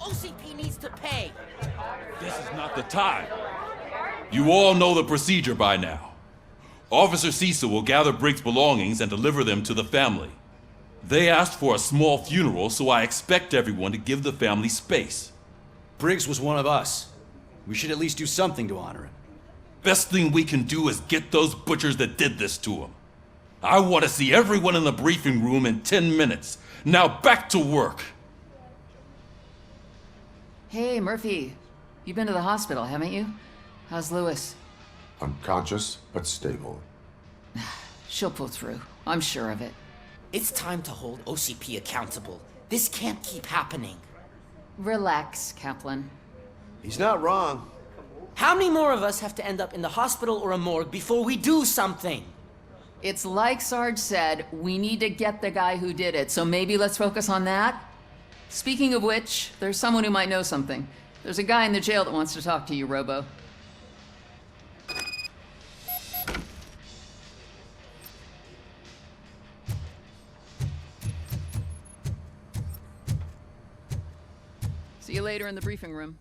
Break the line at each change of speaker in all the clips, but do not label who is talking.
OCP needs to pay.
This is not the time. You all know the procedure by now. Officer Cecil will gather Briggs' belongings and deliver them to the family. They asked for a small funeral, so I expect everyone to give the family space.
Briggs was one of us. We should at least do something to honor him.
Best thing we can do is get those butchers that did this to him. I want to see everyone in the briefing room in 10 minutes. Now back to work.
Hey, Murphy. You've been to the hospital, haven't you? How's Lewis?
Unconscious, but stable.
She'll pull through. I'm sure of it.
It's time to hold OCP accountable. This can't keep happening.
Relax, Kaplan.
He's not wrong.
How many more of us have to end up in the hospital or a morgue before we do something?
It's like Sarge said, we need to get the guy who did it, so maybe let's focus on that? Speaking of which, there's someone who might know something. There's a guy in the jail that wants to talk to you, Robo. See you later in the briefing room.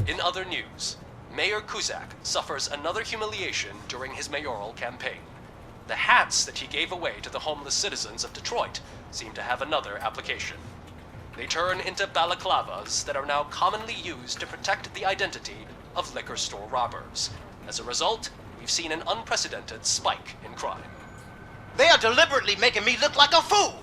In other news, Mayor Kuzak suffers another humiliation during his mayoral campaign. The hats that he gave away to the homeless citizens of Detroit seem to have another application. They turn into balaclavas that are now commonly used to protect the identity of liquor store robbers. As a result, we've seen an unprecedented spike in crime.
They are deliberately making me look like a fool!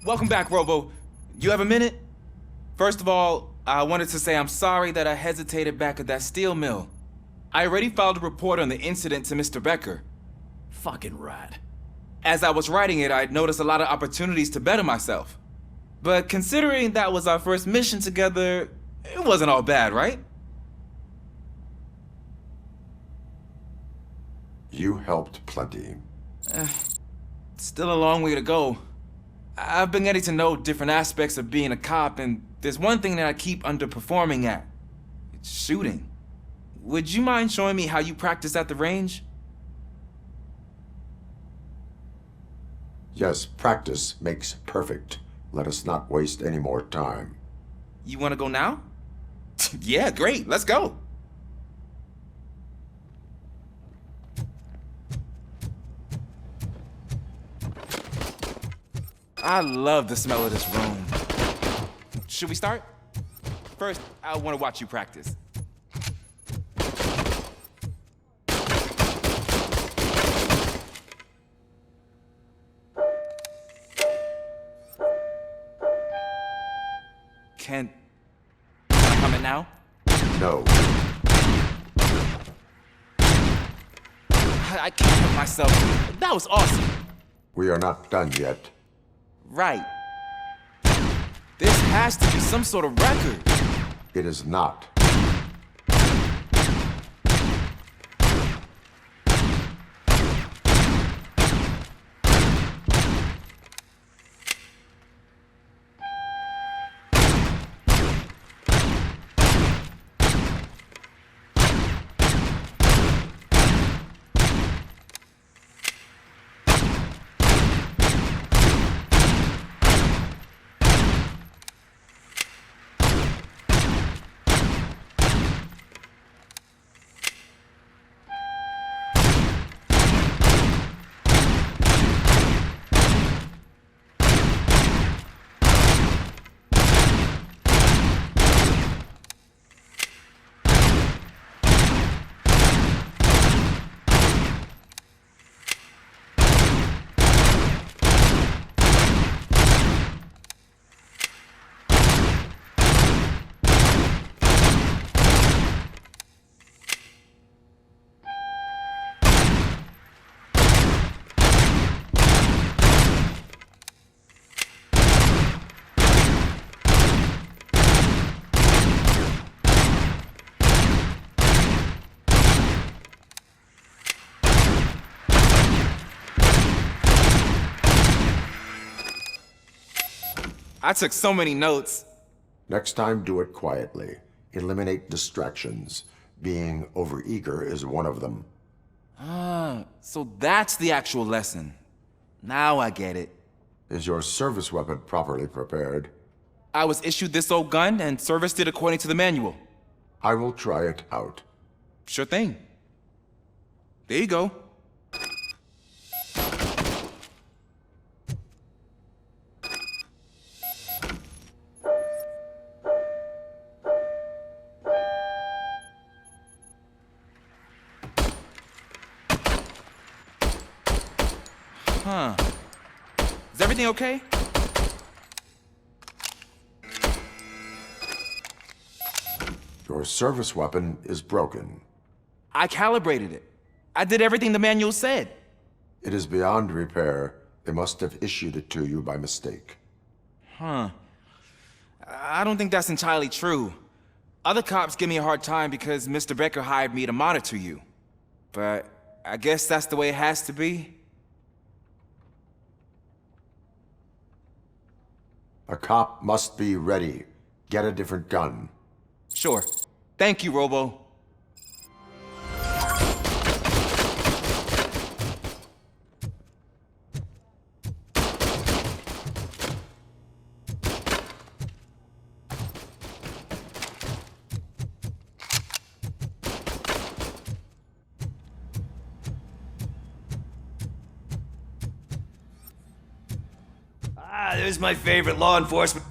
Welcome back, Robo. You have a minute? First of all, I wanted to say I'm sorry that I hesitated back at that steel mill. I already filed a report on the incident to Mr. Becker.
Fucking rad.
As I was writing it, I'd noticed a lot of opportunities to better myself. But considering that was our first mission together, it wasn't all bad, right?
You helped plenty.
Still a long way to go. I've been getting to know different aspects of being a cop, and there's one thing that I keep underperforming at. It's shooting. Would you mind showing me how you practice at the range?
Yes, practice makes perfect. Let us not waste any more time.
You want to go now? Yeah, great. Let's go. I love the smell of this room. Should we start? First, I want to watch you practice. Can I come in now?
No.
I can't help myself. That was awesome.
We are not done yet.
Right. This has to be some sort of record.
It is not.
I took so many notes.
Next time, do it quietly. Eliminate distractions. Being overeager is one of them.
Ah, so that's the actual lesson. Now I get it.
Is your service weapon properly prepared?
I was issued this old gun and serviced it according to the manual.
I will try it out.
Sure thing. There you go. Huh. Is everything okay?
Your service weapon is broken.
I calibrated it. I did everything the manual said.
It is beyond repair. They must have issued it to you by mistake.
Huh. I don't think that's entirely true. Other cops give me a hard time because Mr. Becker hired me to monitor you. But I guess that's the way it has to be.
A cop must be ready. Get a different gun.
Sure. Thank you, Robo.
There's my favorite law enforcement.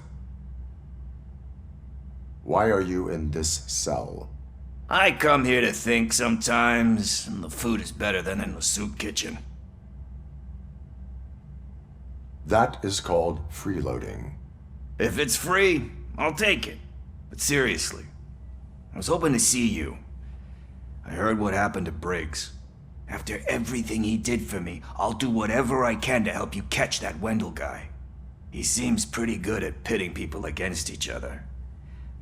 Why are you in this cell?
I come here to think sometimes, and the food is better than in the soup kitchen.
That is called freeloading.
If it's free, I'll take it. But seriously, I was hoping to see you. I heard what happened to Briggs. After everything he did for me, I'll do whatever I can to help you catch that Wendell guy. He seems pretty good at pitting people against each other.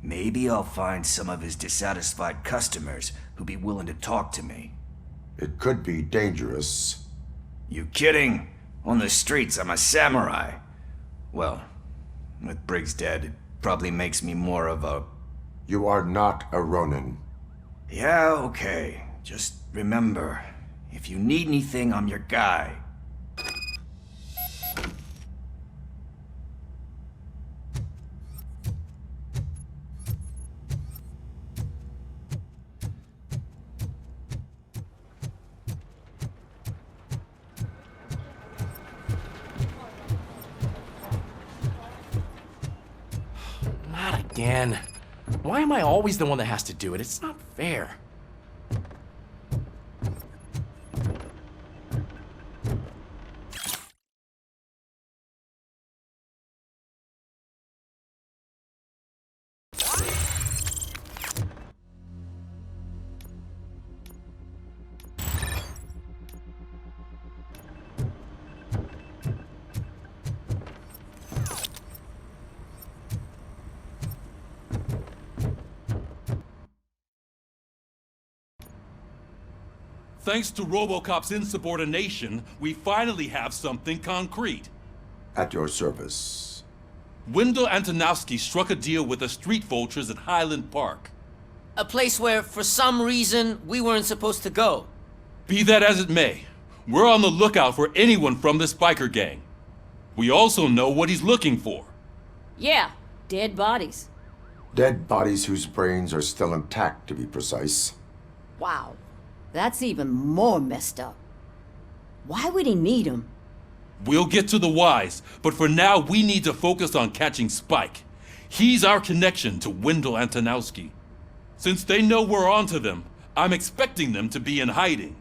Maybe I'll find some of his dissatisfied customers who'd be willing to talk to me.
It could be dangerous.
You kidding? On the streets, I'm a samurai. Well, with Briggs dead, it probably makes me more of a...
You are not a Ronin.
Yeah, okay. Just remember, if you need anything, I'm your guy.
Not again. Why am I always the one that has to do it? It's not fair.
Thanks to Robocop's insubordination, we finally have something concrete.
At your service.
Wendell Antonowski struck a deal with the street vultures at Highland Park.
A place where, for some reason, we weren't supposed to go.
Be that as it may, we're on the lookout for anyone from this biker gang. We also know what he's looking for.
Yeah, dead bodies.
Dead bodies whose brains are still intact, to be precise.
Wow, that's even more messed up. Why would he need them?
We'll get to the whys, but for now we need to focus on catching Spike. He's our connection to Wendell Antonowski. Since they know we're onto them, I'm expecting them to be in hiding.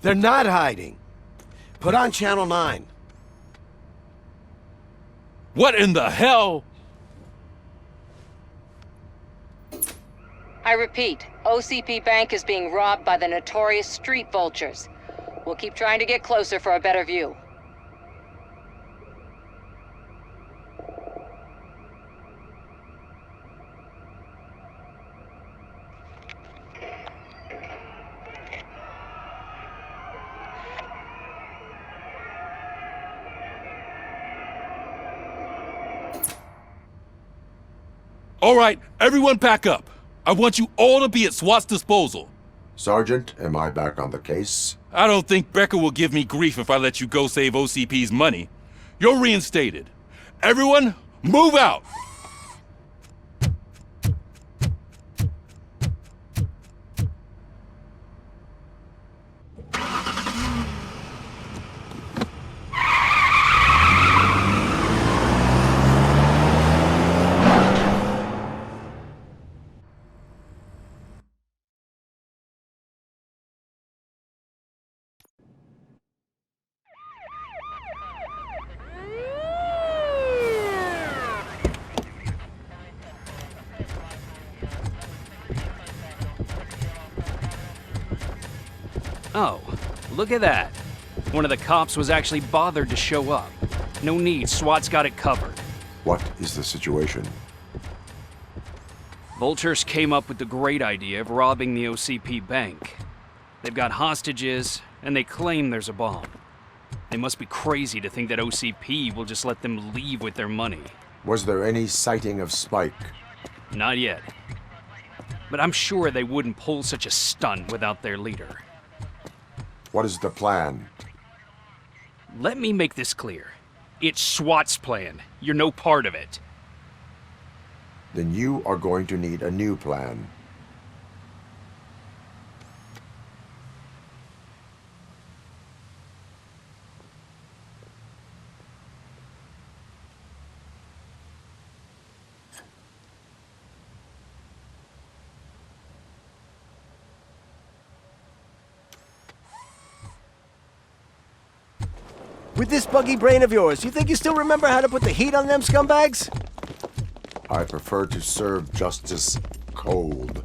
They're not hiding. Put on Channel 9.
What in the hell?
I repeat, OCP Bank is being robbed by the notorious street vultures. We'll keep trying to get closer for a better view.
All right, everyone pack up. I want you all to be at SWAT's disposal.
Sergeant, am I back on the case?
I don't think Becker will give me grief if I let you go save OCP's money. You're reinstated. Everyone, move out!
Oh, look at that. One of the cops was actually bothered to show up. No need, SWAT's got it covered.
What is the situation?
Vultures came up with the great idea of robbing the OCP Bank. They've got hostages, and they claim there's a bomb. They must be crazy to think that OCP will just let them leave with their money.
Was there any sighting of Spike?
Not yet. But I'm sure they wouldn't pull such a stunt without their leader.
What is the plan?
Let me make this clear. It's SWAT's plan. You're no part of it.
Then you are going to need a new plan.
With this buggy brain of yours, you think you still remember how to put the heat on them scumbags?
I prefer to serve justice cold.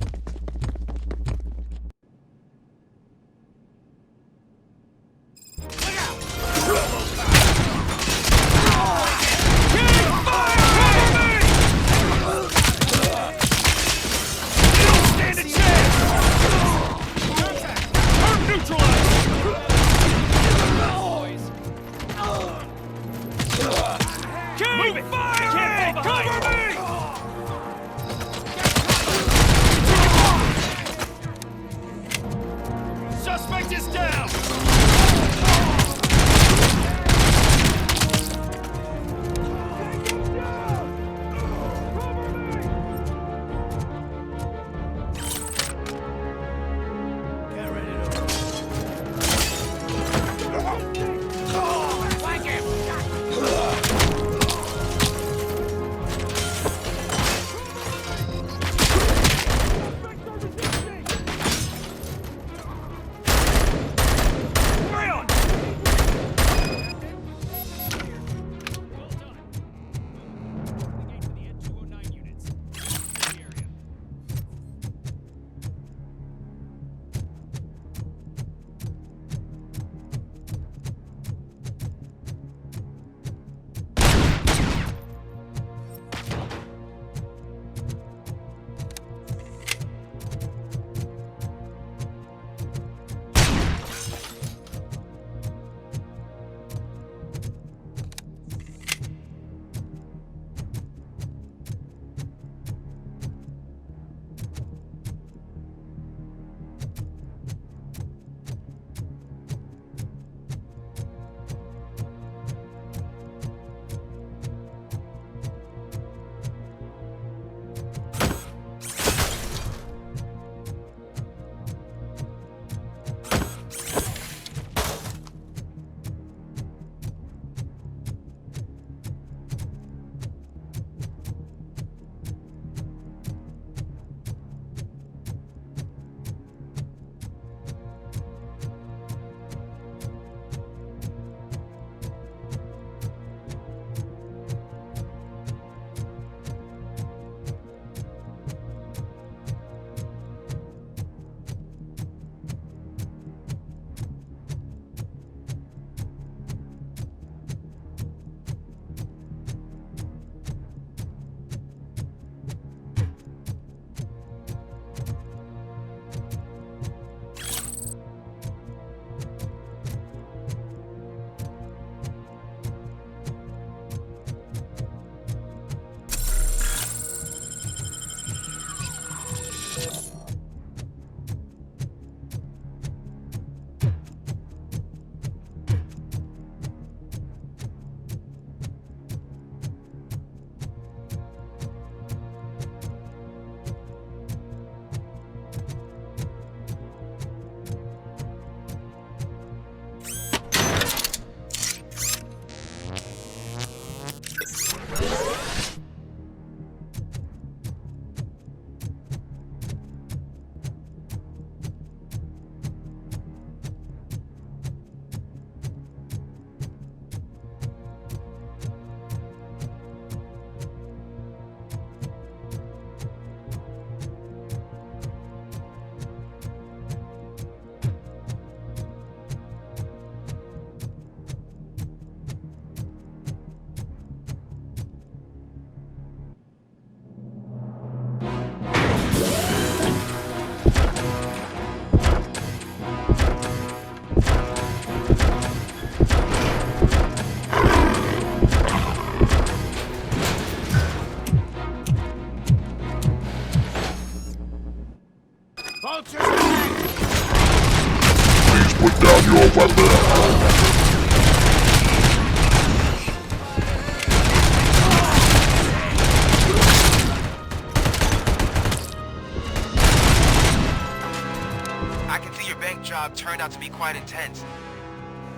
walk turned out to be quite intense.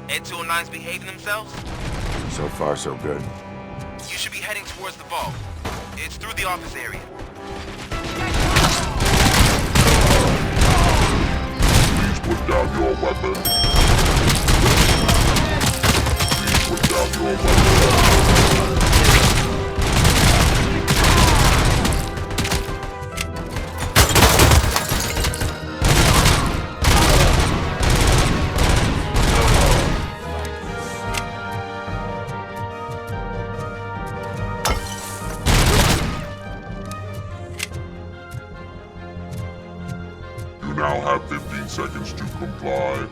Ed 209's behaving themselves?
So far, so good.
You should be heading towards the vault. It's through the office area.
Please put down your weapon. Please put down your weapon. You now have 15 seconds to comply.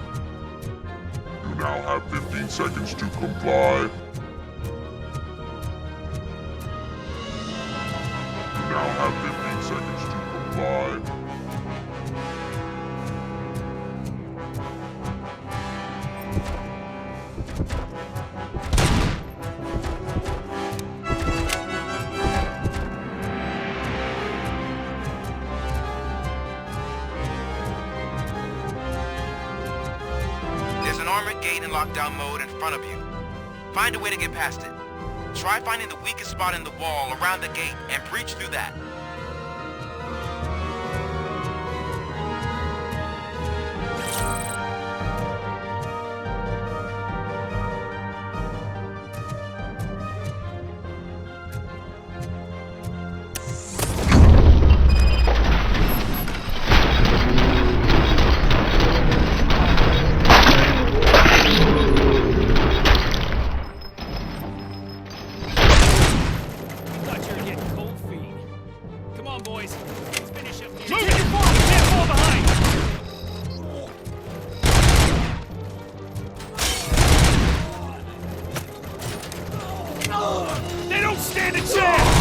You now have 15 seconds to comply. You now have 15 seconds to comply.
There's an armored gate in lockdown mode in front of you. Find a way to get past it. Try finding the weakest spot in the wall around the gate and breach through that.
Thought you were getting cold feet. Come on, boys. Let's finish up here. Move your forward! Can't fall behind! They don't stand a chance!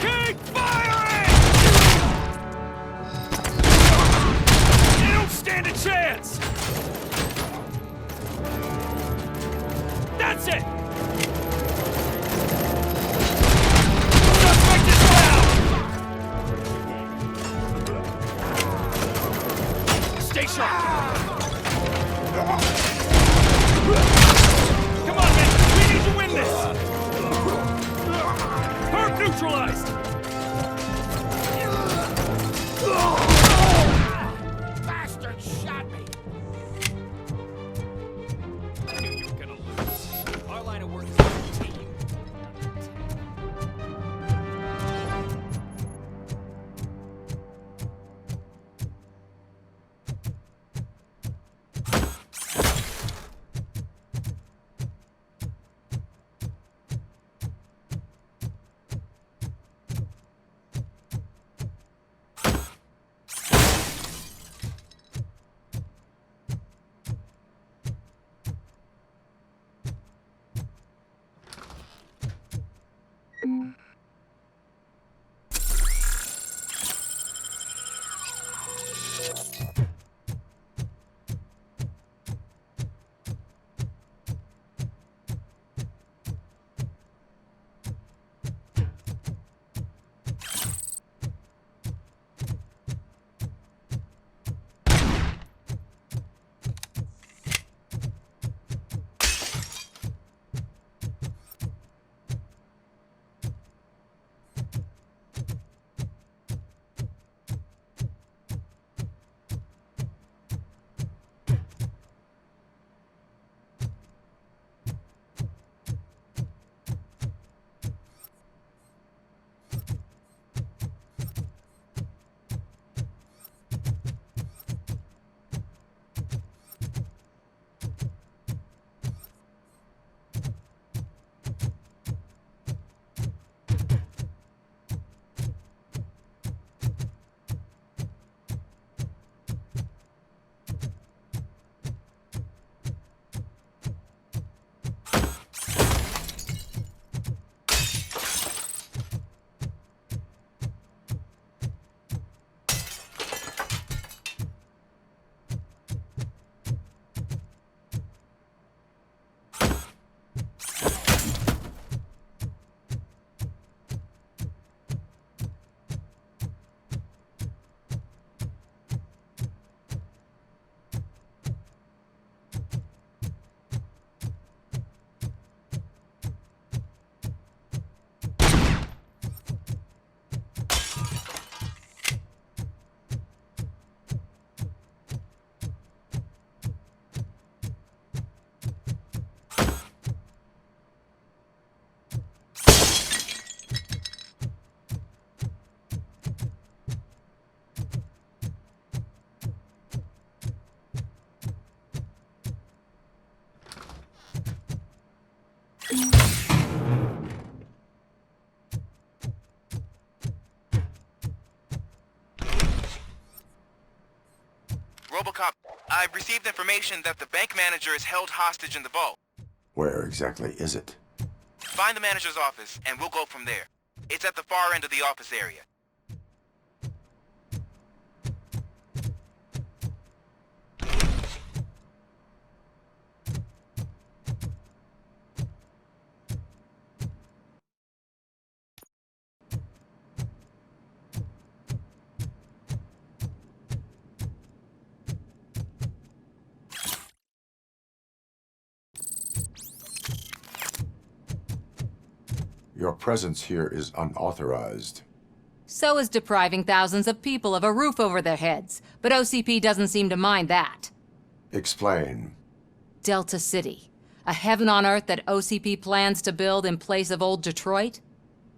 Keep firing! They don't stand a chance! That's it! Suspect is down! Stay sharp! Come on, men! We need to win this! Perp neutralized! Bastard shot me! I knew you were gonna lose. Our
I've received information that the bank manager is held hostage in the vault.
Where exactly is it?
Find the manager's office, and we'll go from there. It's at the far end of the office area.
Your presence here is unauthorized.
So is depriving thousands of people of a roof over their heads. But OCP doesn't seem to mind that.
Explain.
Delta City. A heaven on earth that OCP plans to build in place of old Detroit?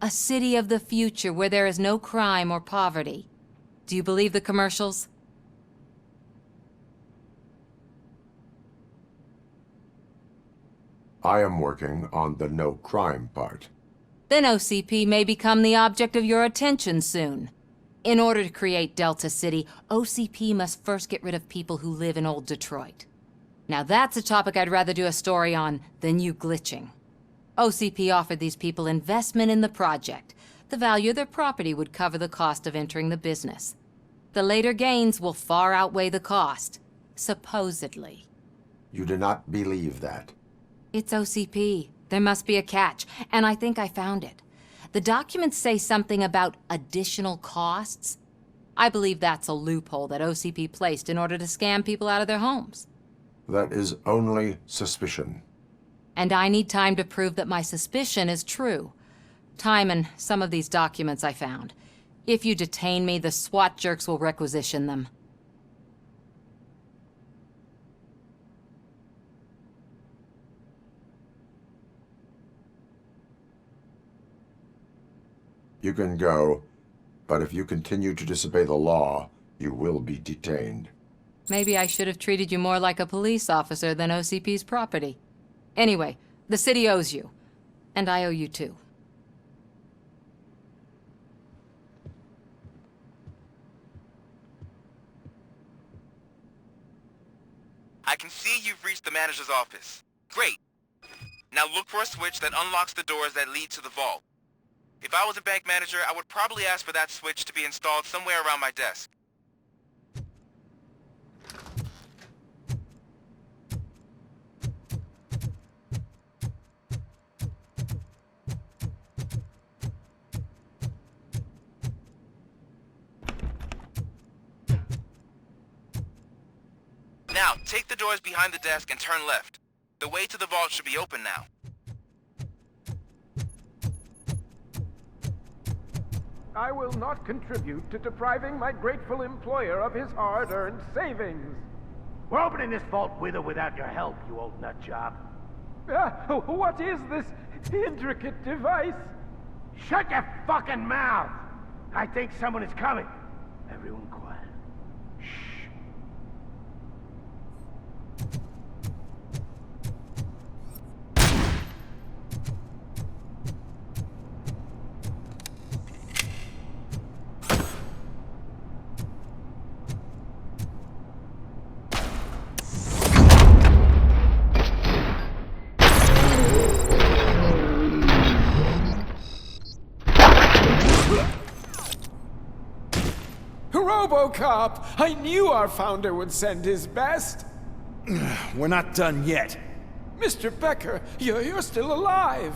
A city of the future where there is no crime or poverty. Do you believe the commercials?
I am working on the no crime part.
Then OCP may become the object of your attention soon. In order to create Delta City, OCP must first get rid of people who live in old Detroit. Now that's a topic I'd rather do a story on than you glitching. OCP offered these people investment in the project. The value of their property would cover the cost of entering the business. The later gains will far outweigh the cost, supposedly.
You do not believe that?
It's OCP. There must be a catch, and I think I found it. The documents say something about additional costs. I believe that's a loophole that OCP placed in order to scam people out of their homes.
That is only suspicion.
And I need time to prove that my suspicion is true. Time and some of these documents I found. If you detain me, the SWAT jerks will requisition them.
You can go, but if you continue to disobey the law, you will be detained.
Maybe I should have treated you more like a police officer than OCP's property. Anyway, the city owes you. And I owe you too.
I can see you've reached the manager's office. Great. Now look for a switch that unlocks the doors that lead to the vault. If I was a bank manager, I would probably ask for that switch to be installed somewhere around my desk. Now, take the doors behind the desk and turn left. The way to the vault should be open now.
I will not contribute to depriving my grateful employer of his hard-earned savings.
We're opening this vault with or without your help, you old nutjob.
What is this intricate device?
Shut your fucking mouth! I think someone is coming. Everyone quiet.
Robocop! I knew our founder would send his best.
We're not done yet.
Mr. Becker, you're still alive.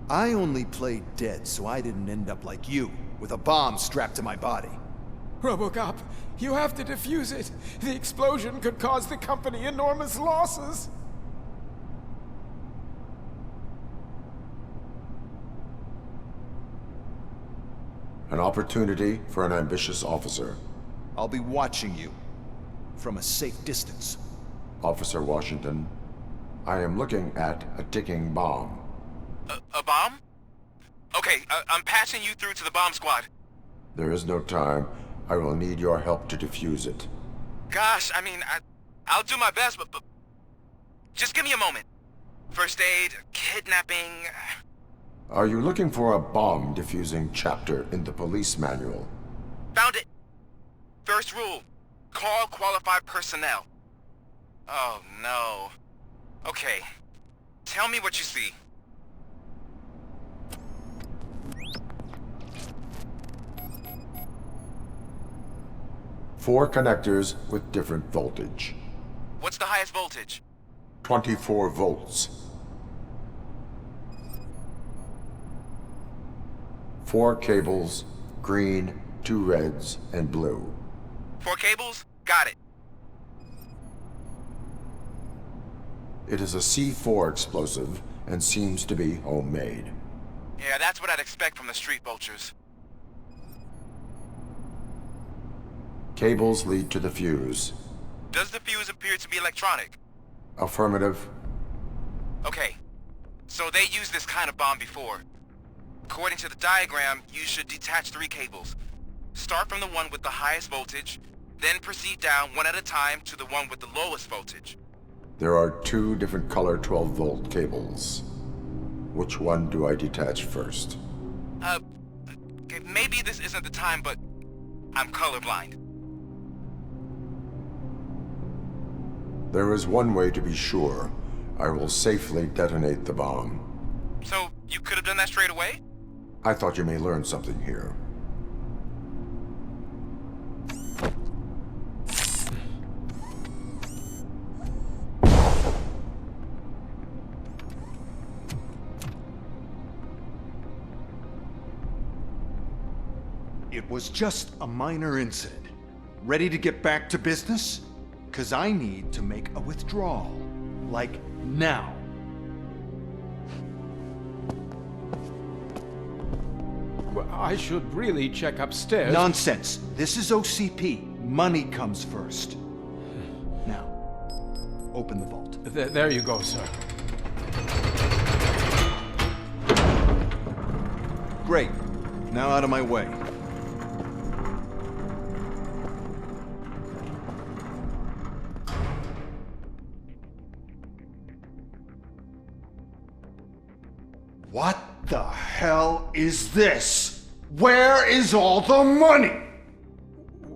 I only played dead so I didn't end up like you, with a bomb strapped to my body.
Robocop, you have to defuse it. The explosion could cause the company enormous losses.
An opportunity for an ambitious officer.
I'll be watching you from a safe distance.
Officer Washington, I am looking at a ticking bomb.
A bomb? Okay, I'm passing you through to the bomb squad.
There is no time. I will need your help to defuse it.
Gosh, I mean, I'll do my best, but just give me a moment. First aid, kidnapping...
Are you looking for a bomb defusing chapter in the police manual?
Found it. First rule, call qualified personnel. Oh, no. Okay. Tell me what you see.
Four connectors with different voltage.
What's the highest voltage?
24 volts. 4 cables, green, 2 reds, and blue.
4 cables? Got it.
It is a C4 explosive and seems to be homemade.
Yeah, that's what I'd expect from the street vultures.
Cables lead to the fuse.
Does the fuse appear to be electronic?
Affirmative.
Okay. So they used this kind of bomb before. According to the diagram, you should detach 3 cables. Start from the one with the highest voltage, then proceed down one at a time to the one with the lowest voltage.
There are 2 different color 12-volt cables. Which one do I detach first?
Okay, maybe this isn't the time, but I'm colorblind.
There is one way to be sure. I will safely detonate the bomb.
So, you could have done that straight away?
I thought you may learn something here.
It was just a minor incident. Ready to get back to business? 'Cause I need to make a withdrawal. Like, now.
Well, I should really check upstairs.
Nonsense. This is OCP. Money comes first. Now, open the vault.
There you go, sir.
Great. Now out of my way. What the hell is this? Where is all the money?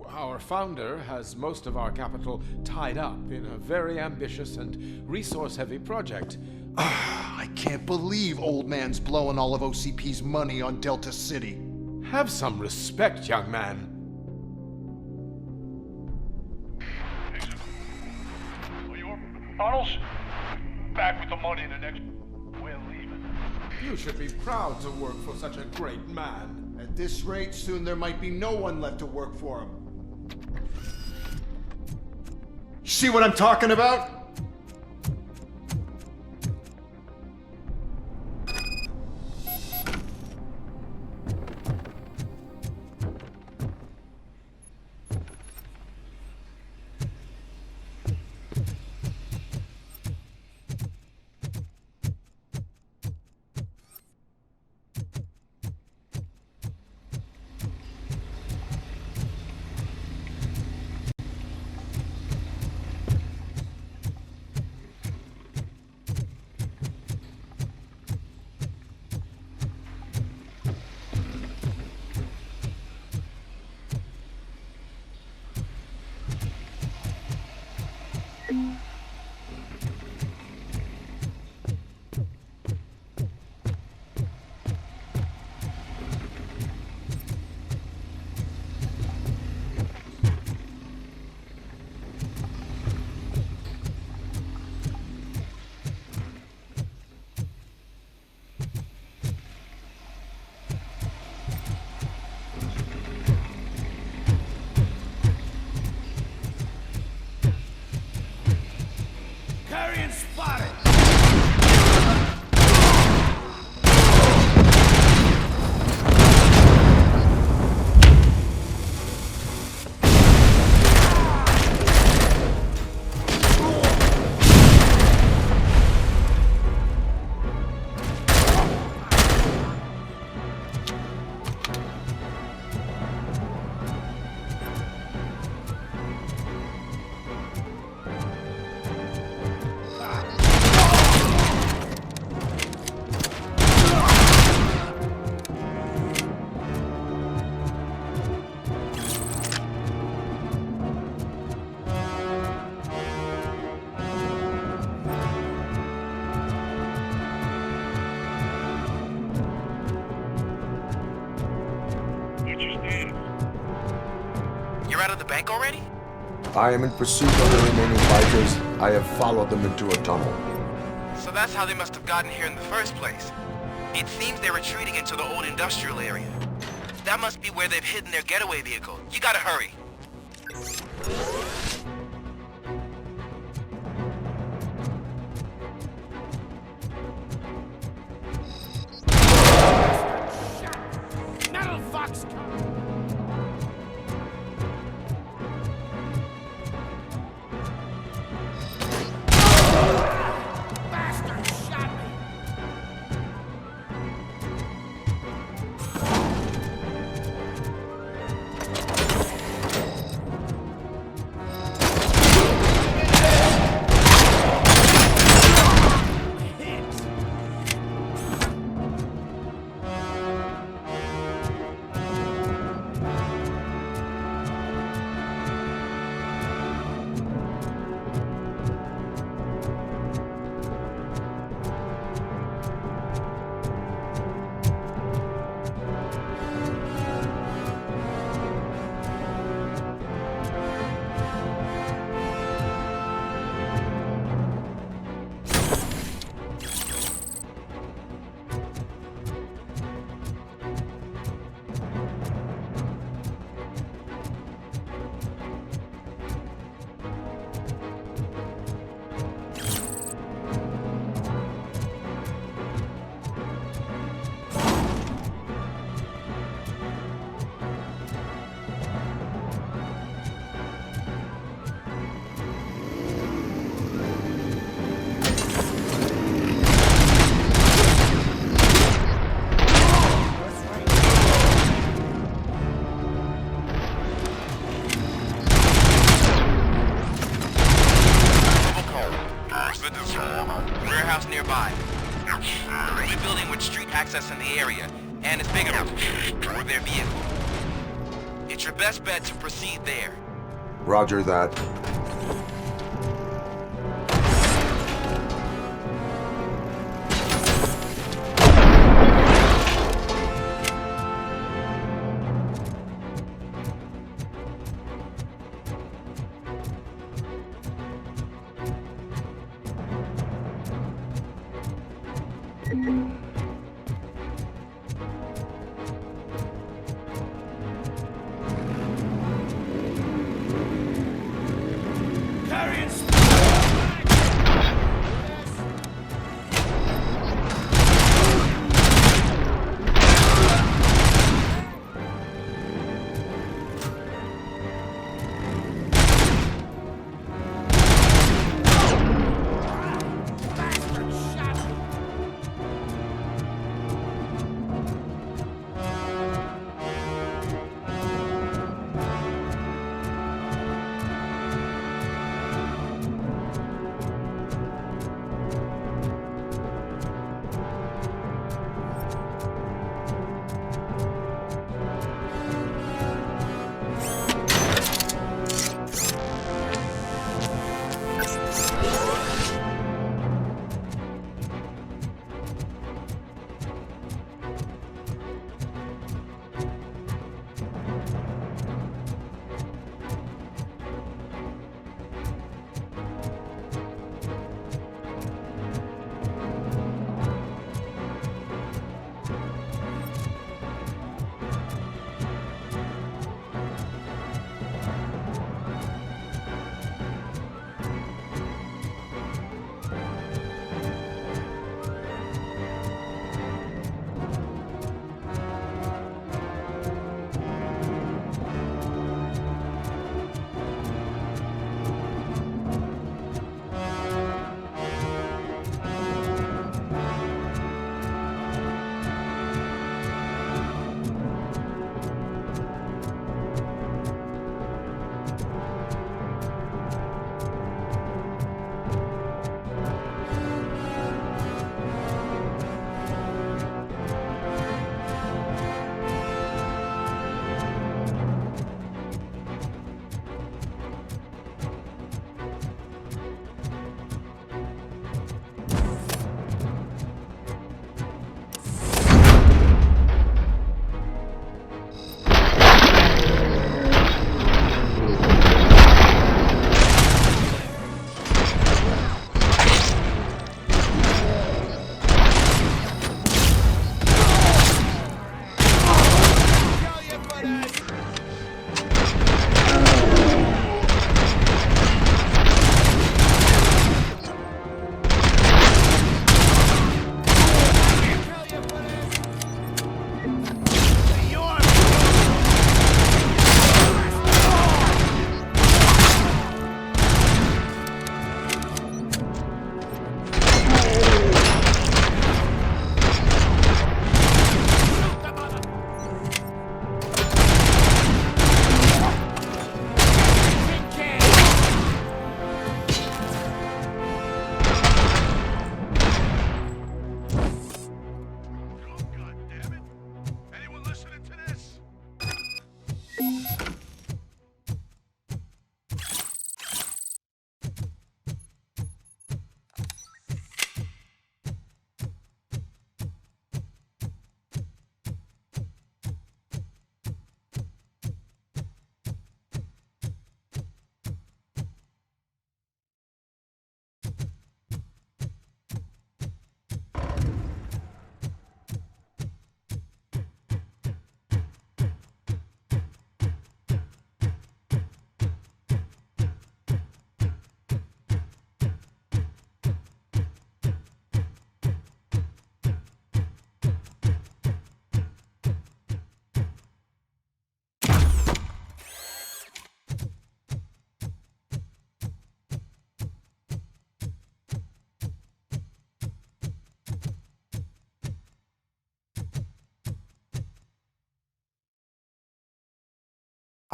Our founder has most of our capital tied up in a very ambitious and resource-heavy project.
I can't believe old man's blowing all of OCP's money on Delta City.
Have some respect, young man.
Bottles? Back with the money in the next... We're leaving.
You should be proud to work for such a great man.
At this rate, soon there might be no one left to work for him. See what I'm talking about?
Carrion spotted!
bank already?
I am in pursuit of the remaining bikers. I have followed them into a tunnel.
So that's how they must have gotten here in the first place. It seems they're retreating into the old industrial area. That must be where they've hidden their getaway vehicle. You gotta hurry.
Metal Fox! Bastard shot me!
Warehouse nearby. We're building with street access in the area, and it's big enough for their vehicle. It's your best bet to proceed there.
Roger that.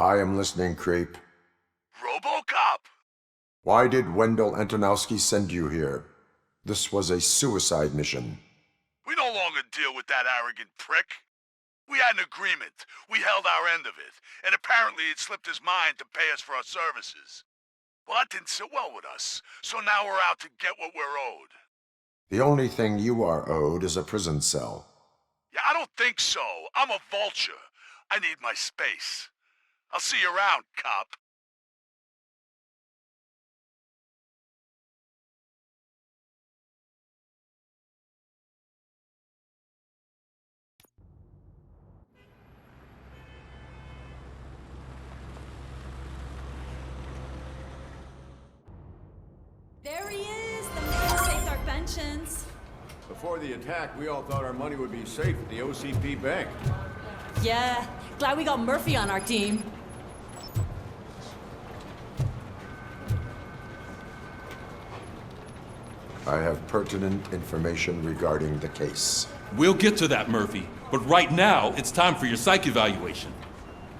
I am listening, creep.
Robocop!
Why did Wendell Antonowski send you here? This was a suicide mission.
We no longer deal with that arrogant prick. We had an agreement. We held our end of it, and apparently it slipped his mind to pay us for our services. Well, that didn't sit well with us, so now we're out to get what we're owed.
The only thing you are owed is a prison cell.
Yeah, I don't think so. I'm a vulture. I need my space. I'll see you around, cop.
There he is, the man who saved our pensions.
Before the attack, we all thought our money would be safe at the OCP Bank.
Yeah, glad we got Murphy on our team.
I have pertinent information regarding the case.
We'll get to that, Murphy. But right now, it's time for your psych evaluation.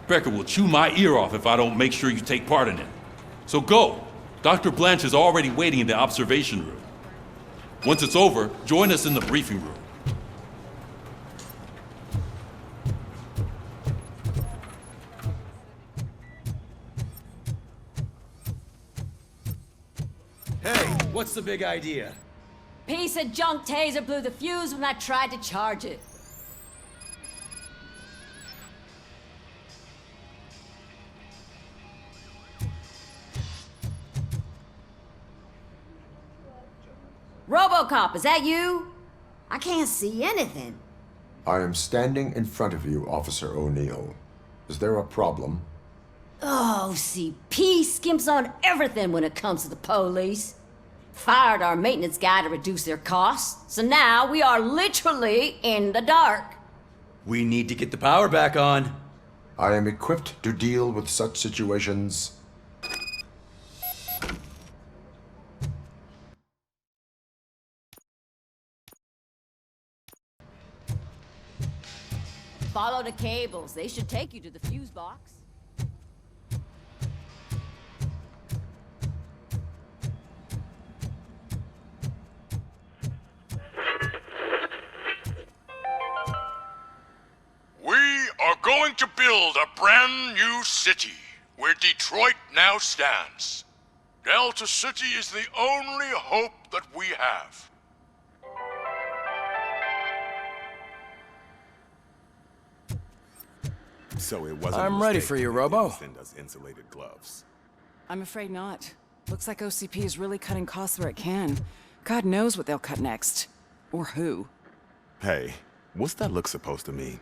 Becker will chew my ear off if I don't make sure you take part in it. So go. Dr. Blanche is already waiting in the observation room. Once it's over, join us in the briefing room.
Hey, what's the big idea?
Piece of junk taser blew the fuse when I tried to charge it. Robocop, is that you? I can't see anything.
I am standing in front of you, Officer O'Neill. Is there a problem?
Oh, OCP skimps on everything when it comes to the police. Fired our maintenance guy to reduce their costs, so now we are literally in the dark.
We need to get the power back on.
I am equipped to deal with such situations.
Follow the cables. They should take you to the fuse box.
We are going to build a brand new city where Detroit now stands. Delta City is the only hope that we have.
So it wasn't.
I'm ready for you, Robo.
Send us insulated gloves.
I'm afraid not. Looks like OCP is really cutting costs where it can. God knows what they'll cut next. Or who.
Hey, what's that look supposed to mean?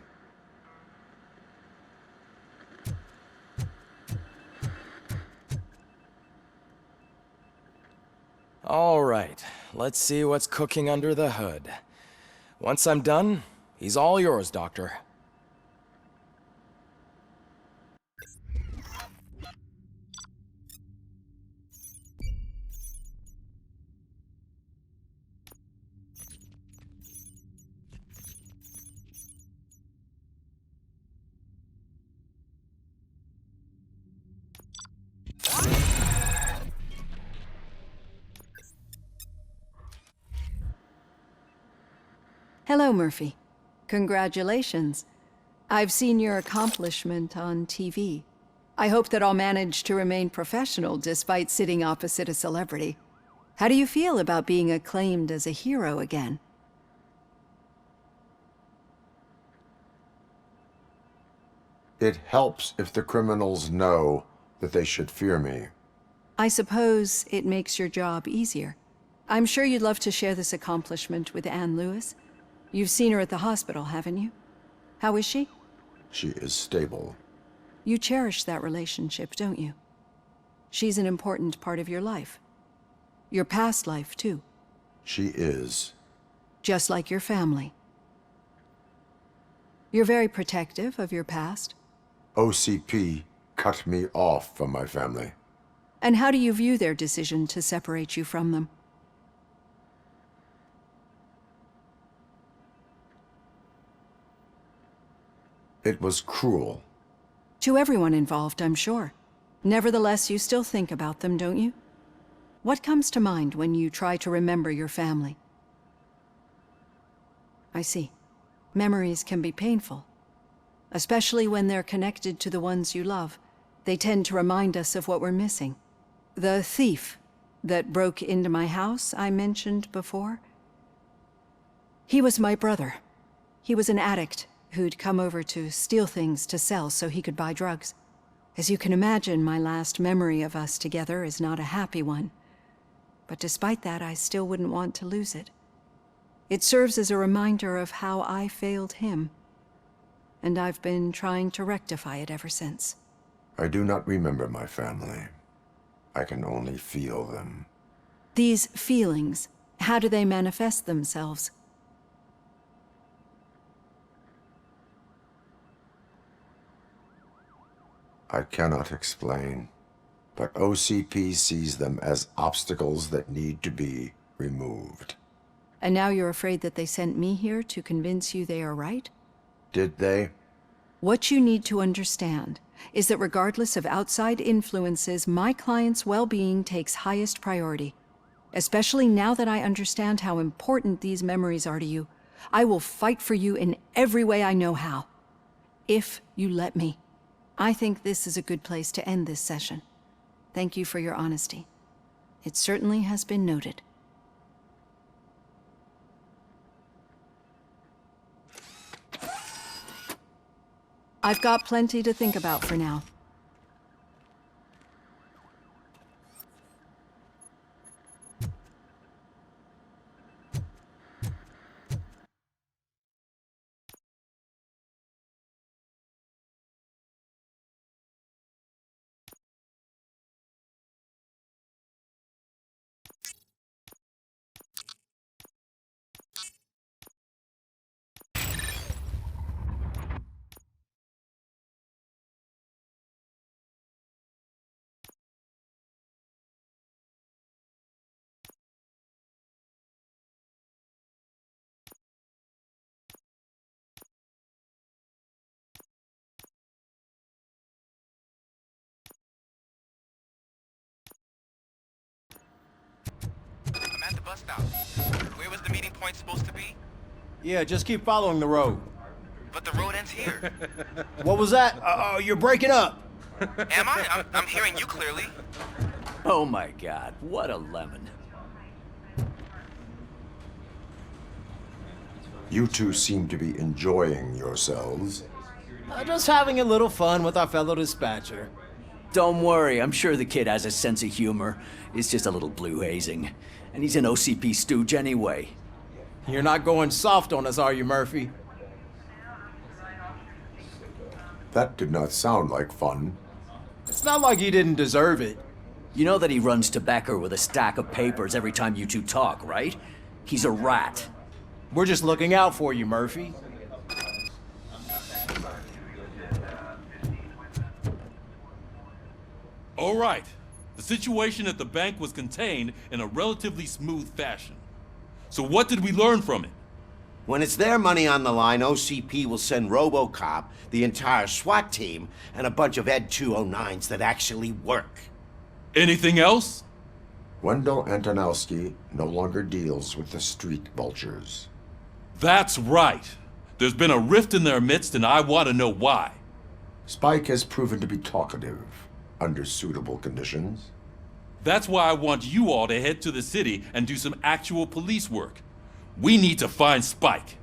All right, let's see what's cooking under the hood. Once I'm done, he's all yours, Doctor.
Hello, Murphy. Congratulations. I've seen your accomplishment on TV. I hope that I'll manage to remain professional despite sitting opposite a celebrity. How do you feel about being acclaimed as a hero again?
It helps if the criminals know that they should fear me.
I suppose it makes your job easier. I'm sure you'd love to share this accomplishment with Anne Lewis. You've seen her at the hospital, haven't you? How is she?
She is stable.
You cherish that relationship, don't you? She's an important part of your life. Your past life, too.
She is.
Just like your family. You're very protective of your past.
OCP cut me off from my family.
And how do you view their decision to separate you from them?
It was cruel.
To everyone involved, I'm sure. Nevertheless, you still think about them, don't you? What comes to mind when you try to remember your family? I see. Memories can be painful, especially when they're connected to the ones you love. They tend to remind us of what we're missing. The thief that broke into my house I mentioned before, he was my brother. He was an addict who'd come over to steal things to sell so he could buy drugs. As you can imagine, my last memory of us together is not a happy one. But despite that, I still wouldn't want to lose it. It serves as a reminder of how I failed him. And I've been trying to rectify it ever since.
I do not remember my family. I can only feel them.
These feelings, how do they manifest themselves?
I cannot explain, but OCP sees them as obstacles that need to be removed.
And now you're afraid that they sent me here to convince you they are right?
Did they?
What you need to understand is that regardless of outside influences, my client's well-being takes highest priority. Especially now that I understand how important these memories are to you. I will fight for you in every way I know how. If you let me. I think this is a good place to end this session. Thank you for your honesty. It certainly has been noted. I've got plenty to think about for now.
I'm at the bus stop. Where was the meeting point supposed to be?
Yeah, just keep following the road.
But the road ends here.
What was that? You're breaking up.
Am I? I'm hearing you clearly.
Oh my god, what a lemon.
You two seem to be enjoying yourselves.
Just having a little fun with our fellow dispatcher.
Don't worry, I'm sure the kid has a sense of humor. It's just a little blue hazing. And he's an OCP stooge anyway.
You're not going soft on us, are you, Murphy?
That did not sound like fun.
It's not like he didn't deserve it.
You know that he runs to Becker with a stack of papers every time you two talk, right? He's a rat.
We're just looking out for you, Murphy.
All right. The situation at the bank was contained in a relatively smooth fashion. So what did we learn from it?
When it's their money on the line, OCP will send Robocop, the entire SWAT team, and a bunch of Ed 209s that actually work.
Anything else?
Wendell Antonowski no longer deals with the street vultures.
That's right. There's been a rift in their midst, and I want to know why.
Spike has proven to be talkative under suitable conditions.
That's why I want you all to head to the city and do some actual police work. We need to find Spike.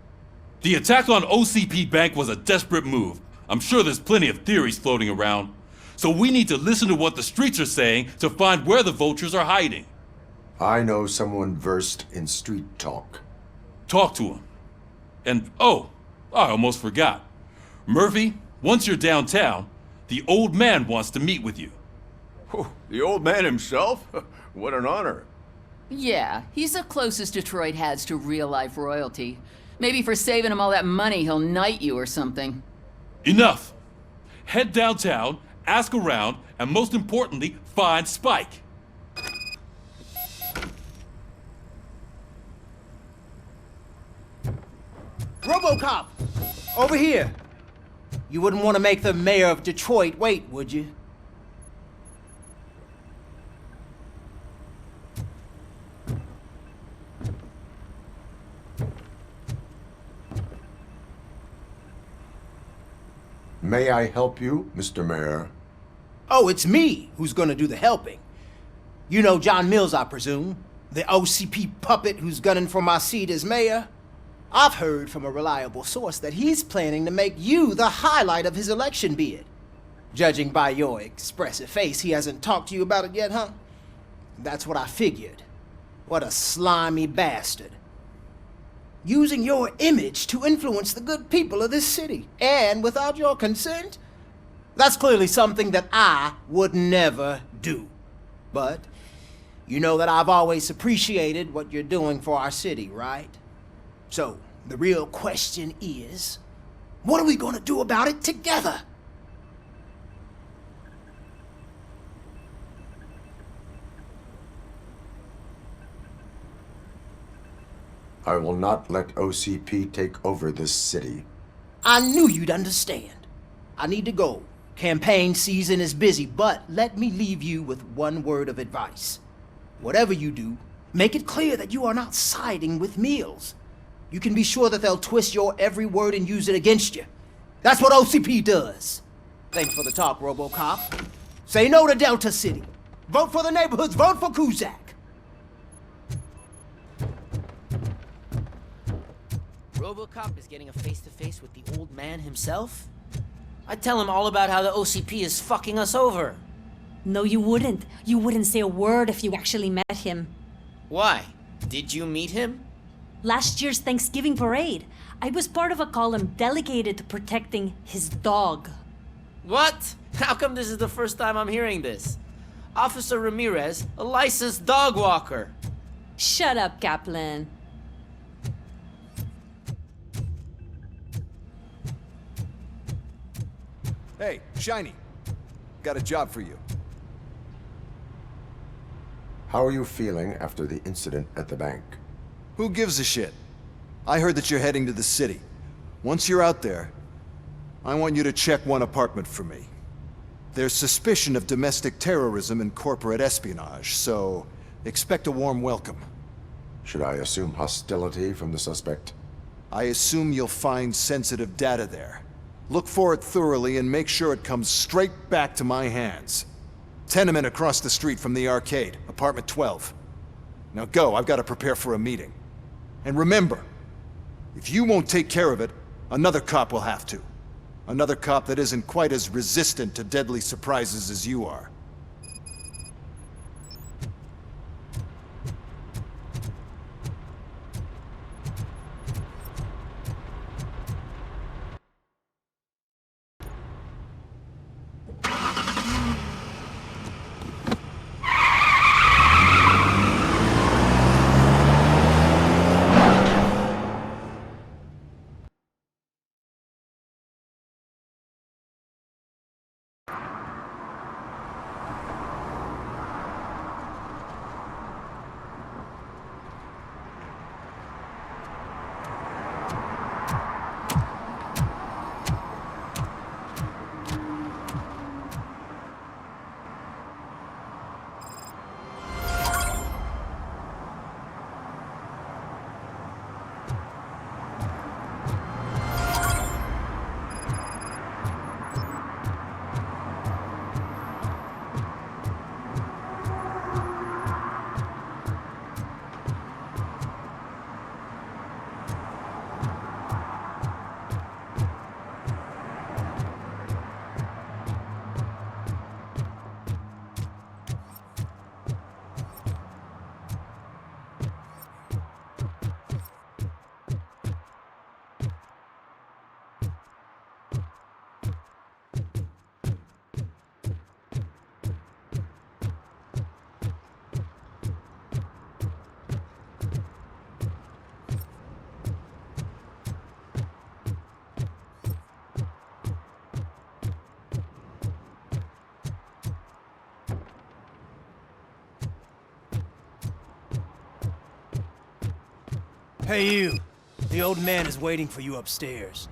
The attack on OCP Bank was a desperate move. I'm sure there's plenty of theories floating around. So we need to listen to what the streets are saying to find where the vultures are hiding.
I know someone versed in street talk.
Talk to him. And oh, I almost forgot. Murphy, once you're downtown, the old man wants to meet with you.
Oh, the old man himself? What an honor.
Yeah, he's the closest Detroit has to real-life royalty. Maybe for saving him all that money, he'll knight you or something.
Enough! Head downtown, ask around, and most importantly, find Spike.
Robocop! Over here!
You wouldn't want to make the mayor of Detroit wait, would you?
May I help you, Mr. Mayor?
Oh, it's me who's gonna do the helping. You know John Mills, I presume? The OCP puppet who's gunning for my seat as mayor? I've heard from a reliable source that he's planning to make you the highlight of his election bid. Judging by your expressive face, he hasn't talked to you about it yet, huh? That's what I figured. What a slimy bastard. Using your image to influence the good people of this city, and without your consent? That's clearly something that I would never do. But you know that I've always appreciated what you're doing for our city, right? So, the real question is, what are we gonna do about it together?
I will not let OCP take over this city.
I knew you'd understand. I need to go. Campaign season is busy, but let me leave you with one word of advice. Whatever you do, make it clear that you are not siding with Mills. You can be sure that they'll twist your every word and use it against you. That's what OCP does. Thanks for the talk, Robocop. Say no to Delta City. Vote for the neighborhoods. Vote for Kuzak.
Robocop is getting a face-to-face with the old man himself? I'd tell him all about how the OCP is fucking us over.
No, you wouldn't. You wouldn't say a word if you actually met him.
Why? Did you meet him?
Last year's Thanksgiving parade, I was part of a column dedicated to protecting his dog.
What? How come this is the first time I'm hearing this? Officer Ramirez, a licensed dog walker.
Shut up, Kaplan.
Hey, Shiny. Got a job for you.
How are you feeling after the incident at the bank?
Who gives a shit? I heard that you're heading to the city. Once you're out there, I want you to check one apartment for me. There's suspicion of domestic terrorism and corporate espionage, so expect a warm welcome.
Should I assume hostility from the suspect?
I assume you'll find sensitive data there. Look for it thoroughly and make sure it comes straight back to my hands. Tenement across the street from the arcade, apartment 12. Now go, I've got to prepare for a meeting. And remember, if you won't take care of it, another cop will have to. Another cop that isn't quite as resistant to deadly surprises as you are.
Hey you, the old man is waiting for you upstairs.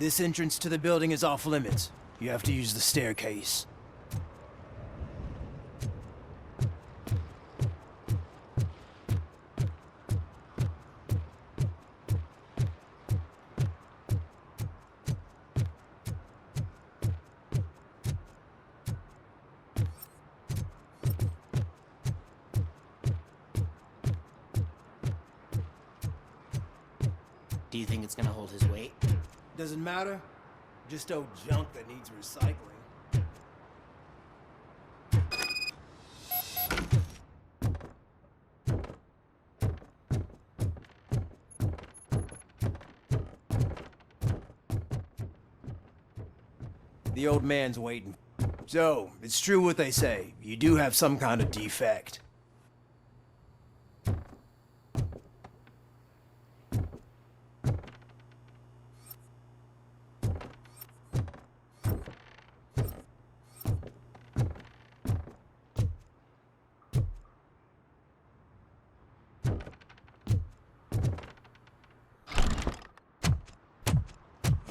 This entrance to the building is off limits. You have to use the staircase.
Do you think it's gonna hold his weight?
Doesn't matter. Just old junk that needs recycling. The old man's waiting. So, it's true what they say. You do have some kind of defect.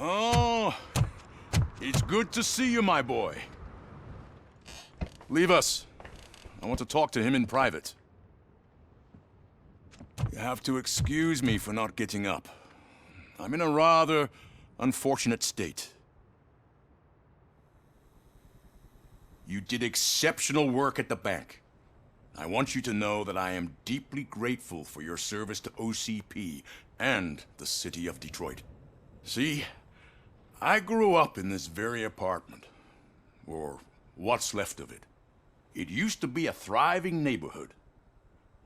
Oh, it's good to see you, my boy. Leave us. I want to talk to him in private. You have to excuse me for not getting up. I'm in a rather unfortunate state. You did exceptional work at the bank. I want you to know that I am deeply grateful for your service to OCP and the city of Detroit. See, I grew up in this very apartment, or what's left of it. It used to be a thriving neighborhood.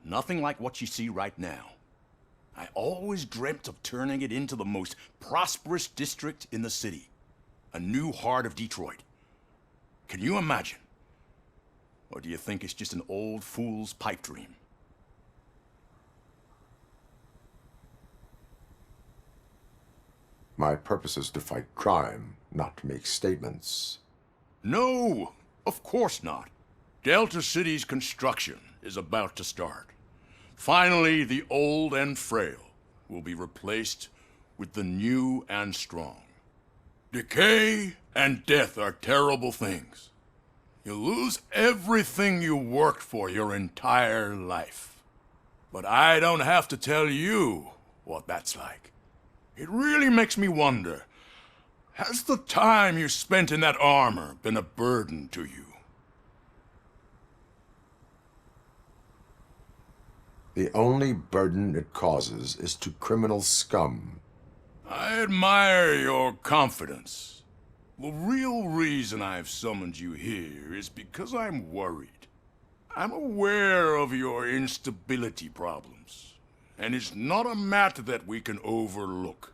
Nothing like what you see right now. I always dreamt of turning it into the most prosperous district in the city. A new heart of Detroit. Can you imagine? Or do you think it's just an old fool's pipe dream?
My purpose is to fight crime, not to make statements.
No, of course not. Delta City's construction is about to start. Finally, the old and frail will be replaced with the new and strong. Decay and death are terrible things. You lose everything you worked for your entire life. But I don't have to tell you what that's like. It really makes me wonder, has the time you spent in that armor been a burden to you?
The only burden it causes is to criminal scum.
I admire your confidence. The real reason I've summoned you here is because I'm worried. I'm aware of your instability problems, and it's not a matter that we can overlook.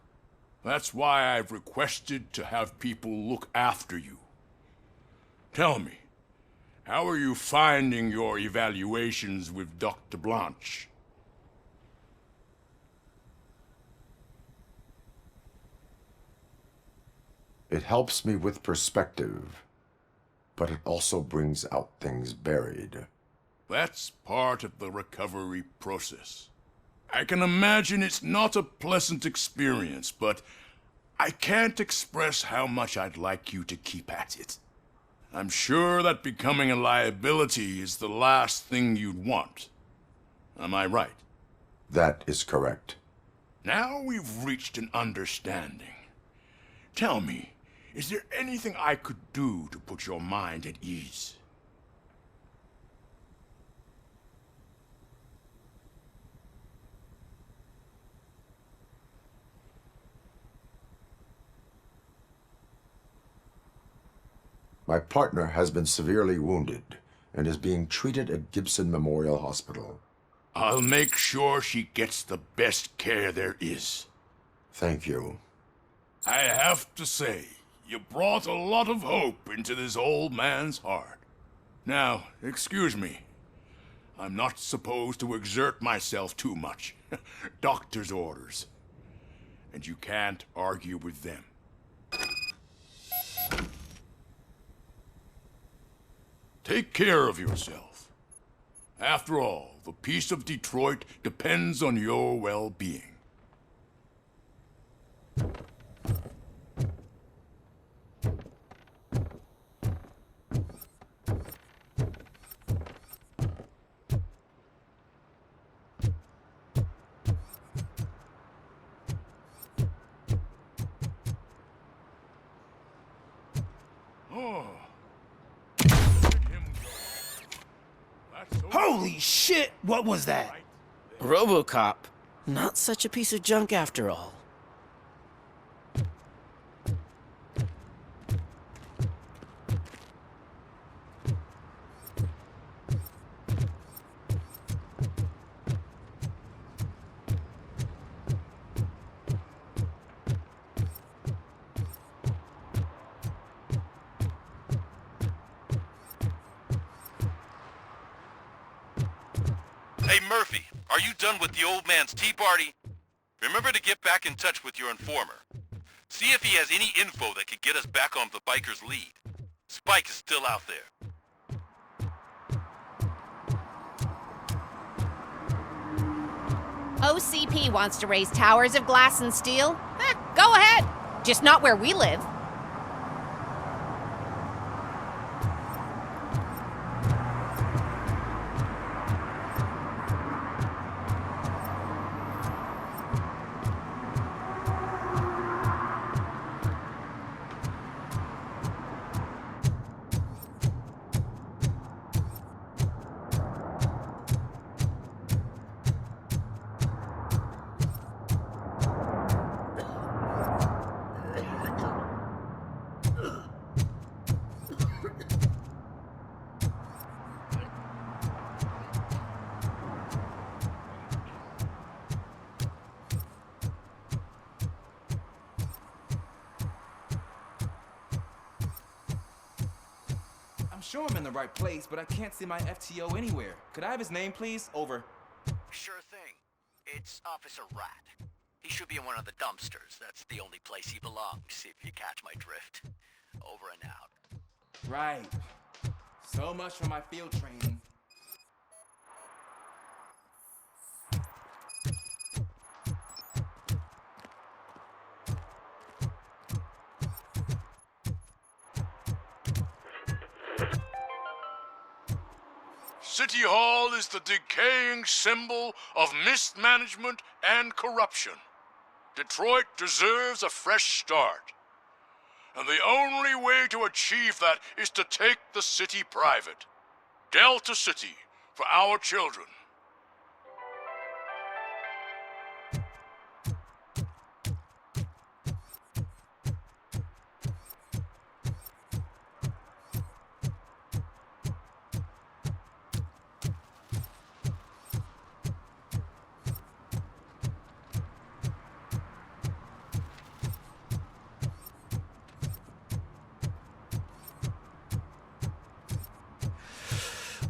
That's why I've requested to have people look after you. Tell me, how are you finding your evaluations with Dr. Blanche?
It helps me with perspective, but it also brings out things buried.
That's part of the recovery process. I can imagine it's not a pleasant experience, but I can't express how much I'd like you to keep at it. I'm sure that becoming a liability is the last thing you'd want. Am I right?
That is correct.
Now we've reached an understanding. Tell me, is there anything I could do to put your mind at ease?
My partner has been severely wounded and is being treated at Gibson Memorial Hospital.
I'll make sure she gets the best care there is.
Thank you.
I have to say, you brought a lot of hope into this old man's heart. Now, excuse me. I'm not supposed to exert myself too much. Doctor's orders. And you can't argue with them. Take care of yourself. After all, the peace of Detroit depends on your well-being.
Holy shit! What was that?
Robocop. Not such a piece of junk after all.
Hey Murphy, are you done with the old man's tea party? Remember to get back in touch with your informer. See if he has any info that could get us back on the biker's lead. Spike is still out there.
OCP wants to raise towers of glass and steel? Go ahead. Just not where we live.
I'm sure I'm in the right place, but I can't see my FTO anywhere. Could I have his name, please? Over.
Sure thing. It's Officer Rat. He should be in one of the dumpsters. That's the only place he belongs, if you catch my drift. Over and out.
Right. So much for my field training.
City Hall is the decaying symbol of mismanagement and corruption. Detroit deserves a fresh start. And the only way to achieve that is to take the city private. Delta City, for our children.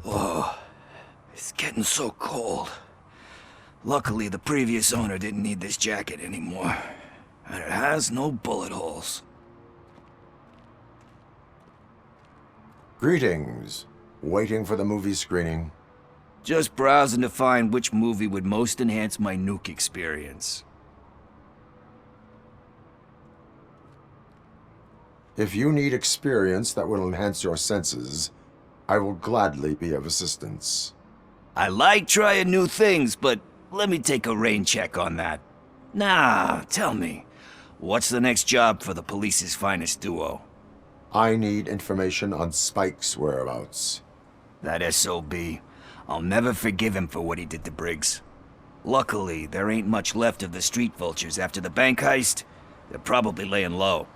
Whoa, it's getting so cold. Luckily, the previous owner didn't need this jacket anymore. And it has no bullet holes.
Greetings. Waiting for the movie screening.
Just browsing to find which movie would most enhance my nuke experience.
If you need experience that will enhance your senses, I will gladly be of assistance.
I like trying new things, but let me take a rain check on that. Nah, tell me, what's the next job for the police's finest duo?
I need information on Spike's whereabouts.
That SOB. I'll never forgive him for what he did to Briggs. Luckily, there ain't much left of the street vultures after the bank heist. They're probably laying low.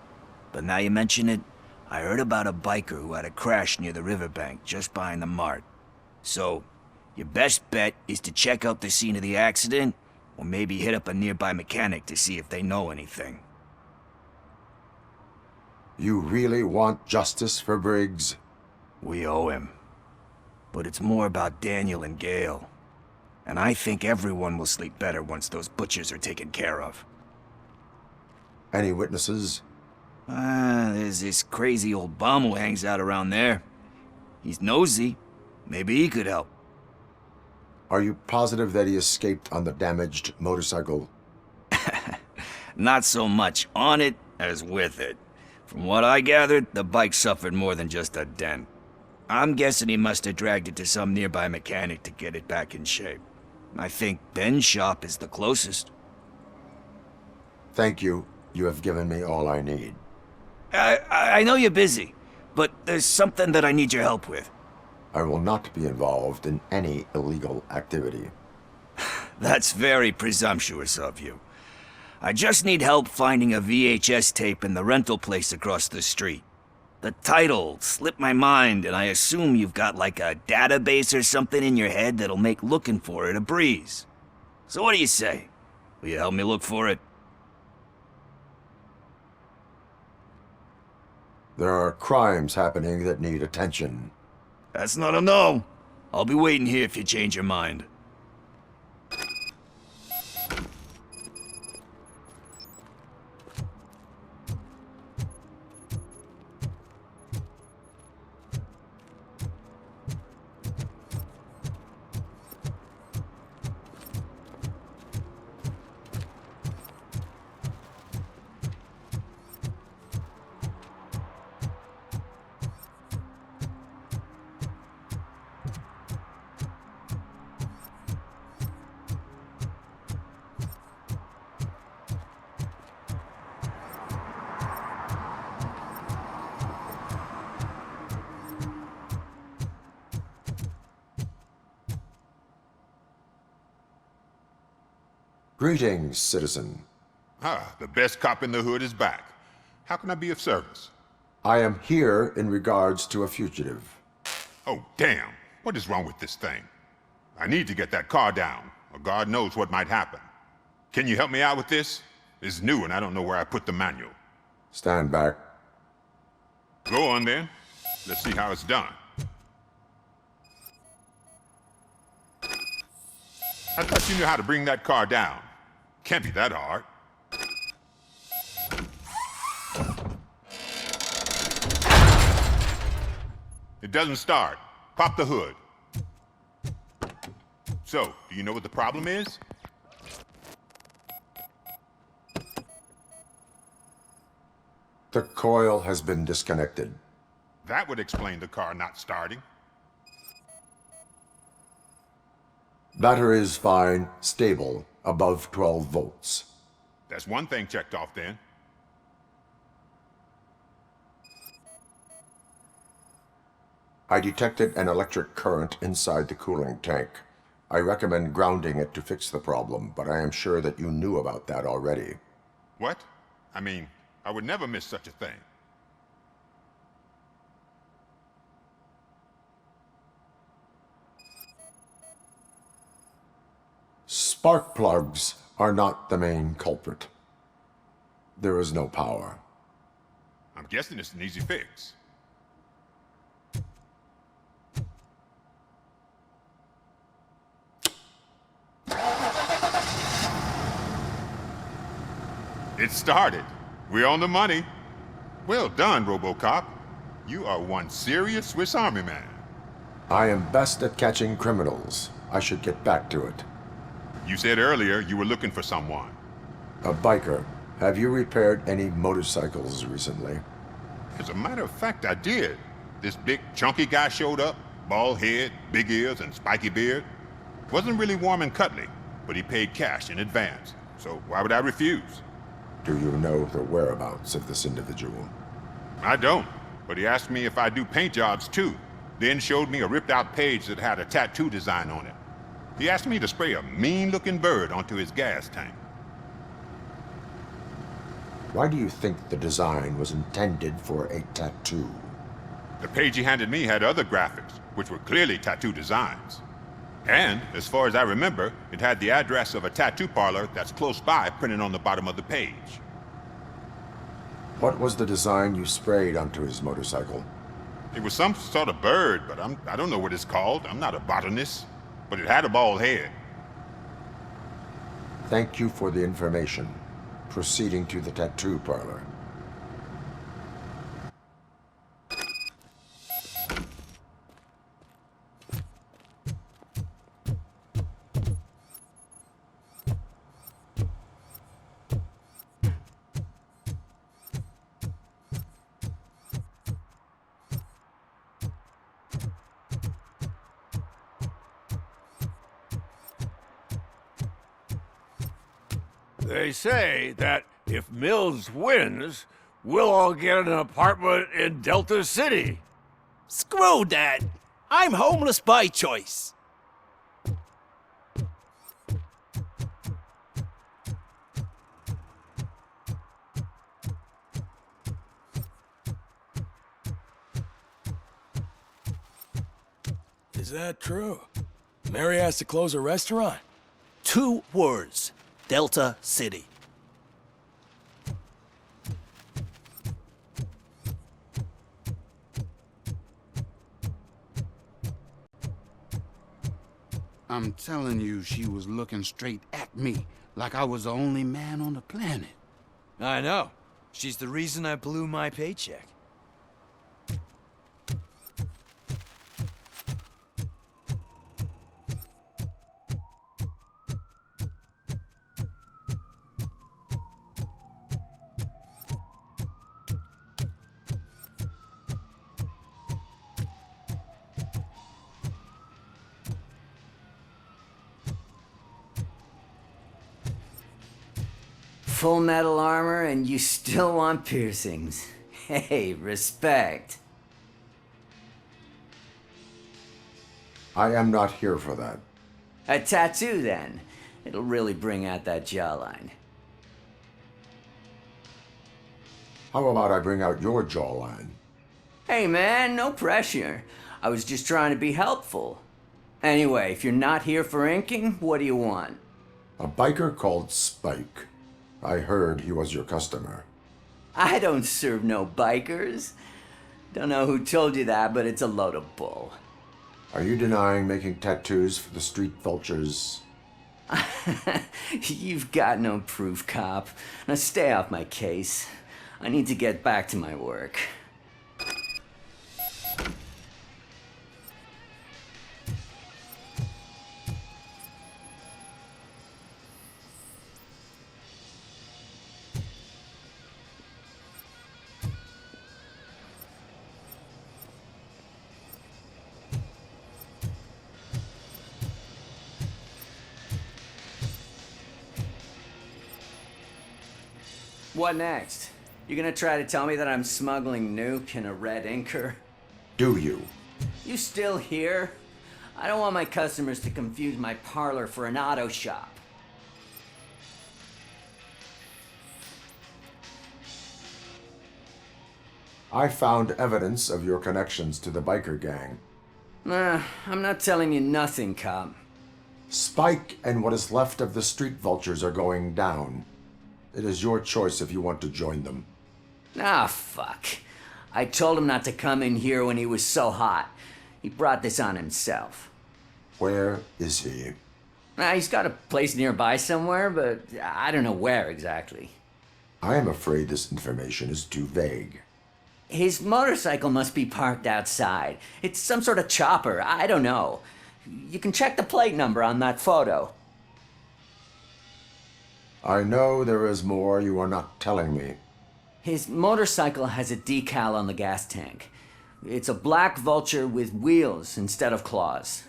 But now you mention it, I heard about a biker who had a crash near the riverbank just behind the mart. So, your best bet is to check out the scene of the accident, or maybe hit up a nearby mechanic to see if they know anything.
You really want justice for Briggs?
We owe him. But it's more about Daniel and Gale. And I think everyone will sleep better once those butchers are taken care of.
Any witnesses?
There's this crazy old bum who hangs out around there. He's nosy. Maybe he could help.
Are you positive that he escaped on the damaged motorcycle?
Not so much on it as with it. From what I gathered, the bike suffered more than just a dent. I'm guessing he must have dragged it to some nearby mechanic to get it back in shape. I think Ben's shop is the closest.
Thank you. You have given me all I need.
I know you're busy, but there's something that I need your help with.
I will not be involved in any illegal activity.
That's very presumptuous of you. I just need help finding a VHS tape in the rental place across the street. The title slipped my mind, and I assume you've got like a database or something in your head that'll make looking for it a breeze. So what do you say? Will you help me look for it?
There are crimes happening that need attention.
That's not a no. I'll be waiting here if you change your mind.
Greetings, citizen.
Ah, the best cop in the hood is back. How can I be of service?
I am here in regards to a fugitive.
Oh, damn. What is wrong with this thing? I need to get that car down, or God knows what might happen. Can you help me out with this? It's new and I don't know where I put the manual.
Stand back.
Go on then. Let's see how it's done. I thought you knew how to bring that car down. Can't be that hard. It doesn't start. Pop the hood. So, do you know what the problem is?
The coil has been disconnected.
That would explain the car not starting.
Battery is fine, stable, above 12 volts.
That's one thing checked off then.
I detected an electric current inside the cooling tank. I recommend grounding it to fix the problem, but I am sure that you knew about that already.
What? I mean, I would never miss such a thing.
Spark plugs are not the main culprit. There is no power.
I'm guessing it's an easy fix. It started. We're on the money. Well done, Robocop. You are one serious Swiss Army man.
I am best at catching criminals. I should get back to it.
You said earlier you were looking for someone.
A biker. Have you repaired any motorcycles recently?
As a matter of fact, I did. This big, chunky guy showed up. Bald head, big ears, and spiky beard. Wasn't really warm and cuddly, but he paid cash in advance. So why would I refuse?
Do you know the whereabouts of this individual?
I don't, but he asked me if I do paint jobs too. Then showed me a ripped-out page that had a tattoo design on it. He asked me to spray a mean-looking bird onto his gas tank.
Why do you think the design was intended for a tattoo?
The page he handed me had other graphics, which were clearly tattoo designs. And, as far as I remember, it had the address of a tattoo parlor that's close by printed on the bottom of the page.
What was the design you sprayed onto his motorcycle?
It was some sort of bird, but I don't know what it's called. I'm not a botanist. But it had a bald head.
Thank you for the information. Proceeding to the tattoo parlor.
They say that if Mills wins,
We'll all get an apartment in Delta City.
Screw that! I'm homeless by choice.
Is that true? Mary has to close her restaurant?
2 words. Delta City.
I'm telling you, she was looking straight at me, like I was the only man on the planet.
I know. She's the reason I blew my paycheck.
Full metal armor and you still want piercings. Hey, respect.
I am not here for that.
A tattoo, then. It'll really bring out that jawline.
How about I bring out your jawline?
Hey, man, no pressure. I was just trying to be helpful. Anyway, if you're not here for inking, what do you want?
A biker called Spike. I heard he was your customer.
I don't serve no bikers. Don't know who told you that, but it's a load of bull.
Are you denying making tattoos for the street vultures?
You've got no proof, cop. Now stay off my case. I need to get back to my work. What next? You gonna try to tell me that I'm smuggling nuke in a red inker?
Do you?
You still here? I don't want my customers to confuse my parlor for an auto shop.
I found evidence of your connections to the biker gang.
I'm not telling you nothing, cop.
Spike and what is left of the street vultures are going down. It is your choice if you want to join them.
Ah, fuck. I told him not to come in here when he was so hot. He brought this on himself.
Where is he?
He's got a place nearby somewhere, but I don't know where exactly.
I am afraid this information is too vague.
His motorcycle must be parked outside. It's some sort of chopper. I don't know. You can check the plate number on that photo.
I know there is more you are not telling me.
His motorcycle has a decal on the gas tank. It's a black vulture with wheels instead of claws.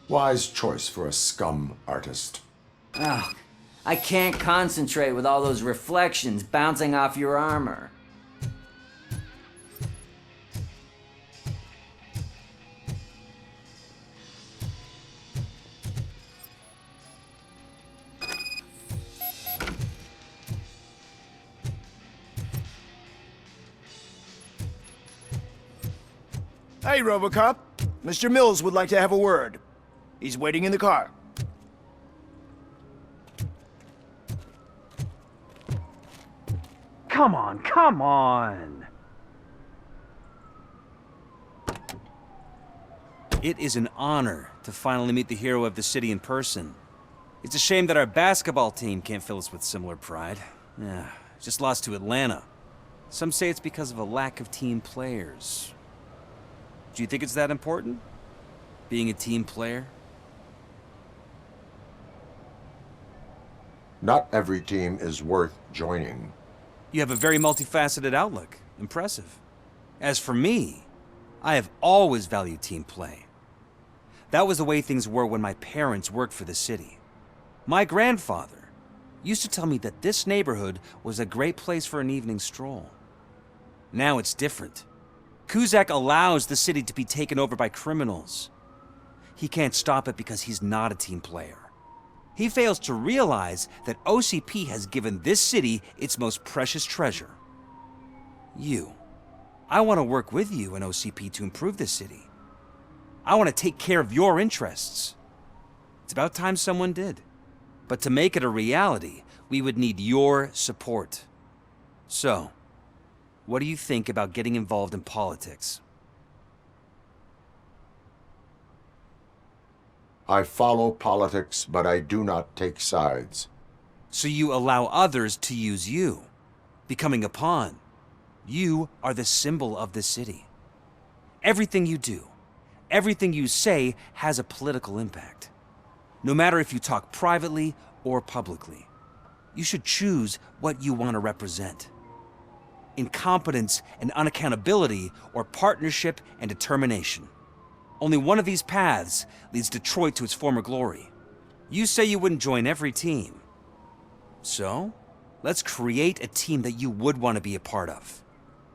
Wise choice for a scum artist.
Oh, I can't concentrate with all those reflections bouncing off your armor.
Hey, Robocop. Mr. Mills would like to have a word. He's waiting in the car.
Come on, come on!
It is an honor to finally meet the hero of the city in person. It's a shame that our basketball team can't fill us with similar pride. Yeah, just lost to Atlanta. Some say it's because of a lack of team players. Do you think it's that important? Being a team player?
Not every team is worth joining.
You have a very multifaceted outlook. Impressive. As for me, I have always valued team play. That was the way things were when my parents worked for the city. My grandfather used to tell me that this neighborhood was a great place for an evening stroll. Now it's different. Kuzak allows the city to be taken over by criminals. He can't stop it because he's not a team player. He fails to realize that OCP has given this city its most precious treasure. You. I want to work with you and OCP to improve this city. I want to take care of your interests. It's about time someone did. But to make it a reality, we would need your support. So, what do you think about getting involved in politics?
I follow politics, but I do not take sides.
So you allow others to use you, becoming a pawn. You are the symbol of the city. Everything you do, everything you say has a political impact. No matter if you talk privately or publicly, you should choose what you want to represent. Incompetence and unaccountability, or partnership and determination. Only one of these paths leads Detroit to its former glory. You say you wouldn't join every team. So, let's create a team that you would want to be a part of.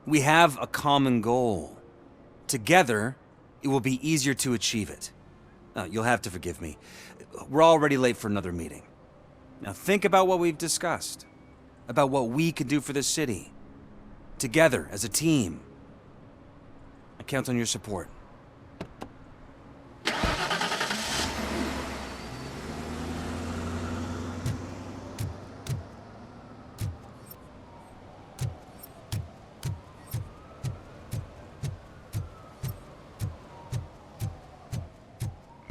We have a common goal. Together, it will be easier to achieve it. You'll have to forgive me. We're already late for another meeting. Now think about what we've discussed. About what we can do for this city. Together, as a team. I count on your support.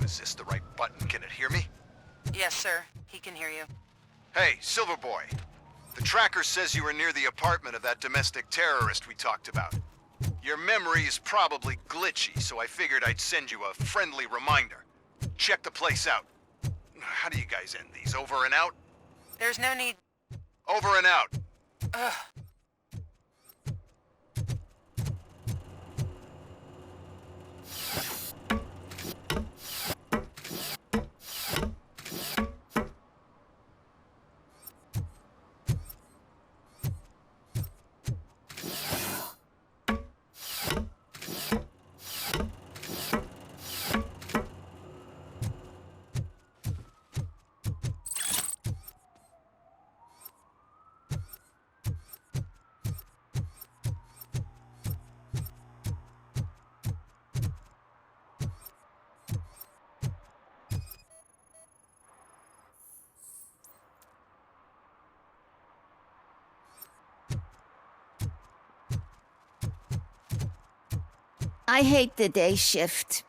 Is this the right button? Can it hear me?
Yes, sir. He can hear you.
Hey, Silverboy. The tracker says you were near the apartment of that domestic terrorist we talked about. Your memory is probably glitchy, so I figured I'd send you a friendly reminder. Check the place out. How do you guys end these? Over and out?
There's no need.
Over and out.
Ugh.
I hate the day shift.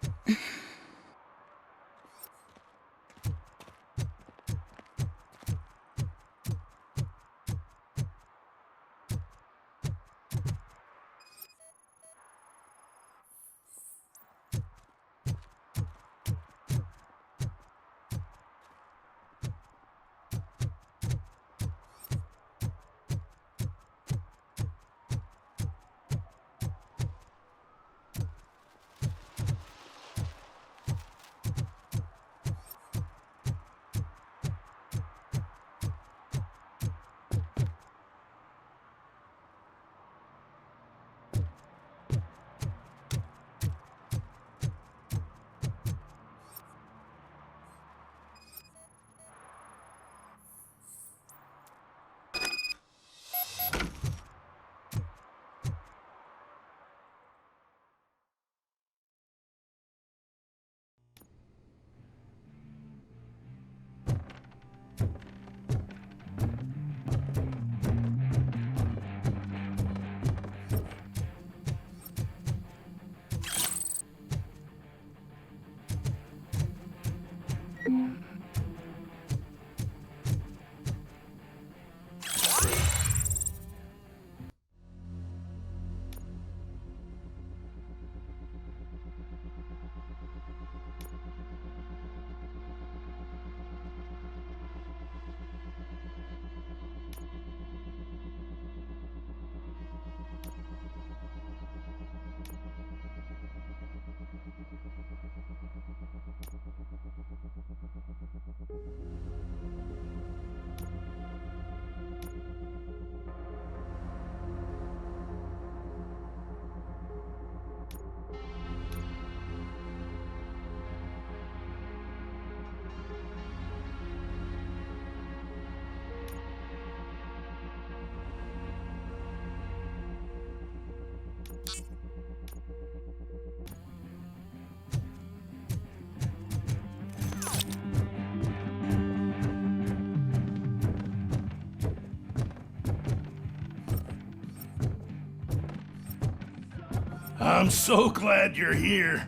I'm so glad you're here.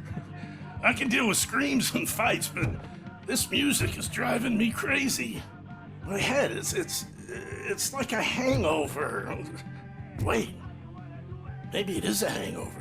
I can deal with screams and fights, but this music is driving me crazy. My head it's like a hangover. Wait, maybe it is a hangover.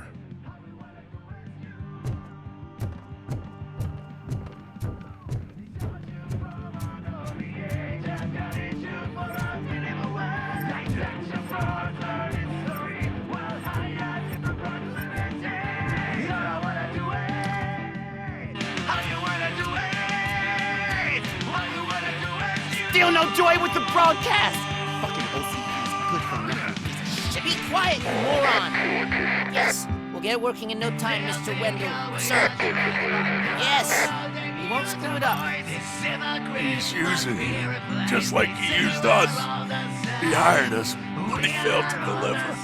Still no joy with the broadcast! Fucking OCP's good for nothing piece of shit. Be quiet, you moron! Yes, we'll get it working in no time, Mr. Wendell. Sir. Yes, we won't screw it up.
He's using you, just like he used us. He hired us, but he failed to deliver.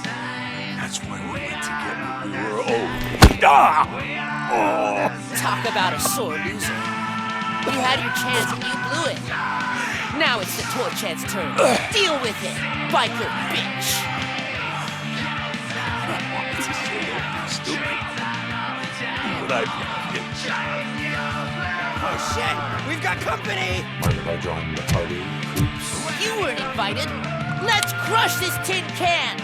That's why we went to get what we were owed. Ah! Oh!
Talk about a sore loser. You had your chance and you blew it. Now it's the toy chat's turn. Deal with it, biker bitch!
Stupid. But
Oh shit, we've got company!
Mind if I join the party, creeps?
You weren't invited. Let's crush this tin can!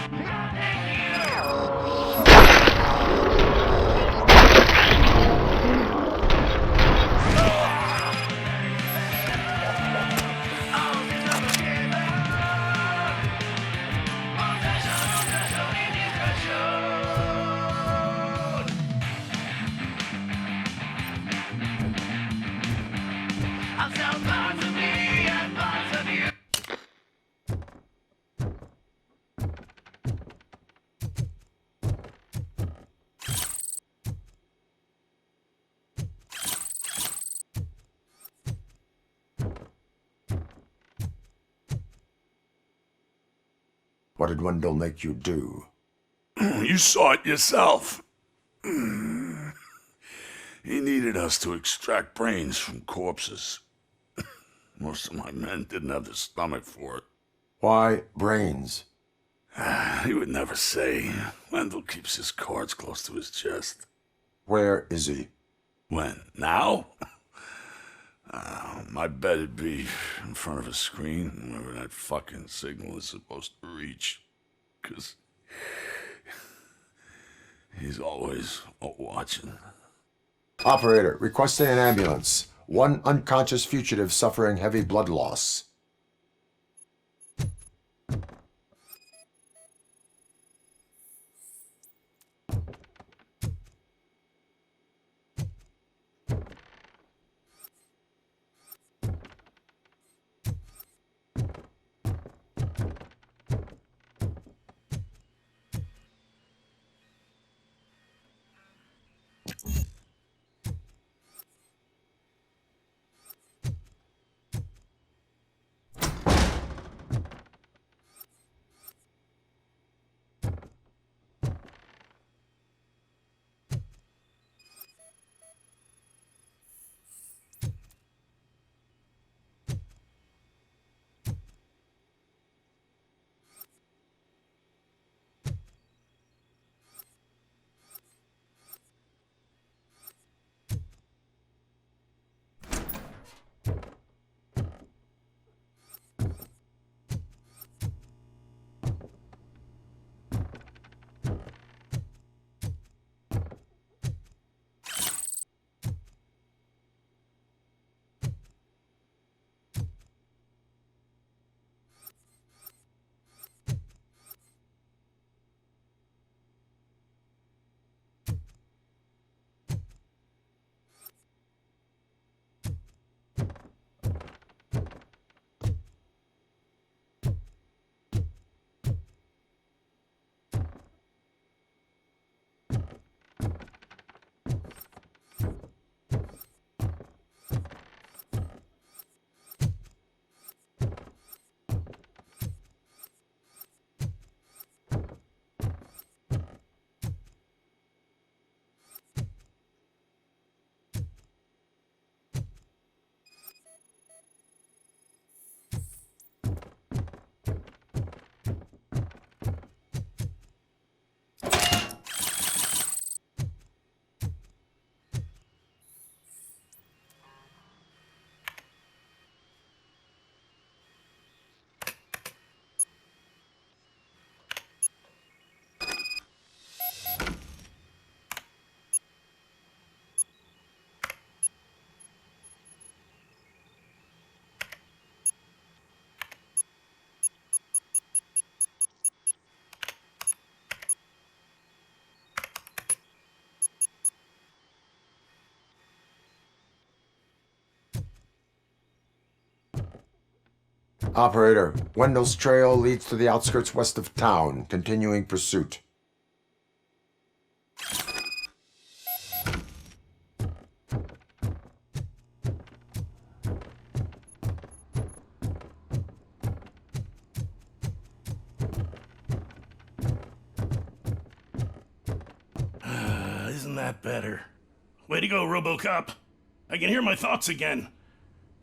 What did Wendell make you do?
You saw it yourself. He needed us to extract brains from corpses. Most of my men didn't have the stomach for it.
Why brains?
He would never say. Wendell keeps his cards close to his chest.
Where is he?
When? Now? My bet it'd be in front of a screen, wherever that fucking signal is supposed to reach. 'Cause he's always watching.
Operator, requesting an ambulance. One unconscious fugitive suffering heavy blood loss. Operator, Wendell's trail leads to the outskirts west of town. Continuing pursuit.
Isn't that better? Way to go, Robocop. I can hear my thoughts again.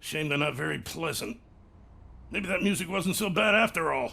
Shame they're not very pleasant. Maybe that music wasn't so bad after all.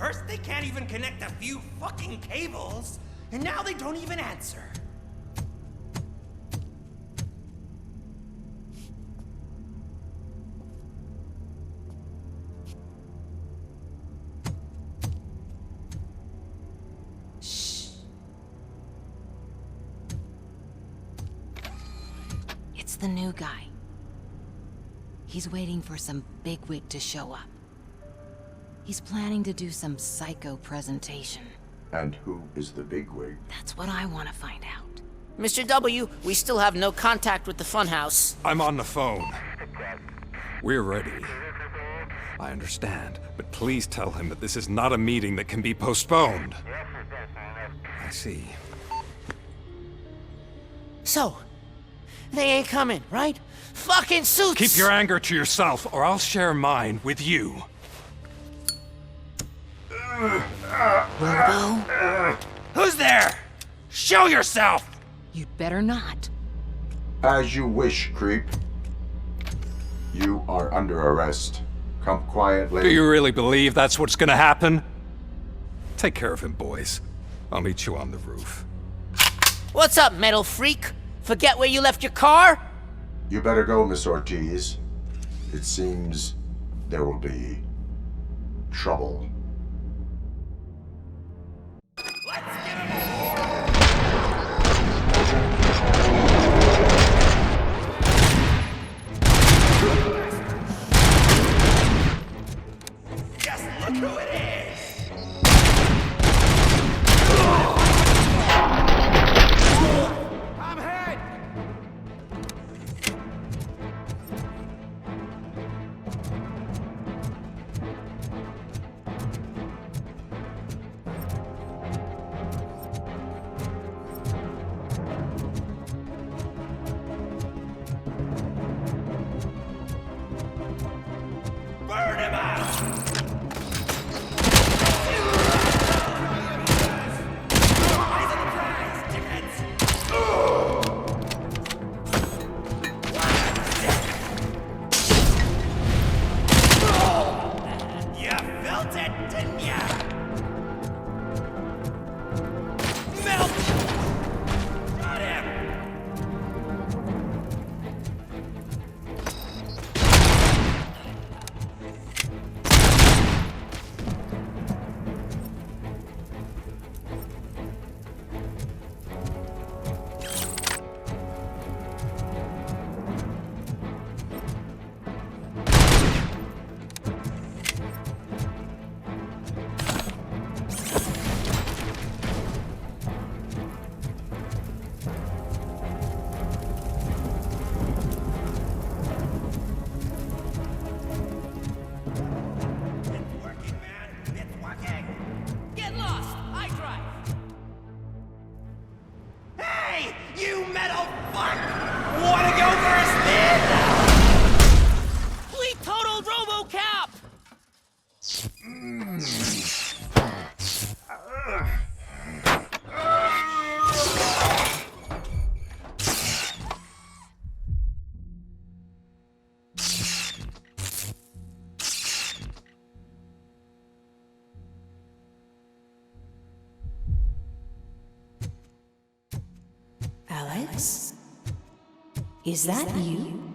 First, they can't even connect a few fucking cables, and now they don't even answer.
Shh. It's the new guy. He's waiting for some bigwig to show up. He's planning to do some psycho presentation.
And who is the bigwig?
That's what I want to find out.
Mr. W, we still have no contact with the funhouse.
I'm on the phone. We're ready. I understand, but please tell him that this is not a meeting that can be postponed. I see.
So, they ain't coming, right? Fucking suits!
Keep your anger to yourself, or I'll share mine with you.
Robo?
Who's there? Show yourself!
You'd better not.
As you wish, creep. You are under arrest. Come quietly.
Do you really believe that's what's gonna happen? Take care of him, boys. I'll meet you on the roof.
What's up, metal freak? Forget where you left your car?
You better go, Miss Ortiz. It seems there will be trouble.
Just look who it is! I'm hit! Burn him out! You felt it, didn't ya? Melt! Got him! Get lost! I drive! Hey! You metal fuck! Wanna go for a spin?
We totaled Robocop!
Alex? Is that you?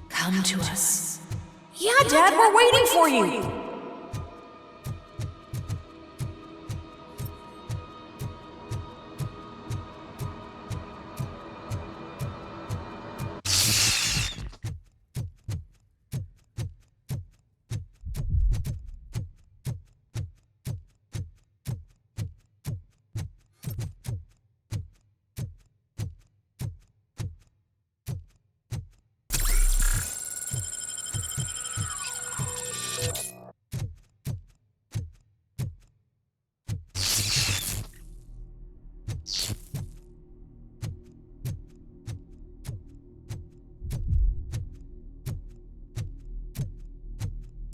Come to us. Yeah, Dad, we're waiting for you!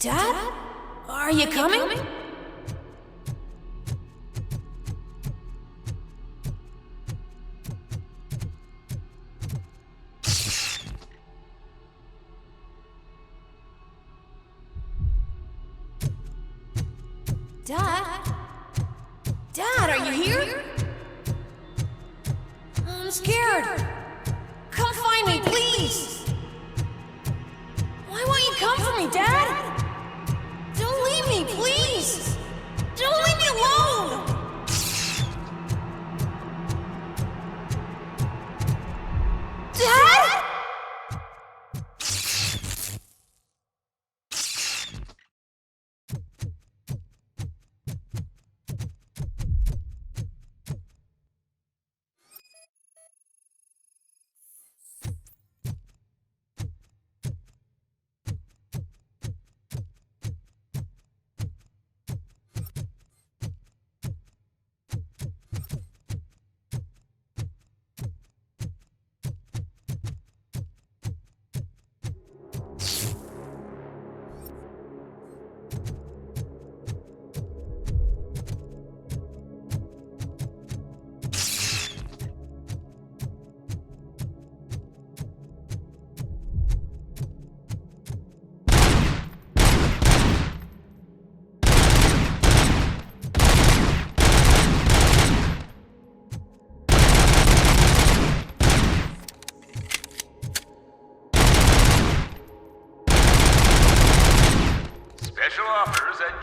Dad? Are you coming? Dad? Dad, are you here? I'm scared. Come find me, please. Why won't you come for me, Dad? Don't leave me, please! Don't leave me alone! Dad?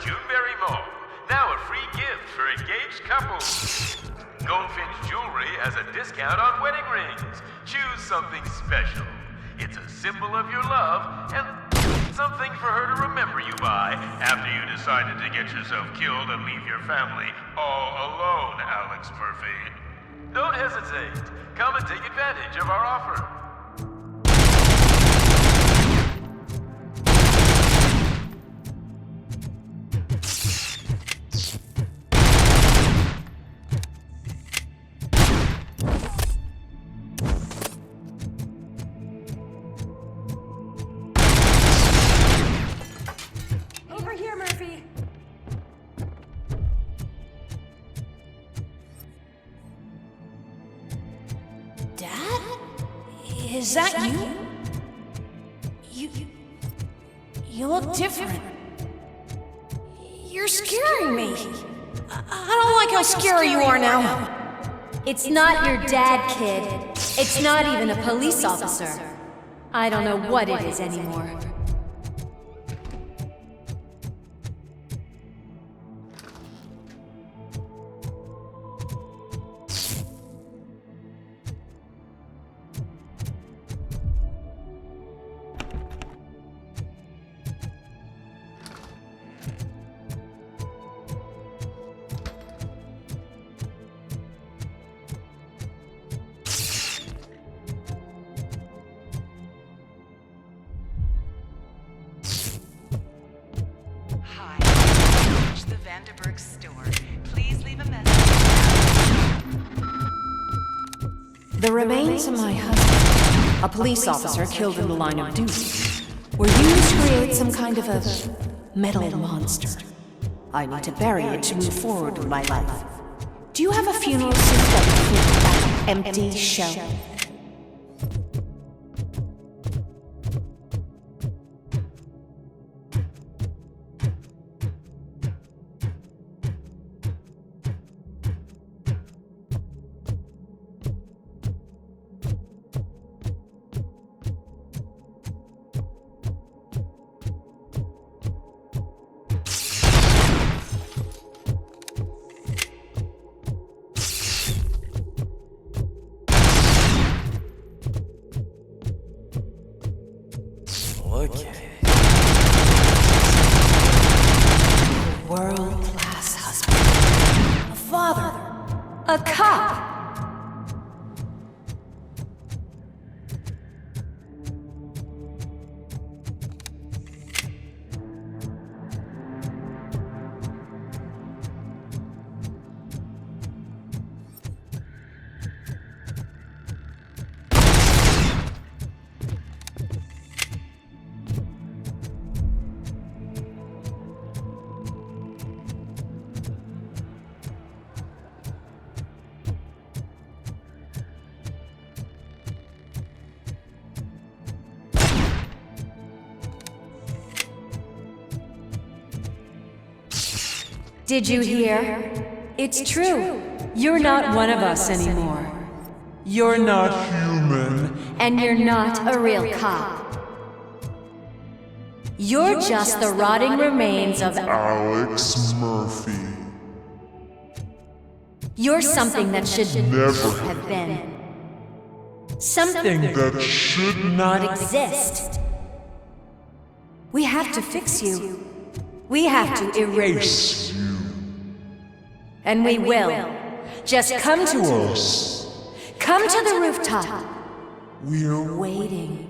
Juneberry Mall. Now a free gift for engaged couples. Goldfinch Jewelry has a discount on wedding rings. Choose something special. It's a symbol of your love and something for her to remember you by after you decided to get yourself killed and leave your family all alone, Alex Murphy. Don't hesitate. Come and take advantage of our offer.
Over here, Murphy. Dad? Is that you? You look different. You're scaring me. I don't like how scary you are now.
It's not your dad, kid. It's not even a police officer. I don't know what it is anymore.
The remains of my husband, a police officer killed in the line of duty, were used to create some kind of a metal monster. I need to bury it to move forward with my life. Do you have a funeral suit that will fit that empty shell? World-class husband. A father. A cop.
Did you hear? It's true. You're not one of us anymore.
You're not human.
And you're not a real cop. You're just the rotting remains of
Alex Murphy.
You're something that should
never
have been.
Something that should
not exist. We have to fix you. We have to erase you. And we will. Just come to us. Come to the rooftop.
We're
waiting.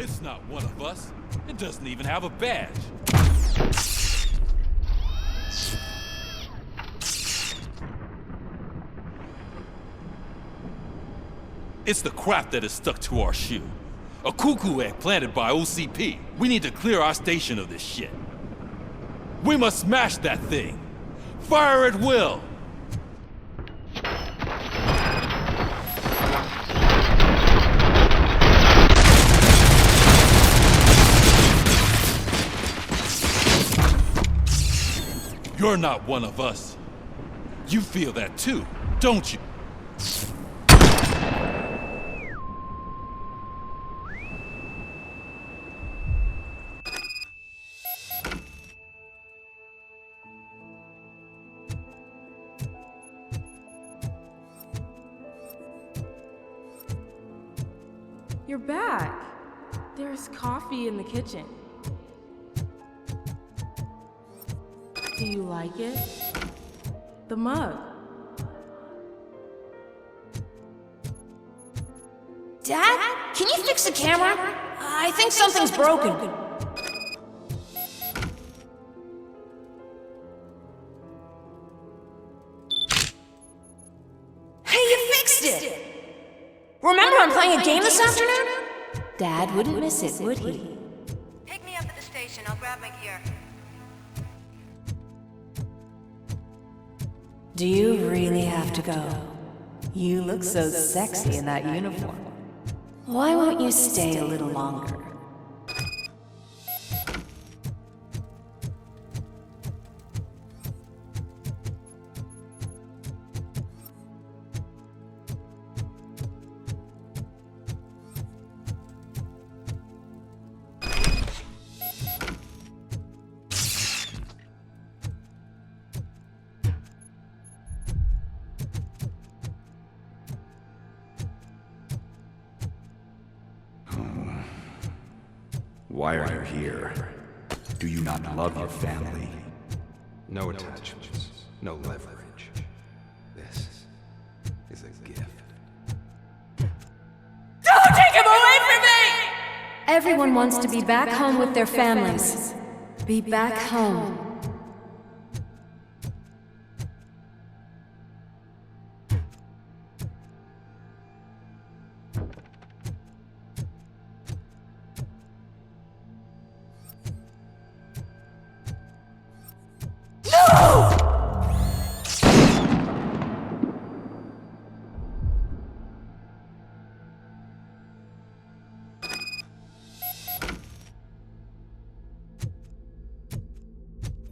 It's not one of us. It doesn't even have a badge. It's the crap that is stuck to our shoe. A cuckoo egg planted by OCP. We need to clear our station of this shit. We must smash that thing. Fire at will. You're not one of us. You feel that too, don't you?
You're back. There's coffee in the kitchen. Do you like it? The mug.
Dad? Can you fix the camera? I think something's broken. Hey, you fixed it! Remember I'm playing a game this afternoon?
Dad wouldn't miss it, would he?
Pick me up at the station. I'll grab my gear.
Do you really have to go? You look so sexy in that uniform. Why won't you stay a little longer?
Why are you here? Do you not love your family?
No attachments, no leverage. This is a gift.
Don't take him away from me!
Everyone wants to be back home with their families. Be back home.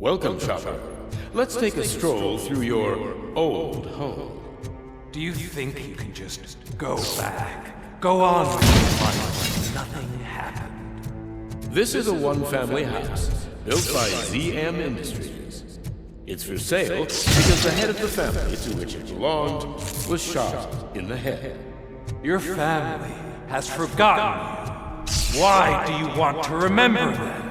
Welcome, shopper. Let's take a stroll through your old home.
Do you think you can just go back? Go on with your life like nothing happened?
This is a one-family house built by ZM Industries. It's for sale because the head of the family to which it belonged was shot in the head.
Your family has forgotten you. Why do you want to remember them?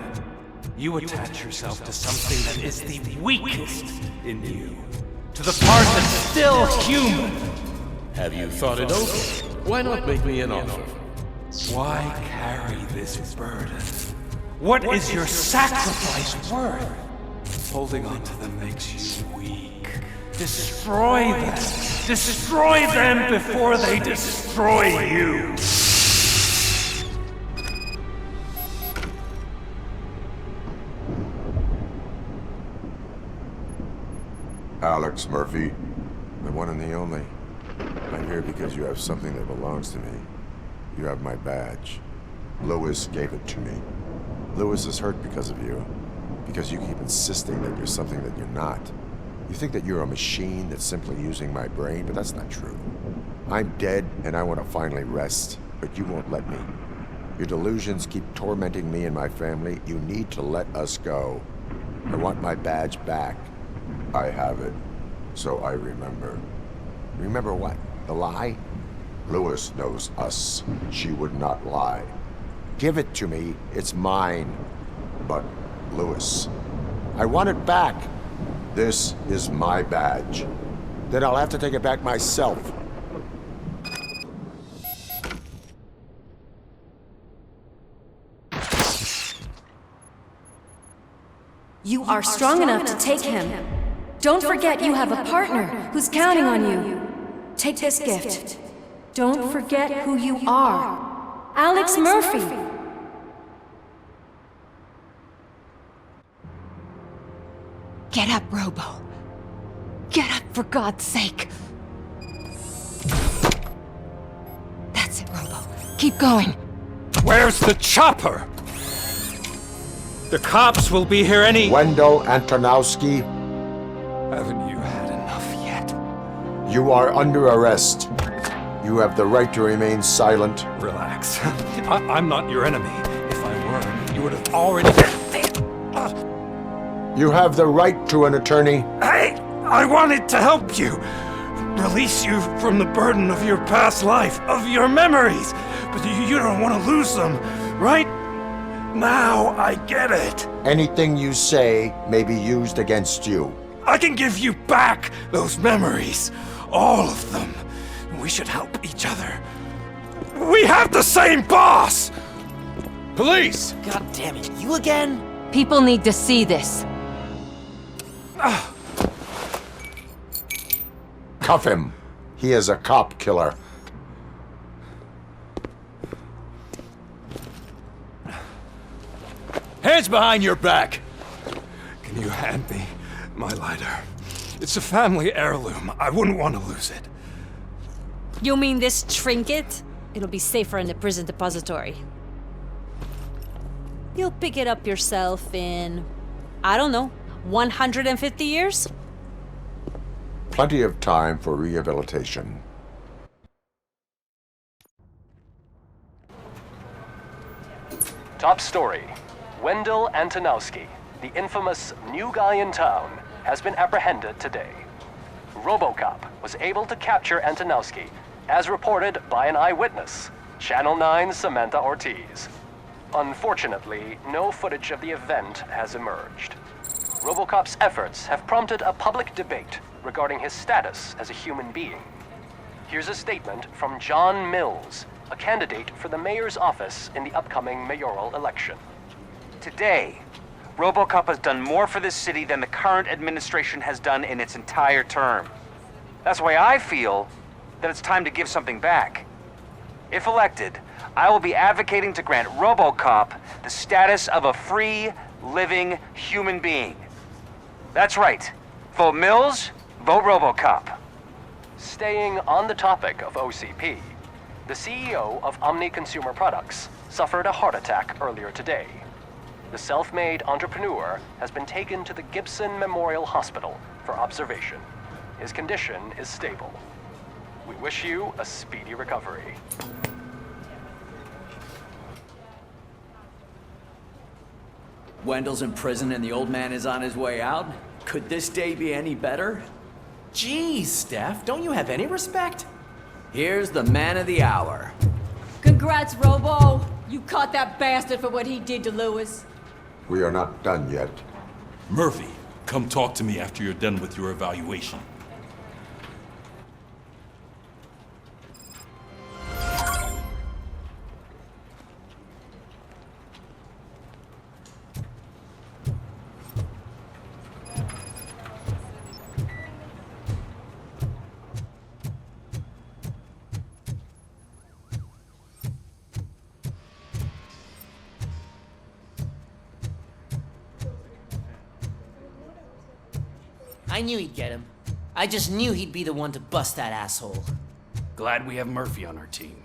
You attach yourself to something that is the weakest in you. To the part that's still human.
Have you thought it over? Why not make me an offer?
Why carry this burden? What is your sacrifice worth? Holding on to them makes you weak. Destroy them! Destroy them before they destroy you!
Alex Murphy, the one and the only. I'm here because you have something that belongs to me. You have my badge. Lewis gave it to me. Lewis is hurt because of you. Because you keep insisting that you're something that you're not. You think that you're a machine that's simply using my brain, but that's not true. I'm dead, and I want to finally rest, but you won't let me. Your delusions keep tormenting me and my family. You need to let us go. I want my badge back. I have it, so I remember. Remember what? The lie? Lewis knows us. She would not lie. Give it to me. It's mine. But, Lewis, I want it back. This is my badge. Then I'll have to take it back myself.
You are strong enough to take him. Don't forget you have a partner who's counting on you. Take this gift. Don't forget who you are. Alex Murphy.
Get up, Robo. Get up, for God's sake. That's it, Robo. Keep going.
Where's the chopper? The cops will be here any—
Wendell Antonowski,
Haven't you had enough yet?
you are under arrest. You have the right to remain silent.
Relax. I'm not your enemy. If I were, you would have already—
You have the right to an attorney.
Hey! I wanted to help you! Release you from the burden of your past life, of your memories! But you don't want to lose them, right? Now I get it.
Anything you say may be used against you.
I can give you back those memories. All of them. We should help each other. We have the same boss!
Police!
God damn it, you again?
People need to see this.
Cuff him. He is a cop killer.
Hands behind your back! Can you hand me my lighter? It's a family heirloom. I wouldn't want to lose it.
You mean this trinket? It'll be safer in the prison depository. You'll pick it up yourself in, I don't know, 150 years?
Plenty of time for rehabilitation.
Top story. Wendell Antonowski, the infamous new guy in town, has been apprehended today. Robocop was able to capture Antonowski, as reported by an eyewitness, Channel 9's Samantha Ortiz. Unfortunately, no footage of the event has emerged. Robocop's efforts have prompted a public debate regarding his status as a human being. Here's a statement from John Mills, a candidate for the mayor's office in the upcoming mayoral election.
Today, Robocop has done more for this city than the current administration has done in its entire term. That's why I feel that it's time to give something back. If elected, I will be advocating to grant Robocop the status of a free, living human being. That's right. Vote Mills, vote Robocop.
Staying on the topic of OCP, the CEO of Omni Consumer Products suffered a heart attack earlier today. The self-made entrepreneur has been taken to the Gibson Memorial Hospital for observation. His condition is stable. We wish you a speedy recovery.
Wendell's in prison and the old man is on his way out? Could this day be any better? Geez, Steph, don't you have any respect? Here's the man of the hour.
Congrats, Robo. You caught that bastard for what he did to Lewis.
We are not done yet.
Murphy, come talk to me after you're done with your evaluation.
I knew he'd get him. I just knew he'd be the one to bust that asshole.
Glad we have Murphy on our team.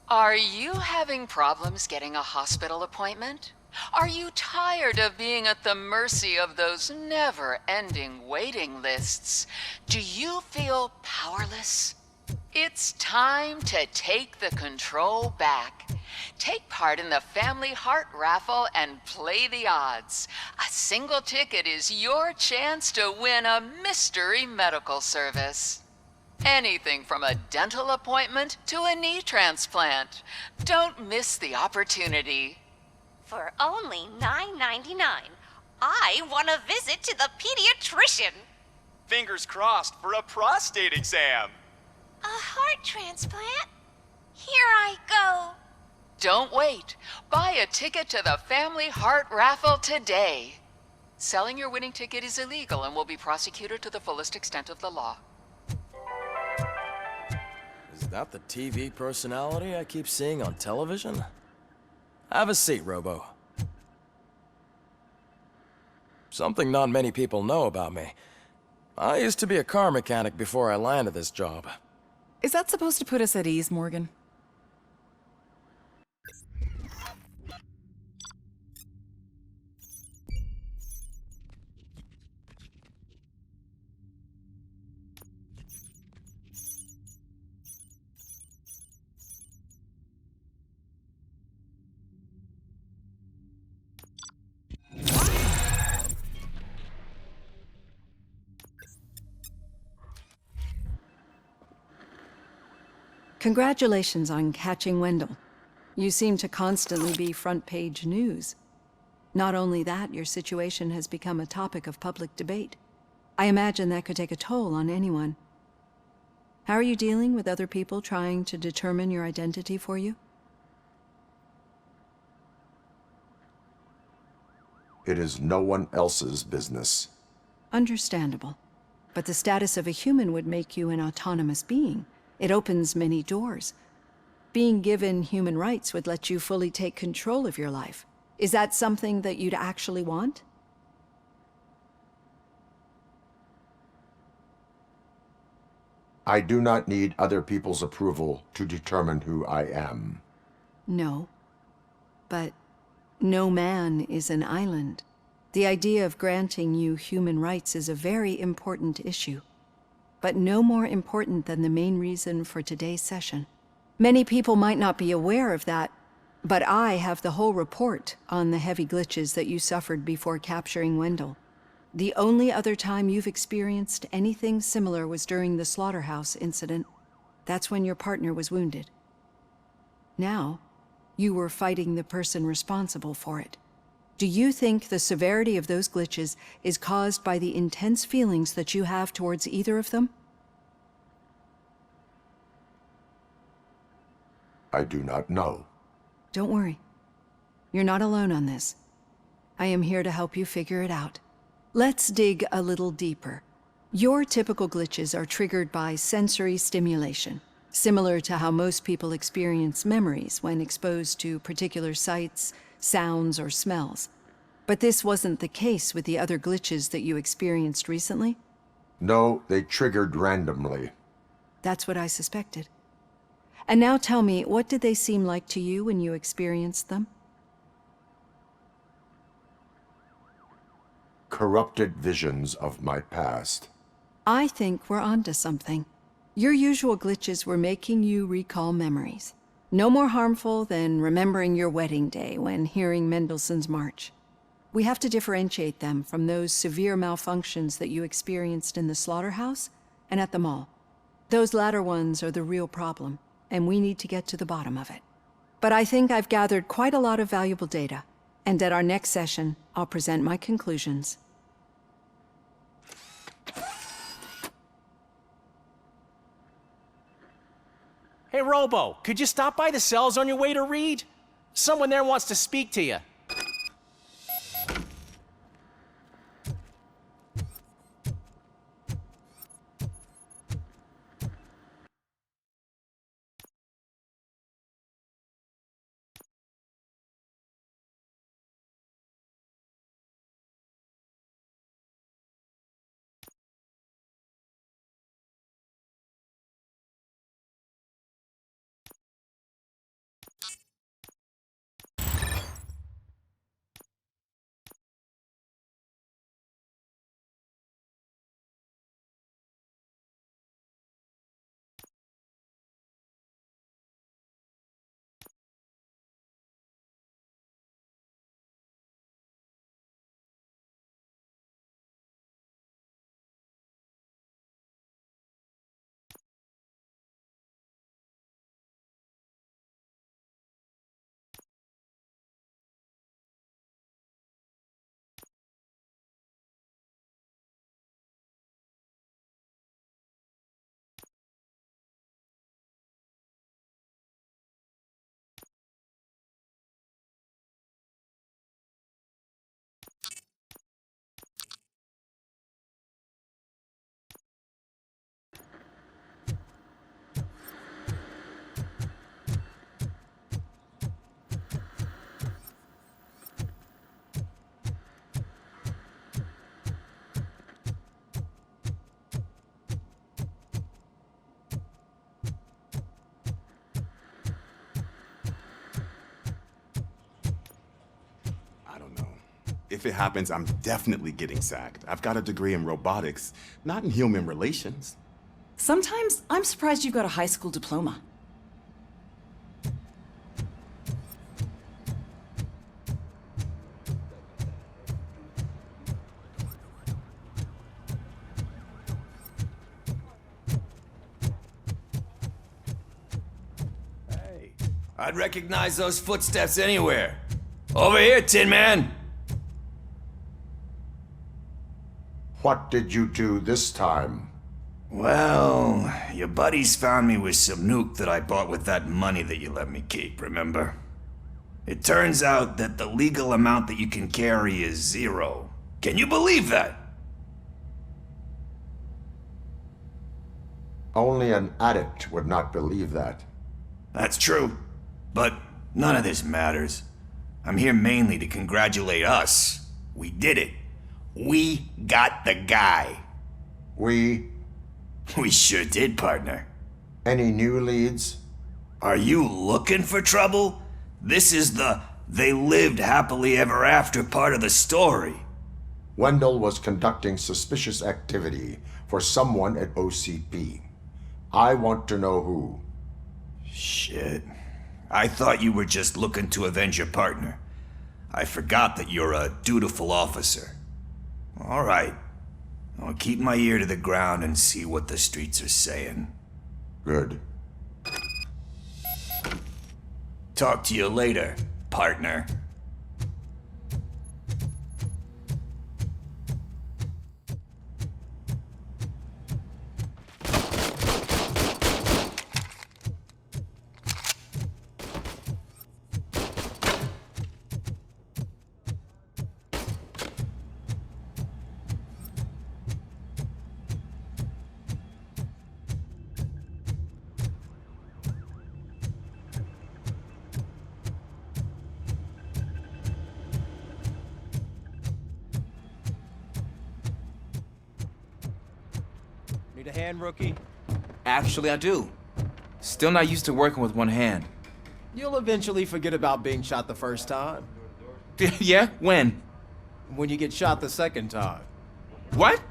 Are you having problems getting a hospital appointment? Are you tired of being at the mercy of those never-ending waiting lists? Do you feel powerless? It's time to take the control back. Take part in the Family Heart Raffle and play the odds. A single ticket is your chance to win a mystery medical service. Anything from a dental appointment to a knee transplant. Don't miss the opportunity.
For only $9.99, I want to visit to the pediatrician.
Fingers crossed for a prostate exam.
heart transplant? Here I go.
Don't wait. Buy a ticket to the Family Heart Raffle today. Selling your winning ticket is illegal and will be prosecuted to the fullest extent of the law.
Is that the TV personality I keep seeing on television? Have a seat, Robo. Something not many people know about me. I used to be a car mechanic before I landed this job.
Is that supposed to put us at ease, Morgan?
Congratulations on catching Wendell. You seem to constantly be front-page news. Not only that, your situation has become a topic of public debate. I imagine that could take a toll on anyone. How are you dealing with other people trying to determine your identity for you?
It is no one else's business.
Understandable. But the status of a human would make you an autonomous being. It opens many doors. Being given human rights would let you fully take control of your life. Is that something that you'd actually want?
I do not need other people's approval to determine who I am.
No. But no man is an island. The idea of granting you human rights is a very important issue. But no more important than the main reason for today's session. Many people might not be aware of that, but I have the whole report on the heavy glitches that you suffered before capturing Wendell. The only other time you've experienced anything similar was during the slaughterhouse incident. That's when your partner was wounded. Now, you were fighting the person responsible for it. Do you think the severity of those glitches is caused by the intense feelings that you have towards either of them?
I do not know.
Don't worry. You're not alone on this. I am here to help you figure it out. Let's dig a little deeper. Your typical glitches are triggered by sensory stimulation, similar to how most people experience memories when exposed to particular sights, sounds, or smells. But this wasn't the case with the other glitches that you experienced recently?
No, they triggered randomly.
That's what I suspected. And now tell me, what did they seem like to you when you experienced them?
Corrupted visions of my past.
I think we're onto something. Your usual glitches were making you recall memories. No more harmful than remembering your wedding day when hearing Mendelssohn's March. We have to differentiate them from those severe malfunctions that you experienced in the slaughterhouse and at the mall. Those latter ones are the real problem, and we need to get to the bottom of it. But I think I've gathered quite a lot of valuable data, and at our next session, I'll present my conclusions.
Hey, Robo, could you stop by the cells on your way to Reed? Someone there wants to speak to you.
if it happens, I'm definitely getting sacked. I've got a degree in robotics, not in human relations.
Sometimes I'm surprised you've got a high school diploma.
I'd recognize those footsteps anywhere. Over here, Tin Man!
What did you do this time?
Well, your buddies found me with some nuke that I bought with that money that you let me keep, remember? It turns out that the legal amount that you can carry is 0. Can you believe that?
Only an addict would not believe that.
That's true. But none of this matters. I'm here mainly to congratulate us. We did it. We got the guy.
We
sure did, partner.
Any new leads?
Are you looking for trouble? This is the they lived happily ever after part of the story.
Wendell was conducting suspicious activity for someone at OCP. I want to know who.
Shit. I thought you were just looking to avenge your partner. I forgot that you're a dutiful officer. All right. I'll keep my ear to the ground and see what the streets are saying.
Good.
Talk to you later, partner.
Need a hand, rookie? Actually, I do. Still not used to working with one hand.
You'll eventually forget about being shot the first time.
Yeah? When?
When you get shot the second time.
What?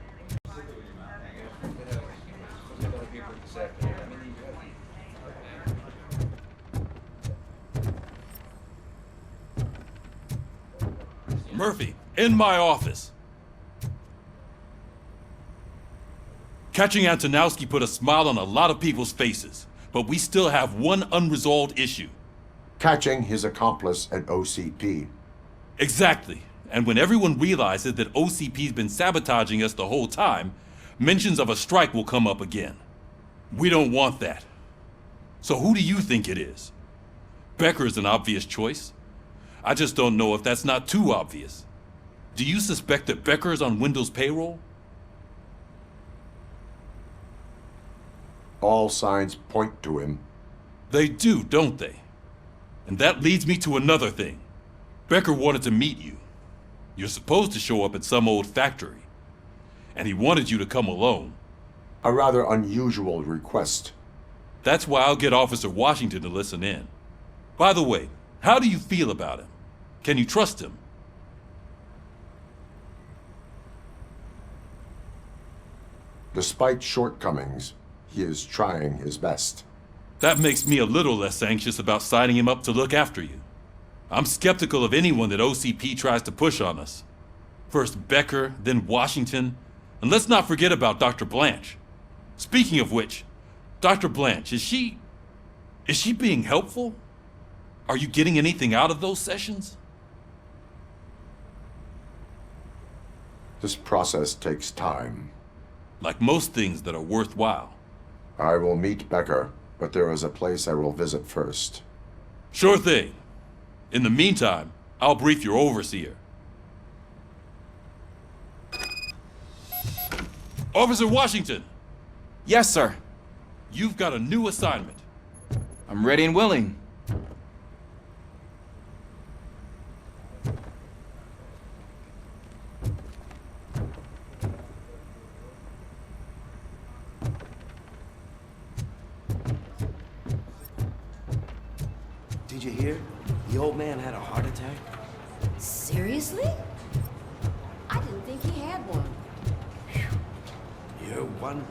Murphy, in my office. Catching Antonowski put a smile on a lot of people's faces, but we still have one unresolved issue.
Catching his accomplice at OCP.
Exactly. And when everyone realizes that OCP's been sabotaging us the whole time, mentions of a strike will come up again. We don't want that. So who do you think it is? Becker is an obvious choice. I just don't know if that's not too obvious. Do you suspect that Becker is on Wendell's payroll?
All signs point to him.
They do, don't they? And that leads me to another thing. Becker wanted to meet you. You're supposed to show up at some old factory. And he wanted you to come alone.
A rather unusual request.
That's why I'll get Officer Washington to listen in. By the way, how do you feel about him? Can you trust him?
Despite shortcomings, he is trying his best.
That makes me a little less anxious about signing him up to look after you. I'm skeptical of anyone that OCP tries to push on us. First Becker, then Washington, and let's not forget about Dr. Blanche. Speaking of which, Dr. Blanche, is she being helpful? Are you getting anything out of those sessions?
This process takes time.
Like most things that are worthwhile.
I will meet Becker, but there is a place I will visit first.
Sure thing. In the meantime, I'll brief your overseer. Officer Washington!
Yes, sir.
You've got a new assignment.
I'm ready and willing.
Did you hear? The old man had a heart attack.
Seriously? think he had one.
You're one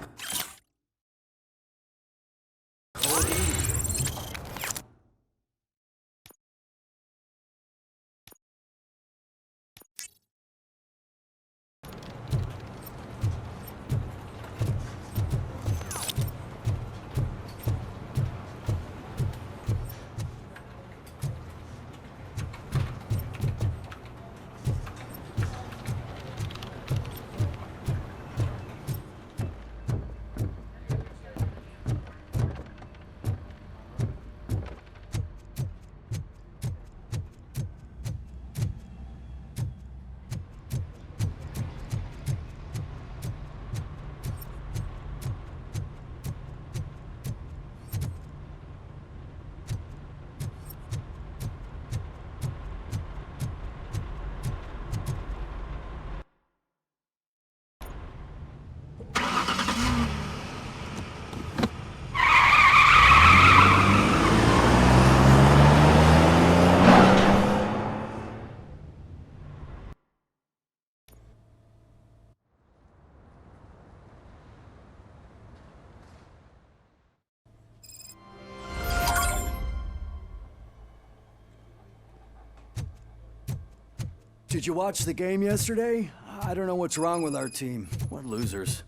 Did you watch the game yesterday? I don't know what's wrong with our team. What losers.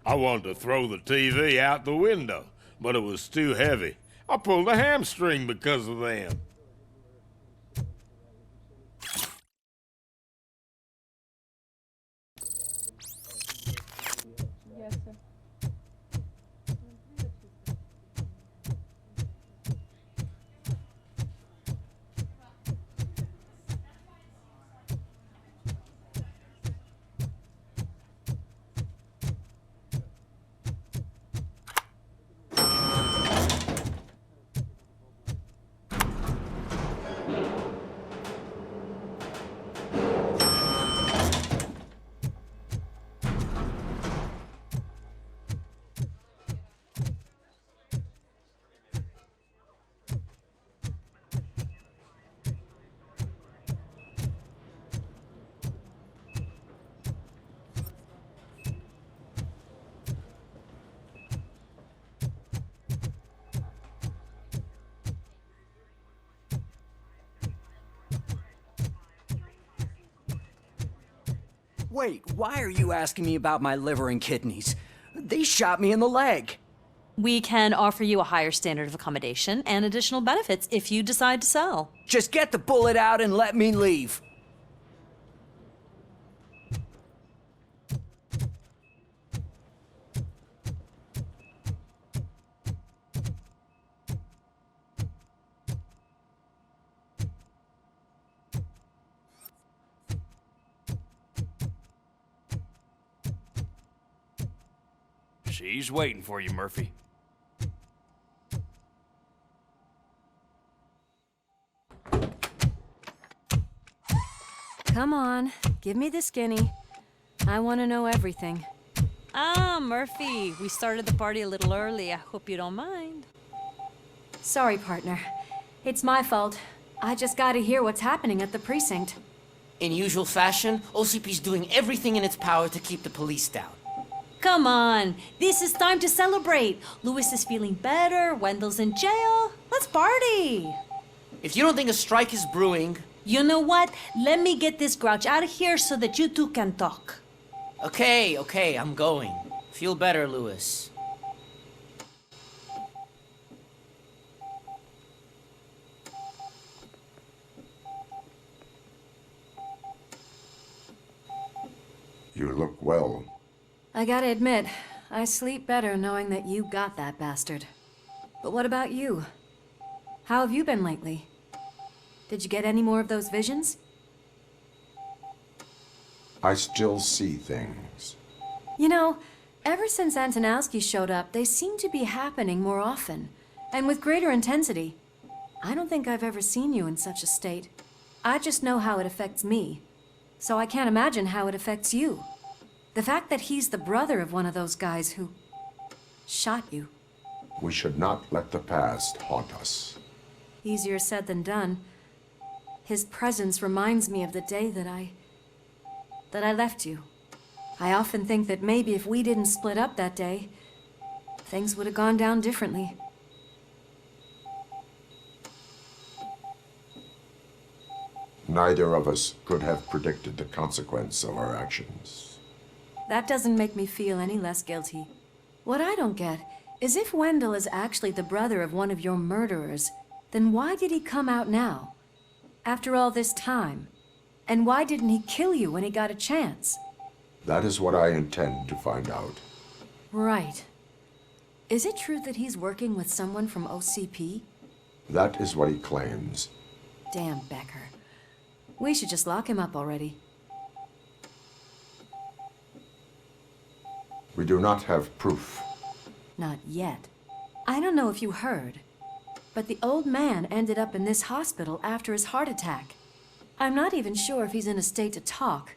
I wanted to throw the TV out the window, but it was too heavy. I pulled a hamstring because of them.
Yes, sir.
Wait, why are you asking me about my liver and kidneys? They shot me in the leg.
We can offer you a higher standard of accommodation and additional benefits if you decide to sell.
Just get the bullet out and let me leave.
She's waiting for you, Murphy.
Come on, give me the skinny. I want to know everything.
Ah, Murphy, we started the party a little early. I hope you don't mind.
Sorry, partner. It's my fault. I just gotta hear what's happening at the precinct.
In usual fashion, OCP's doing everything in its power to keep the police down.
Come on, this is time to celebrate. Louis is feeling better, Wendell's in jail. Let's party.
If you don't think a strike is brewing...
You know what? Let me get this grouch out of here so that you two can talk.
Okay, I'm going. Feel better, Louis.
You look well.
I gotta admit, I sleep better knowing that you got that bastard. But what about you? How have you been lately? Did you get any more of those visions?
I still see things.
You know, ever since Antonowski showed up, they seem to be happening more often, and with greater intensity. I don't think I've ever seen you in such a state. I just know how it affects me, so I can't imagine how it affects you. The fact that he's the brother of one of those guys who shot you.
We should not let the past haunt us.
Easier said than done. His presence reminds me of the day that I left you. I often think that maybe if we didn't split up that day, things would have gone down differently.
Neither of us could have predicted the consequence of our actions.
That doesn't make me feel any less guilty. What I don't get is if Wendell is actually the brother of one of your murderers, then why did he come out now? After all this time? And why didn't he kill you when he got a chance?
That is what I intend to find out.
Right. Is it true that he's working with someone from OCP?
That is what he claims.
Damn Becker. We should just lock him up already.
We do not have proof.
Not yet. I don't know if you heard, but the old man ended up in this hospital after his heart attack. I'm not even sure if he's in a state to talk,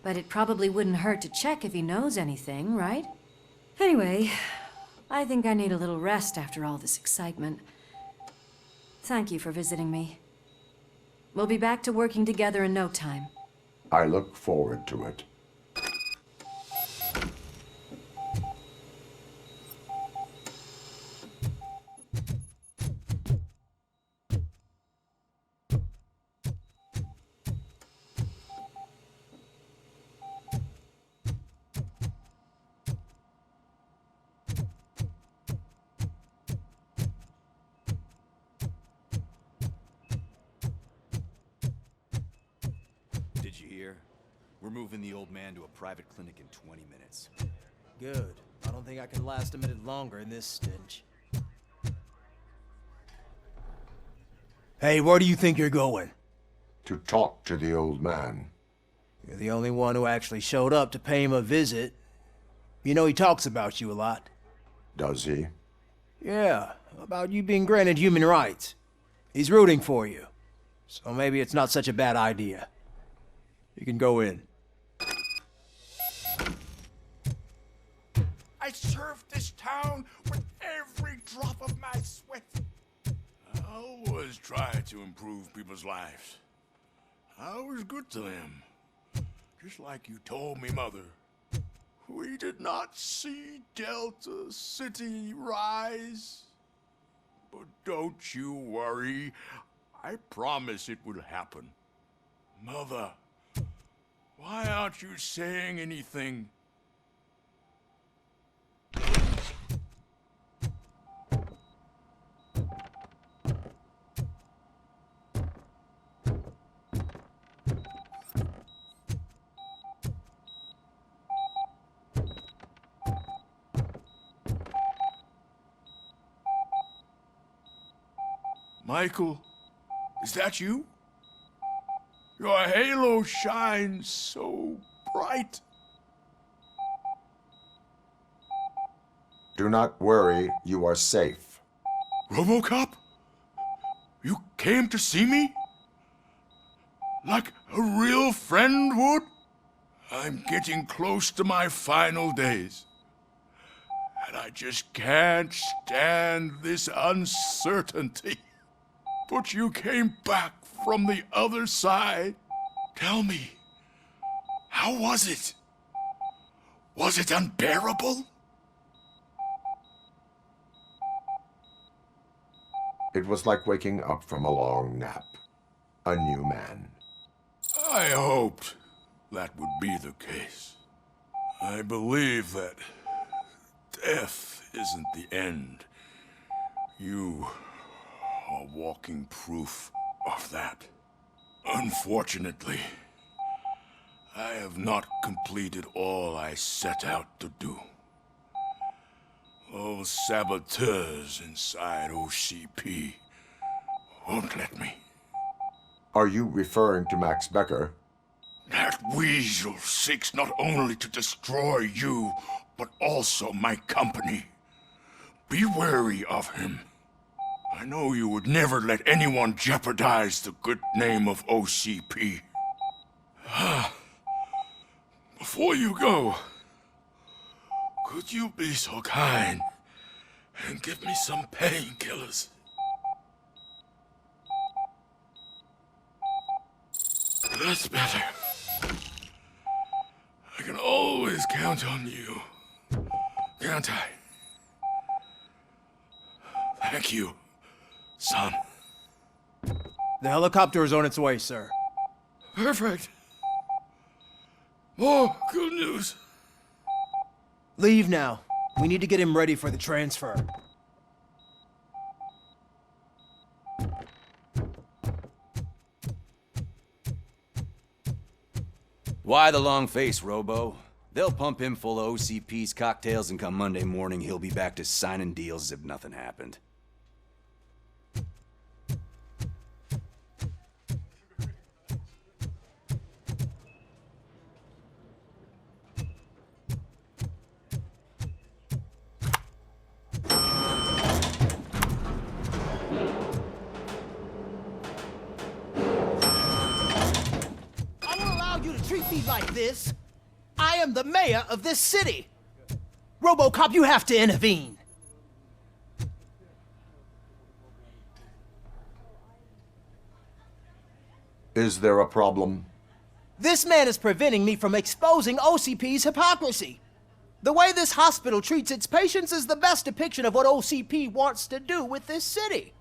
but it probably wouldn't hurt to check if he knows anything, right? Anyway, I think I need a little rest after all this excitement. Thank you for visiting me. We'll be back to working together in no time.
I look forward to it.
Did you hear? We're moving the old man to a private clinic in 20 minutes.
Good. I don't think I can last a minute longer in this stench. Hey, where do you think you're going?
To talk to the old man.
You're the only one who actually showed up to pay him a visit. You know he talks about you a lot.
Does he?
Yeah, about you being granted human rights. He's rooting for you. So maybe it's not such a bad idea. You can go in.
I served this town with every drop of my sweat. I always try to improve people's lives. I was good to them. Just like you told me, Mother. We did not see Delta City rise. But don't you worry. I promise it will happen. Mother, why aren't you saying anything? Michael, is that you? Your halo shines so bright.
Do not worry, you are safe.
Robocop? You came to see me? Like a real friend would? I'm getting close to my final days. And I just can't stand this uncertainty. But you came back from the other side. Tell me, how was it? Was it unbearable?
It was like waking up from a long nap. A new man.
I hoped that would be the case. I believe that death isn't the end. You are walking proof of that. Unfortunately, I have not completed all I set out to do. Those saboteurs inside OCP won't let me.
Are you referring to Max Becker?
That weasel seeks not only to destroy you, but also my company. Be wary of him. I know you would never let anyone jeopardize the good name of OCP. Before you go, could you be so kind and give me some painkillers? That's better. I can always count on you. Can't I? Thank you, son.
The helicopter is on its way, sir.
Perfect. More good news.
Leave now. We need to get him ready for the transfer.
Why the long face, Robo? They'll pump him full of OCP's cocktails, and come Monday morning, he'll be back to signing deals as if nothing happened.
Treat me like this. I am the mayor of this city. Robocop, you have to intervene.
Is there a problem?
This man is preventing me from exposing OCP's hypocrisy. The way this hospital treats its patients is the best depiction of what OCP wants to do with this city.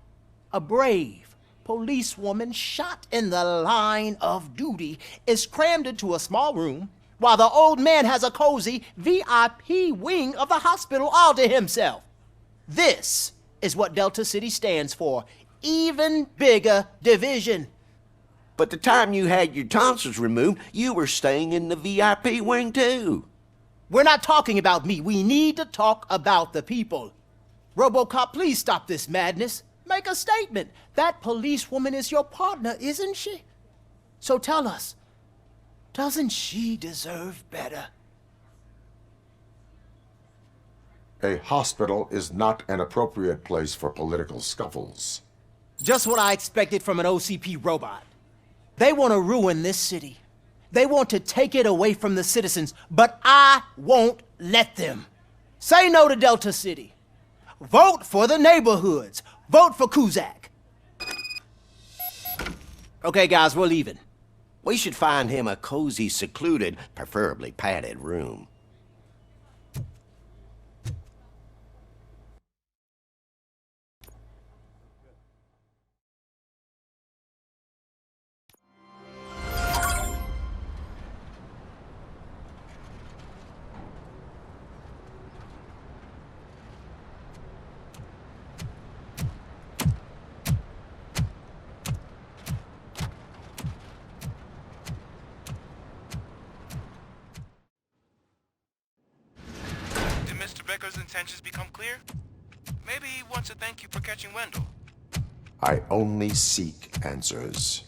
A brave policewoman shot in the line of duty is crammed into a small room while the old man has a cozy VIP wing of the hospital all to himself. This is what Delta City stands for. Even bigger division.
But the time you had your tonsils removed, you were staying in the VIP wing too.
We're not talking about me. We need to talk about the people. Robocop, please stop this madness. Make a statement. That policewoman is your partner, isn't she? So tell us, doesn't she deserve better?
A hospital is not an appropriate place for political scuffles.
Just what I expected from an OCP robot. They want to ruin this city. They want to take it away from the citizens, but I won't let them. Say no to Delta City. Vote for the neighborhoods. Vote for Kuzak. Okay, guys, we're leaving.
We should find him a cozy, secluded, preferably padded room.
Becker's intentions become clear? Maybe he wants to thank you for catching Wendell.
I only seek answers.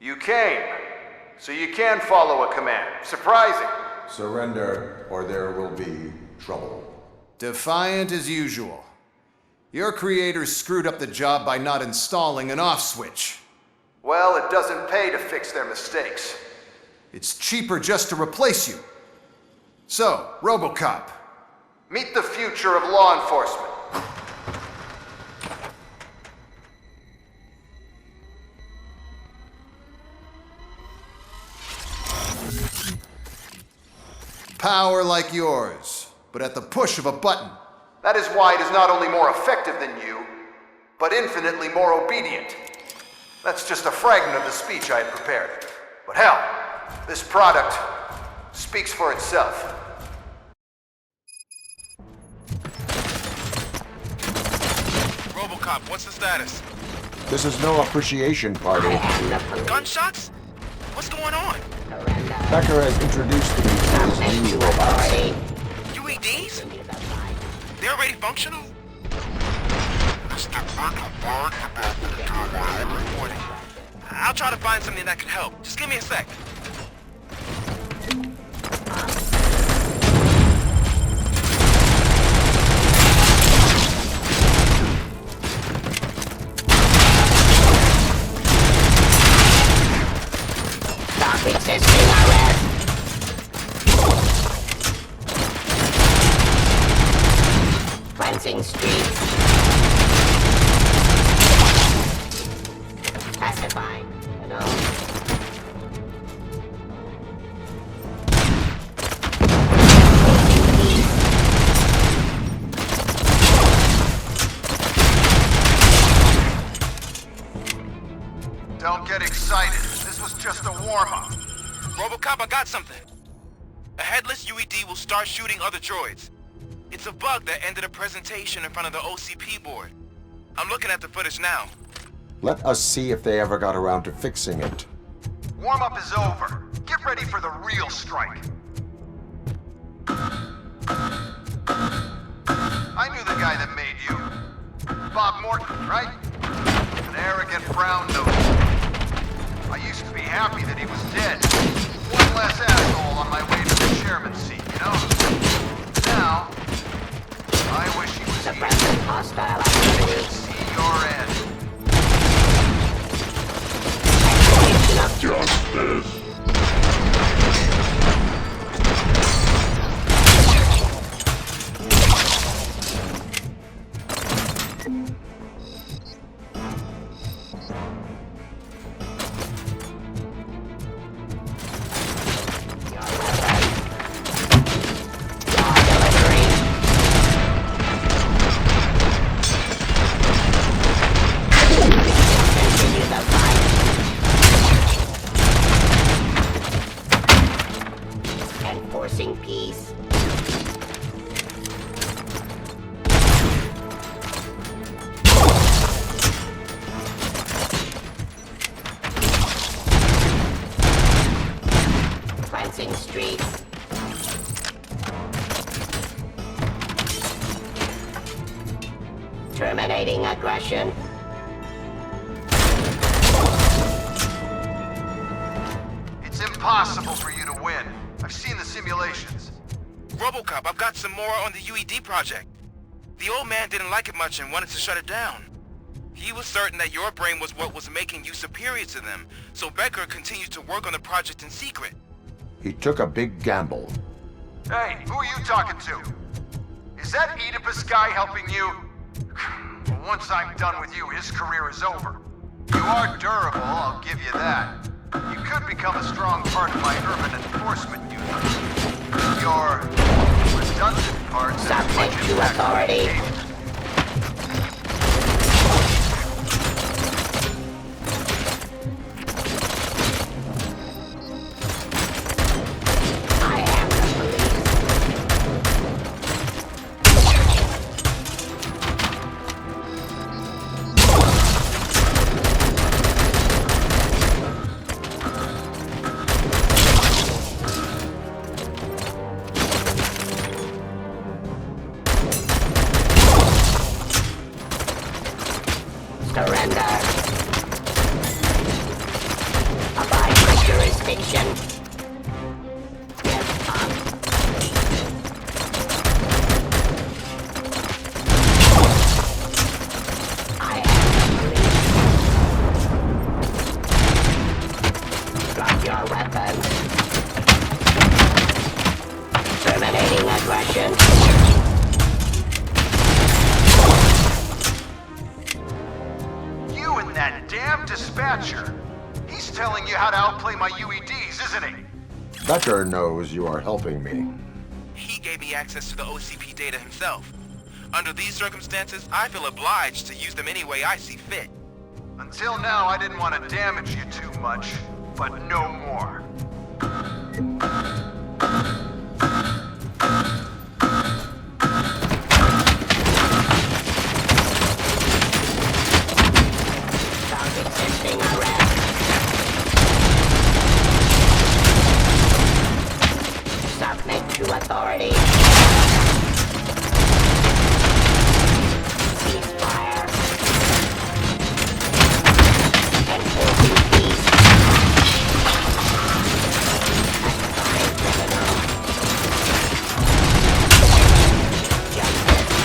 You came, so you can follow a command. Surprising.
Surrender, or there will be trouble.
Defiant as usual. Your creators screwed up the job by not installing an off switch. Well, it doesn't pay to fix their mistakes. It's cheaper just to replace you. So, Robocop, meet the future of law enforcement. Power like yours, but at the push of a button. That is why it is not only more effective than you, but infinitely more obedient. That's just a fragment of the speech I had prepared. But hell, this product speaks for itself.
Robocop, what's the status?
This is no appreciation party.
Gunshots? What's going on?
Becker has introduced me to his new robots.
UEDs? They're already functional? I'll try to find something that can help. Just give me a sec.
Stop resisting arrest! Cleansing streets.
warm-up. Robocop, I got something. A headless UED will start shooting other droids. It's a bug that ended a presentation in front of the OCP board. I'm looking at the footage now.
Let us see if they ever got around to fixing it.
Warm-up is over. Get ready for the real strike. I knew the guy that made you. Bob Morton, right? An arrogant brown nose. I used to be happy that he was dead. One less asshole on my way to the chairman's seat, you know? Now, I wish he was here. Hostile activity. See your end.
Justice.
Enforcing peace. Cleansing streets. Terminating aggression.
It's impossible for you to win. I've seen the simulations.
Robocop, I've got some more on the UED project. The old man didn't like it much and wanted to shut it down. He was certain that your brain was what was making you superior to them, so Becker continued to work on the project in secret.
He took a big gamble.
Hey, who are you talking to? Is that Oedipus guy helping you? Well, once I'm done with you, his career is over. You are durable, I'll give you that. You could become a strong part of my urban enforcement unit. Your redundant parts
Subject to authority. Surrender. Abide by jurisdiction. Yes, I am the police. Drop your weapon. Terminating aggression.
That damn dispatcher. He's telling you how to outplay my UEDs, isn't he?
Becker knows you are helping me.
He gave me access to the OCP data himself. Under these circumstances, I feel obliged to use them any way I see fit.
Until now, I didn't want to damage you too much, but no more.
Submit to authority. Ceasefire. Enforcing peace. Assigned criminal. Justice.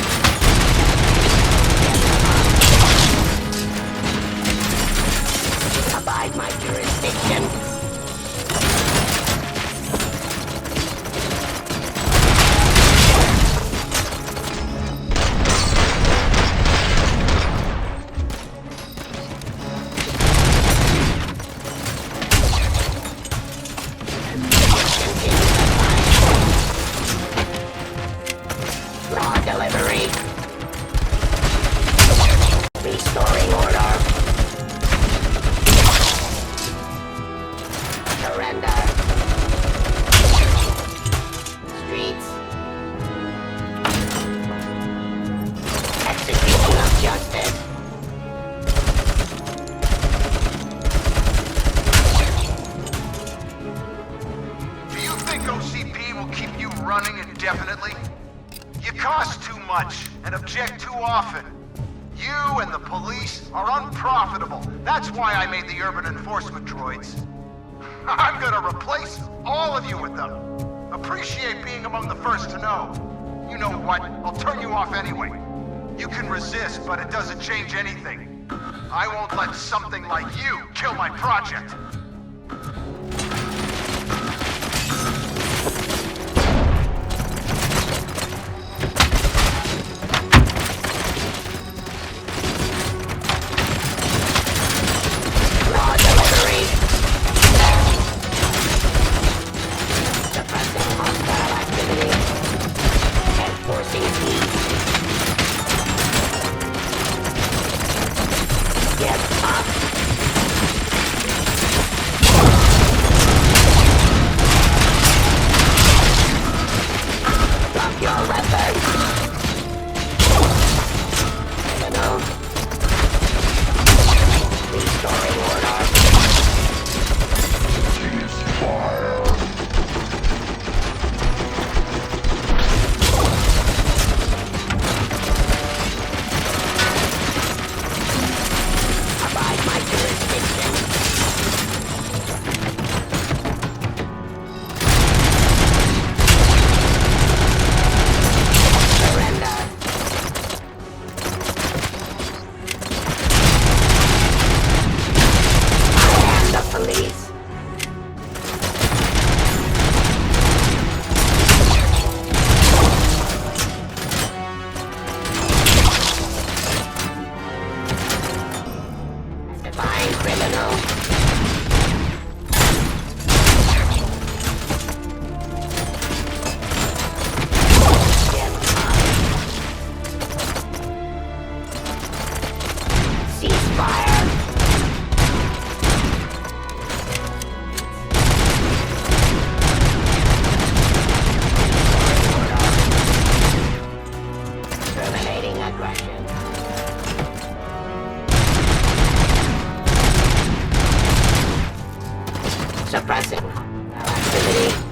Abide my jurisdiction.
running indefinitely? You cost too much and object too often. You and the police are unprofitable. That's why I made the urban enforcement droids. I'm gonna replace all of you with them. Appreciate being among the first to know. You know what? I'll turn you off anyway. You can resist, but it doesn't change anything. I won't let something like you kill my project.
Suppressing activity.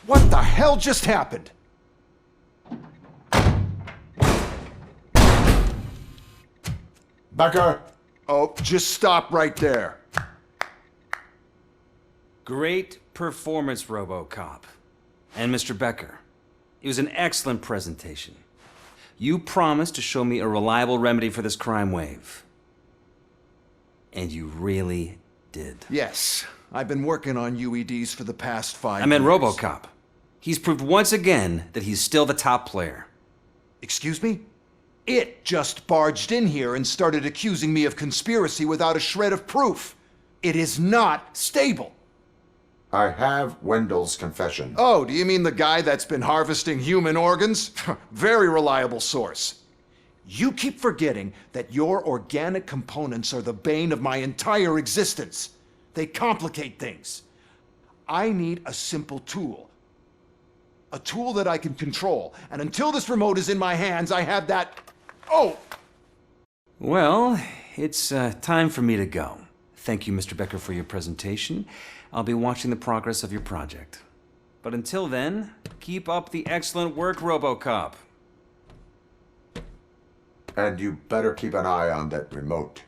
What the hell just happened?
Becker!
Oh, just stop right there.
Great performance, Robocop. And Mr. Becker, it was an excellent presentation. You promised to show me a reliable remedy for this crime wave. And you really did.
Yes, I've been working on UEDs for the past 5 years.
I meant Robocop. He's proved once again that he's still the top player.
Excuse me? It just barged in here and started accusing me of conspiracy without a shred of proof. It is not stable.
I have Wendell's confession.
Oh, do you mean the guy that's been harvesting human organs? Very reliable source. You keep forgetting that your organic components are the bane of my entire existence. They complicate things. I need a simple tool. A tool that I can control. And until this remote is in my hands, I have that... Oh!
Well, it's time for me to go. Thank you, Mr. Becker, for your presentation. I'll be watching the progress of your project. But until then, keep up the excellent work, Robocop.
And you better keep an eye on that remote.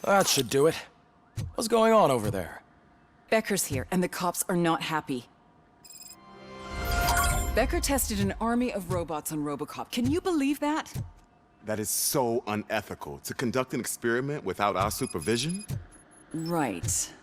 That should do it. What's going on over there?
Becker's here, and the cops are not happy. Becker tested an army of robots on Robocop. Can you believe that?
That is so unethical. To conduct an experiment without our supervision?
Right.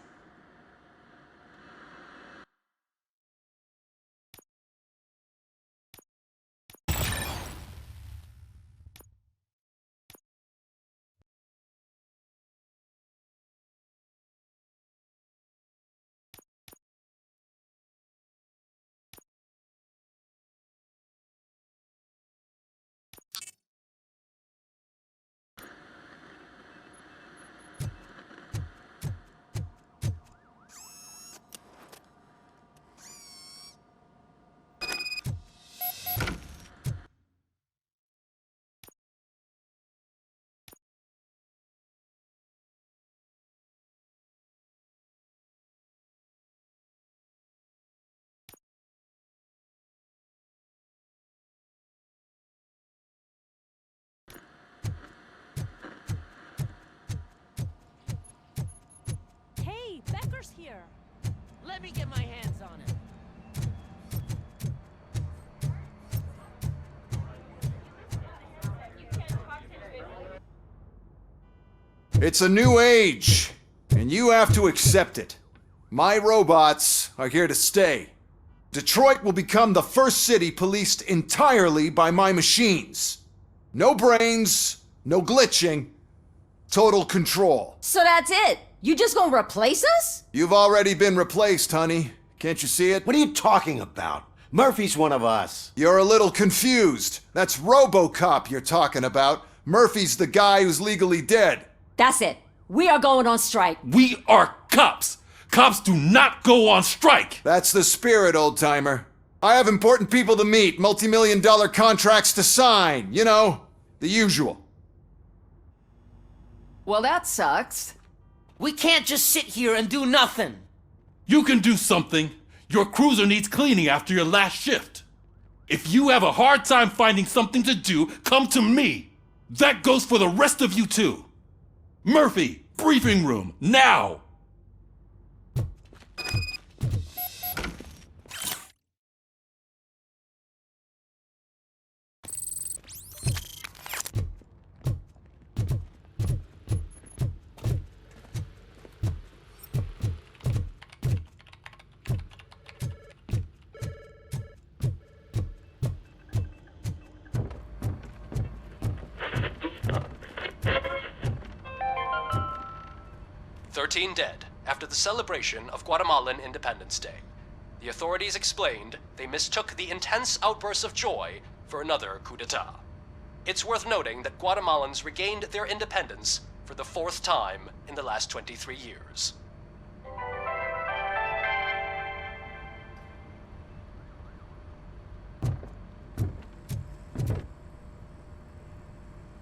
Hey, Becker's here.
Let me get my hands on him.
It's a new age, and you have to accept it. My robots are here to stay. Detroit will become the first city policed entirely by my machines. No brains, no glitching, total control.
So that's it? You just gonna replace us?
You've already been replaced, honey. Can't you see it?
What are you talking about? Murphy's one of us.
You're a little confused. That's Robocop you're talking about. Murphy's the guy who's legally dead.
That's it. We are going on strike.
We are cops. Cops do not go on strike.
That's the spirit, old-timer. I have important people to meet, multi-million-dollar contracts to sign. You know, the usual.
Well, that sucks. We can't just sit here and do nothing.
You can do something. Your cruiser needs cleaning after your last shift. If you have a hard time finding something to do, come to me. That goes for the rest of you too. Murphy, briefing room, now!
Dead after the celebration of Guatemalan Independence Day. The authorities explained they mistook the intense outbursts of joy for another coup d'etat. It's worth noting that Guatemalans regained their independence for the 4th time in the last 23 years.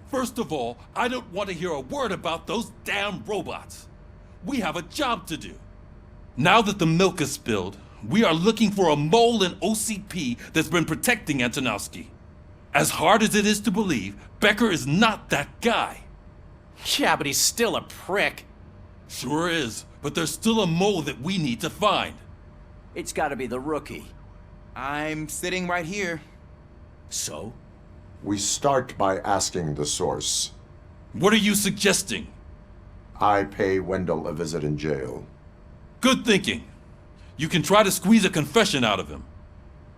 First of all, I don't want to hear a word about those damn robots. We have a job to do. Now that the milk is spilled, we are looking for a mole in OCP that's been protecting Antonowski. As hard as it is to believe, Becker is not that guy.
Yeah, but he's still a prick.
Sure is, but there's still a mole that we need to find.
It's gotta be the rookie.
I'm sitting right here.
So?
We start by asking the source.
What are you suggesting?
I pay Wendell a visit in jail.
Good thinking. You can try to squeeze a confession out of him.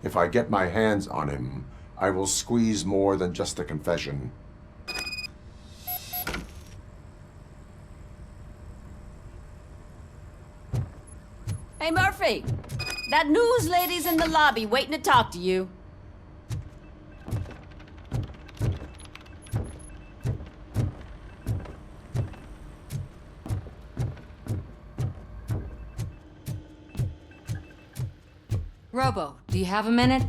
If I get my hands on him, I will squeeze more than just a confession.
Hey, Murphy! That news lady's in the lobby waiting to talk to you.
Robo, do you have a minute?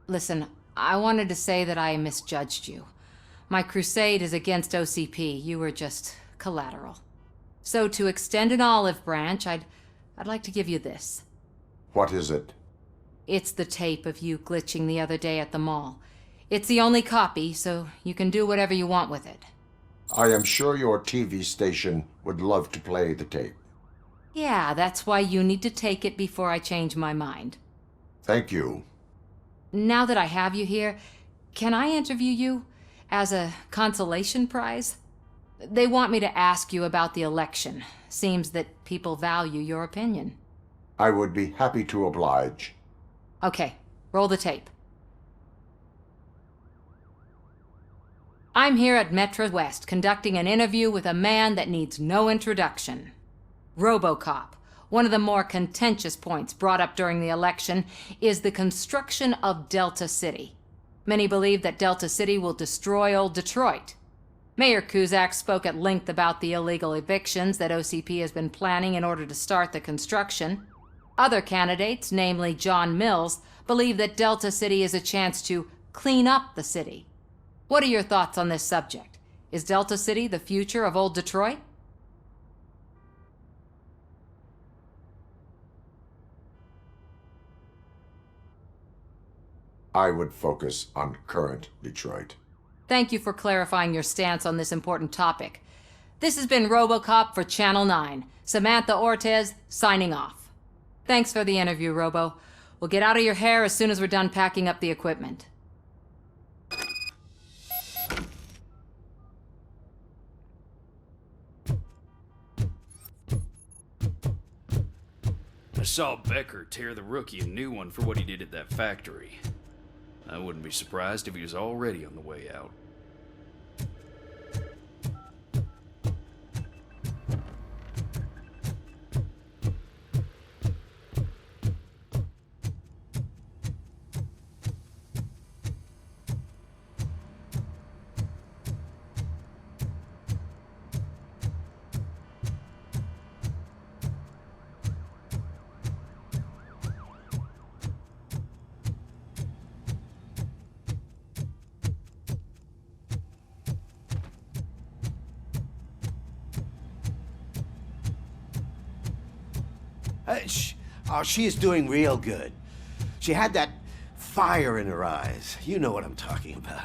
Listen, I wanted to say that I misjudged you. My crusade is against OCP. You were just collateral. So to extend an olive branch, I'd like to give you this.
What is it?
It's the tape of you glitching the other day at the mall. It's the only copy, so you can do whatever you want with it.
I am sure your TV station would love to play the tape.
Yeah, that's why you need to take it before I change my mind.
Thank you.
Now that I have you here, can I interview you as a consolation prize? They want me to ask you about the election. Seems that people value your opinion.
I would be happy to oblige.
Okay, roll the tape. I'm here at Metro West conducting an interview with a man that needs no introduction. Robocop. One of the more contentious points brought up during the election is the construction of Delta City. Many believe that Delta City will destroy old Detroit. Mayor Cusack spoke at length about the illegal evictions that OCP has been planning in order to start the construction. Other candidates, namely John Mills, believe that Delta City is a chance to clean up the city. What are your thoughts on this subject? Is Delta City the future of old Detroit?
I would focus on current Detroit.
Thank you for clarifying your stance on this important topic. This has been Robocop for Channel 9. Samantha Ortez, signing off. Thanks for the interview, Robo. We'll get out of your hair as soon as we're done packing up the equipment.
I saw Becker tear the rookie a new one for what he did at that factory. I wouldn't be surprised if he was already on the way out.
She is doing real good. She had that fire in her eyes. You know what I'm talking about.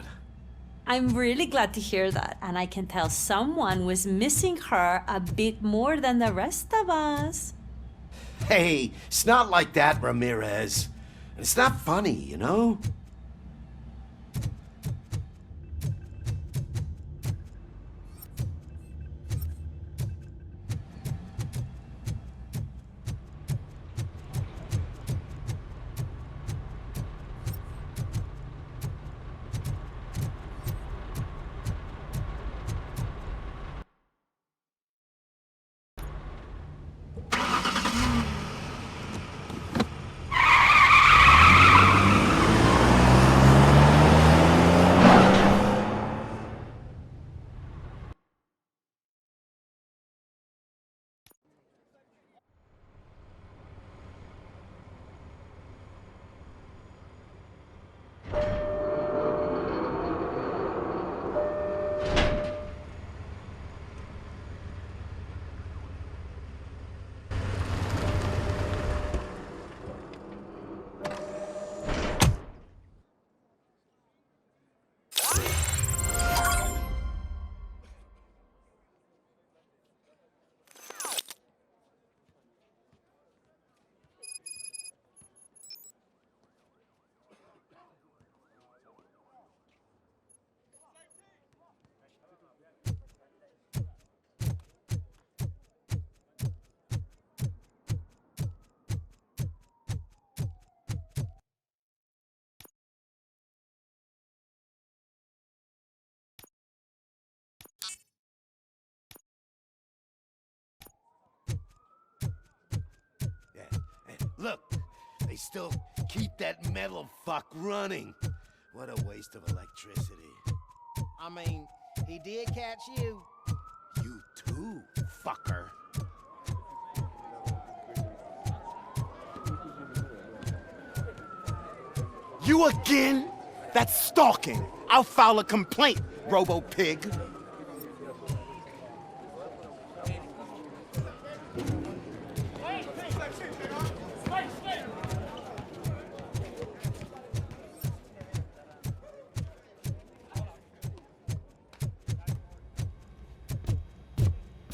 I'm really glad to hear that, and I can tell someone was missing her a bit more than the rest of us.
Hey, it's not like that, Ramirez. It's not funny, you know? Look, they still keep that metal fuck running. What a waste of electricity.
I mean, he did catch you.
You too, fucker.
You again? That's stalking. I'll file a complaint, Robo-Pig.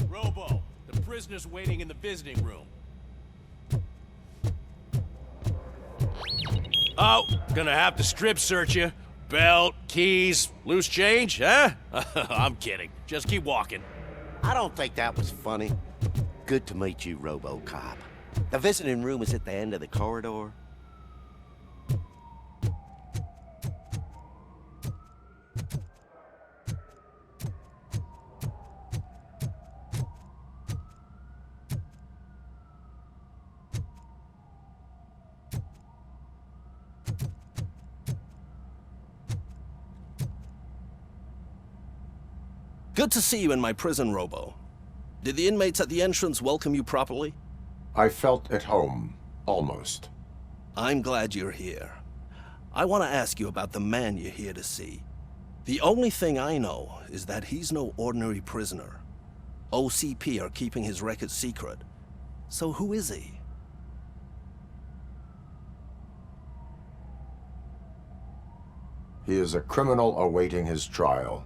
Robo, the prisoner's waiting in the visiting room. Oh, gonna have to strip search you. Belt, keys, loose change, huh? I'm kidding. Just keep walking.
I don't think that was funny. Good to meet you, Robocop. The visiting room is at the end of the corridor.
Good to see you in my prison, Robo. Did the inmates at the entrance welcome you properly?
I felt at home, almost.
I'm glad you're here. I want to ask you about the man you're here to see. The only thing I know is that he's no ordinary prisoner. OCP are keeping his record secret. So who is he?
He is a criminal awaiting his trial.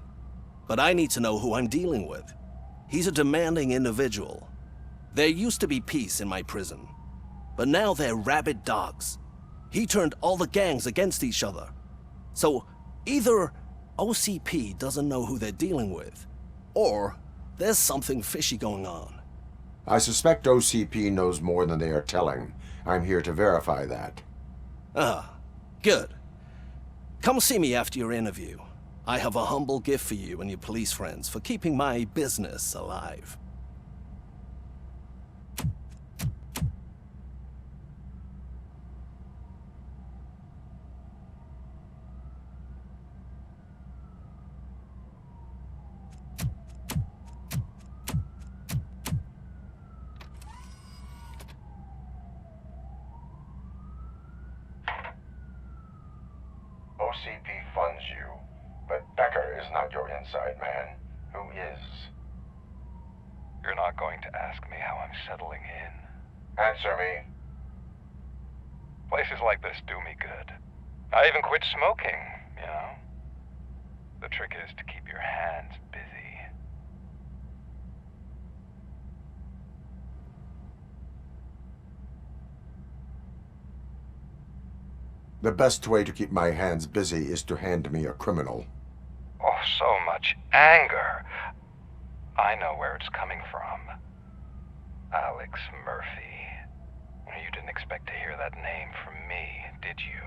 But I need to know who I'm dealing with. He's a demanding individual. There used to be peace in my prison, but now they're rabid dogs. He turned all the gangs against each other. So either OCP doesn't know who they're dealing with, or there's something fishy going on.
I suspect OCP knows more than they are telling. I'm here to verify that.
Ah, good. Come see me after your interview. I have a humble gift for you and your police friends for keeping my business alive.
OCP funds you. But Becker is not your inside man. Who is?
You're not going to ask me how I'm settling in.
Answer me.
Places like this do me good. I even quit smoking, you know? The trick is to keep your hands busy.
The best way to keep my hands busy is to hand me a criminal.
Oh, so much anger. I know where it's coming from. Alex Murphy. You didn't expect to hear that name from me, did you?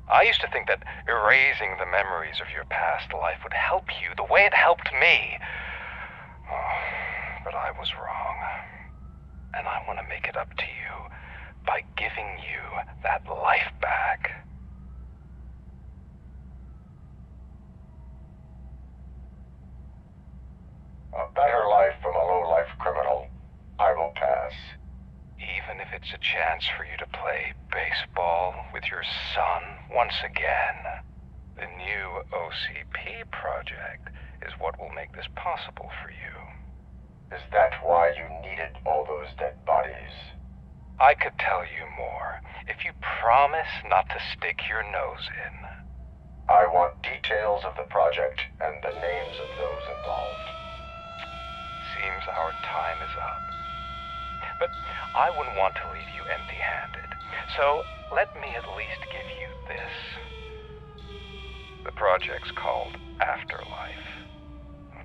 I used to think that erasing the memories of your past life would help you the way it helped me. Oh, but I was wrong. And I want to make it up to you by giving you that life back.
A better life from a low-life criminal. I will pass.
Even if it's a chance for you to play baseball with your son once again. The new OCP project is what will make this possible for you.
Is that why you needed all those dead bodies?
I could tell you more if you promise not to stick your nose in.
I want details of the project and the names of those involved.
Seems our time is up. But I wouldn't want to leave you empty-handed, so let me at least give you this. The project's called Afterlife.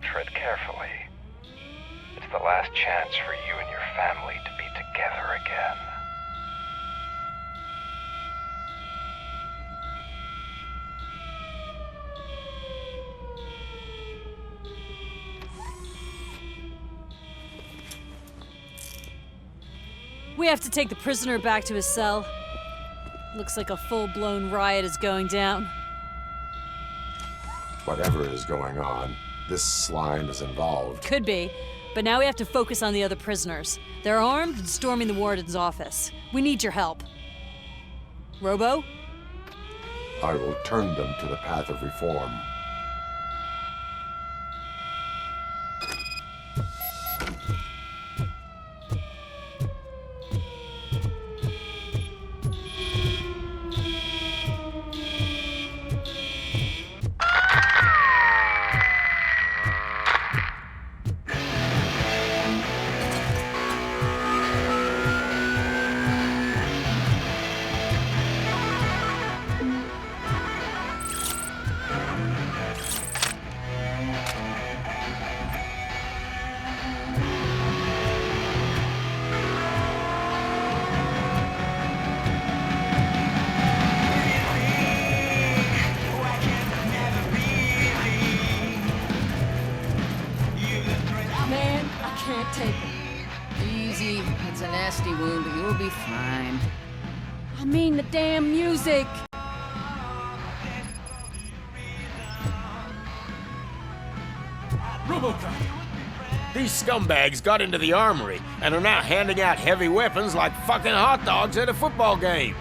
Tread carefully. It's the last chance for you and your family to be together again.
We have to take the prisoner back to his cell. Looks like a full-blown riot is going down.
Whatever is going on, this slime is involved.
Could be, but now we have to focus on the other prisoners. They're armed and storming the warden's office. We need your help. Robo?
I will turn them to the path of reform.
Man, I can't take it.
Easy. It's a nasty wound, but you'll be fine.
I mean the damn music.
Robocop! These scumbags got into the armory and are now handing out heavy weapons like fucking hot dogs at a football game.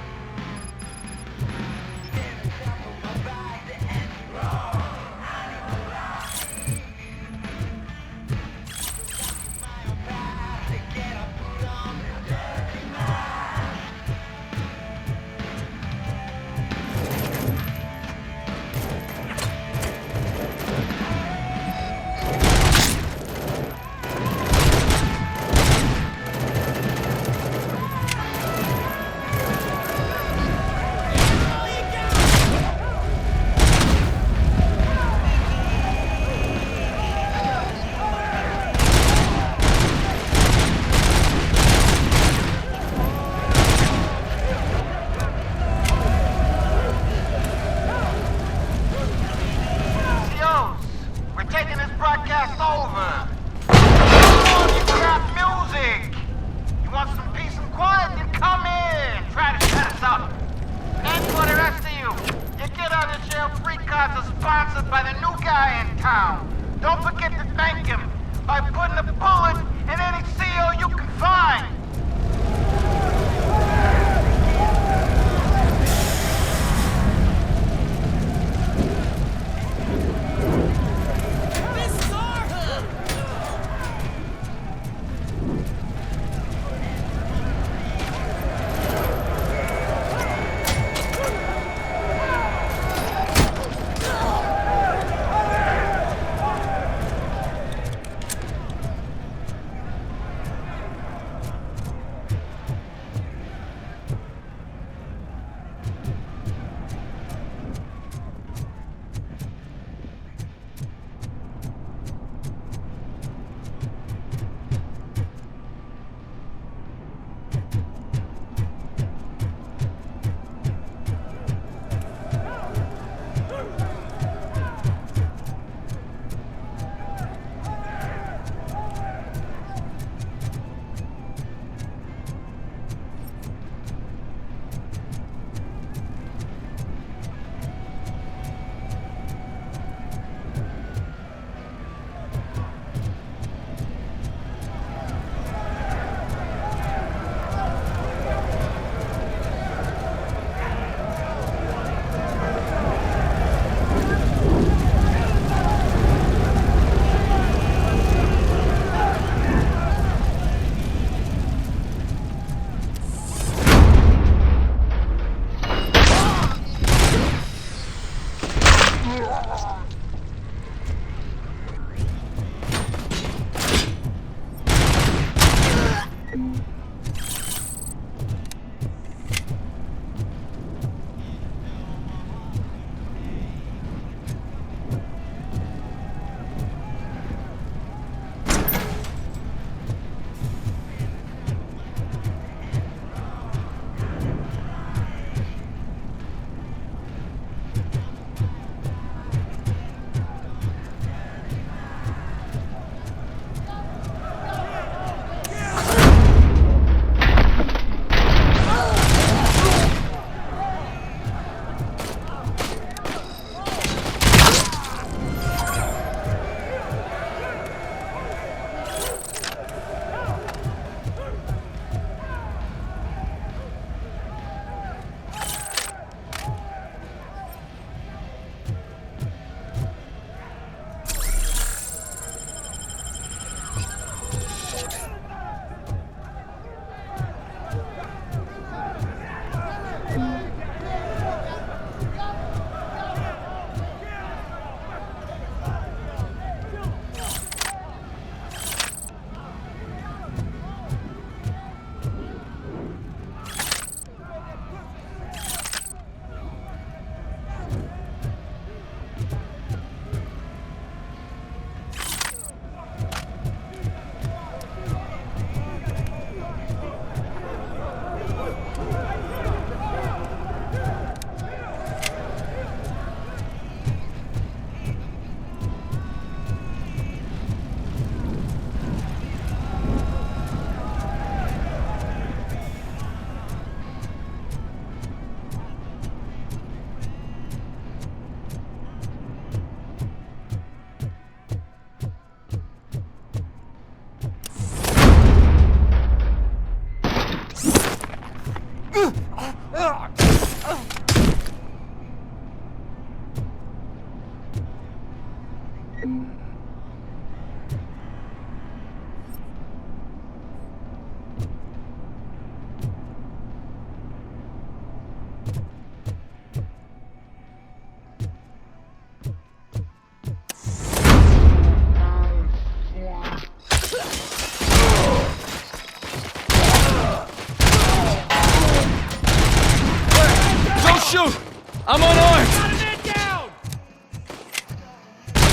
shoot! I'm unarmed!
Got a man down!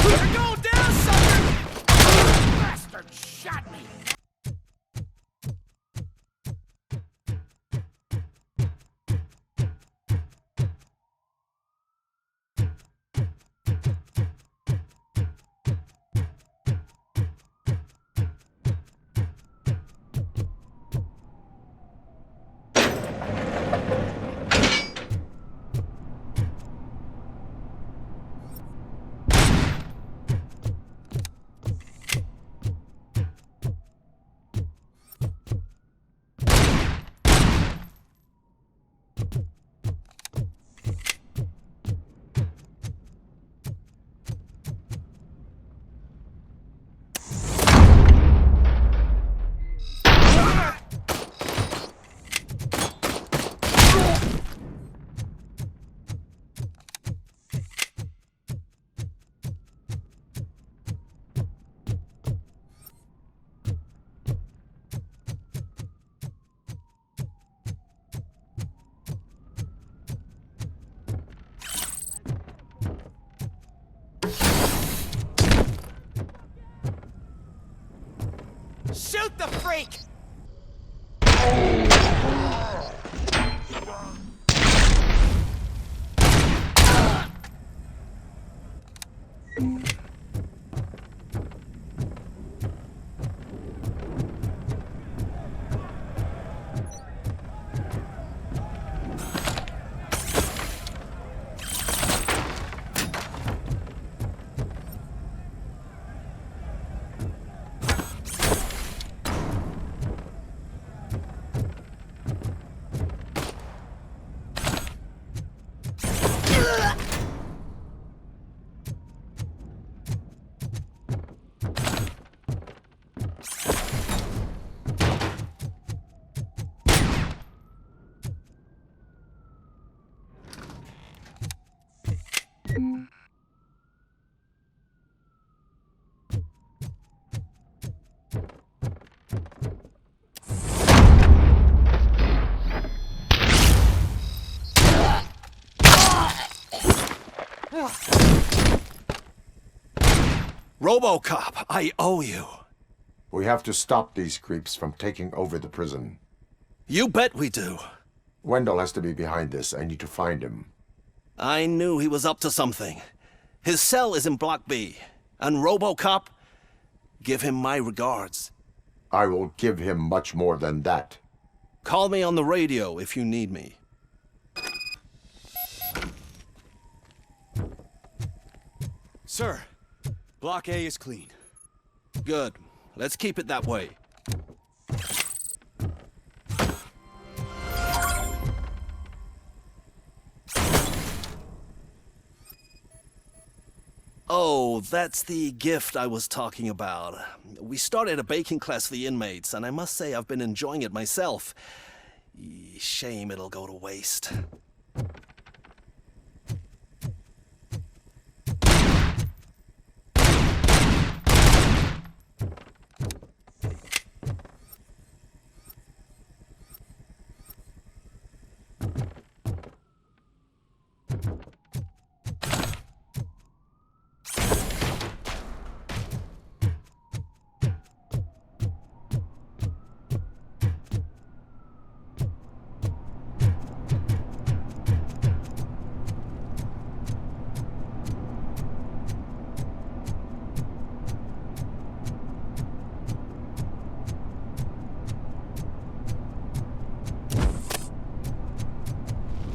You're going down, sucker! Bastard shot me! Shoot the freak!
Robocop, I owe you.
We have to stop these creeps from taking over the prison.
You bet we do.
Wendell has to be behind this. I need to find him.
I knew he was up to something. His cell is in Block B. And Robocop, give him my regards.
I will give him much more than that.
Call me on the radio if you need me.
Sir, Block A is clean.
Good. Let's keep it that way. Oh, that's the gift I was talking about. We started a baking class for the inmates, and I must say I've been enjoying it myself. Shame it'll go to waste.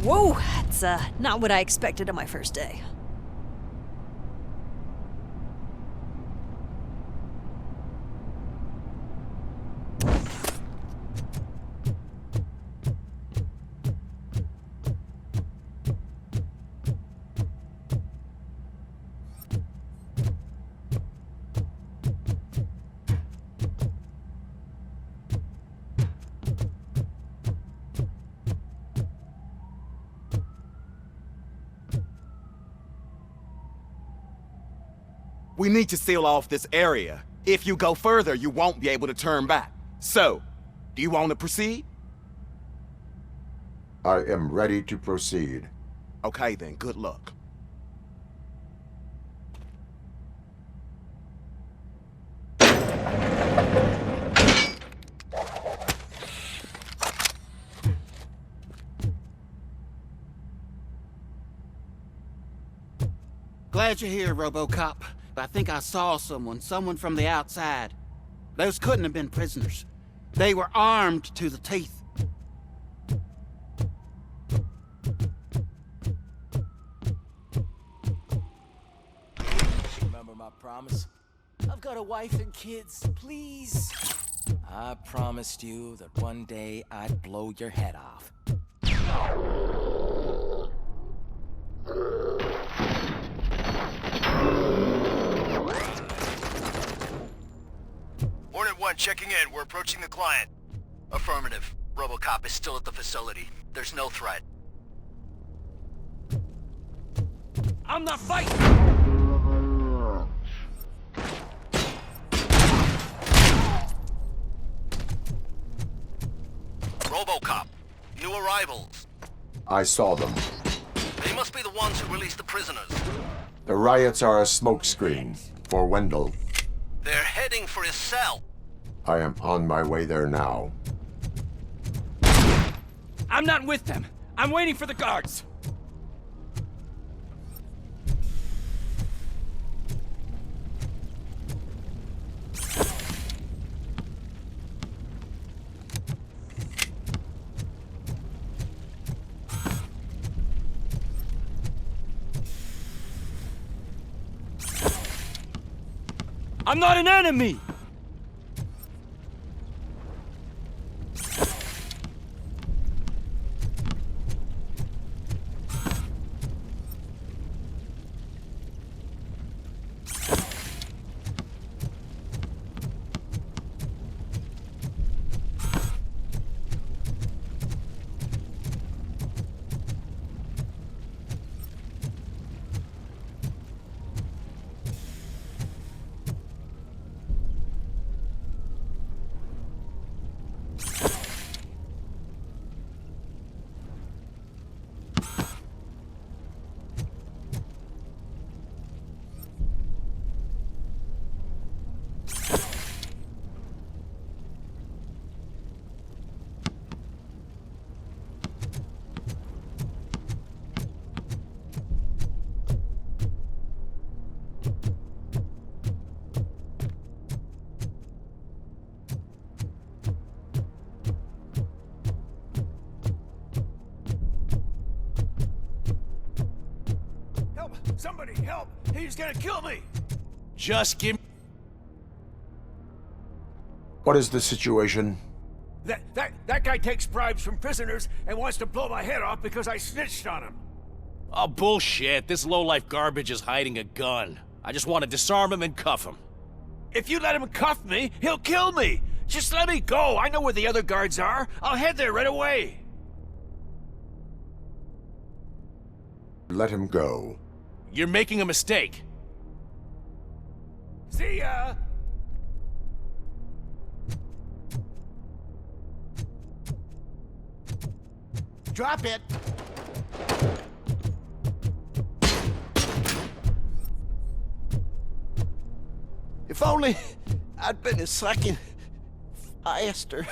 Whoa, that's not what I expected on my first day.
We need to seal off this area. If you go further, you won't be able to turn back. So, do you want to proceed?
I am ready to proceed.
Okay then, good luck.
Glad you're here, Robocop. I think I saw someone from the outside. Those couldn't have been prisoners. They were armed to the teeth.
Remember my promise? I've got a wife and kids, please. I promised you that one day I'd blow your head off.
Warden 1 checking in. We're approaching the client. Affirmative. Robocop is still at the facility. There's no threat.
I'm not fighting!
Robocop. New arrivals.
I saw them.
They must be the ones who released the prisoners.
The riots are a smokescreen for Wendell.
They're heading for his cell.
I am on my way there now.
I'm not with them. I'm waiting for the guards. I'm not an enemy!
Somebody help! He's gonna kill me! Just give me...
What is the situation?
That guy takes bribes from prisoners and wants to blow my head off because I snitched on him. Oh, bullshit. This lowlife garbage is hiding a gun. I just want to disarm him and cuff him. If you let him cuff me, he'll kill me! Just let me go! I know where the other guards are. I'll head there right away.
Let him go.
You're making a mistake. See ya!
Drop it! If only I'd been a second faster.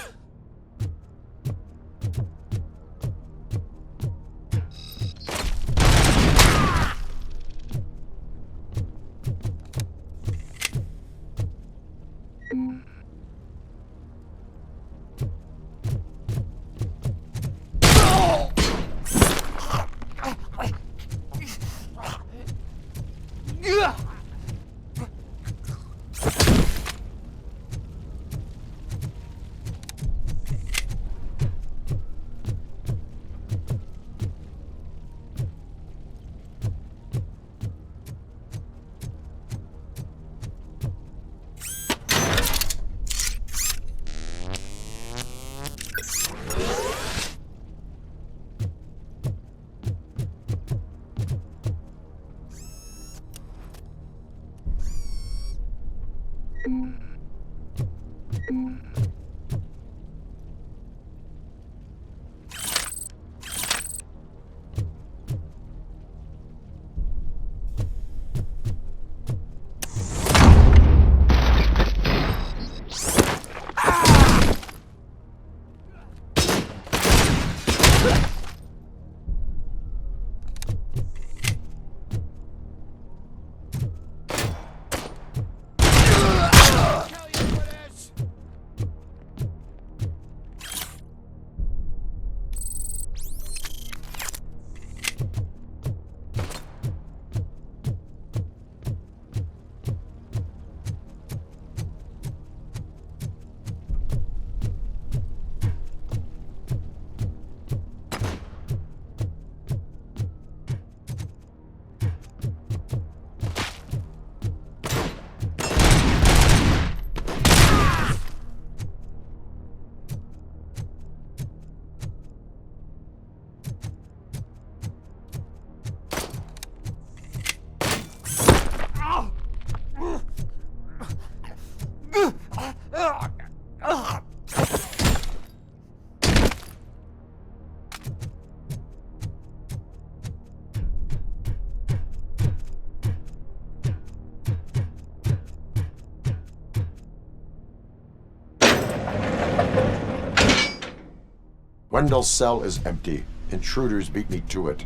Wendell's cell is empty. Intruders beat me to it.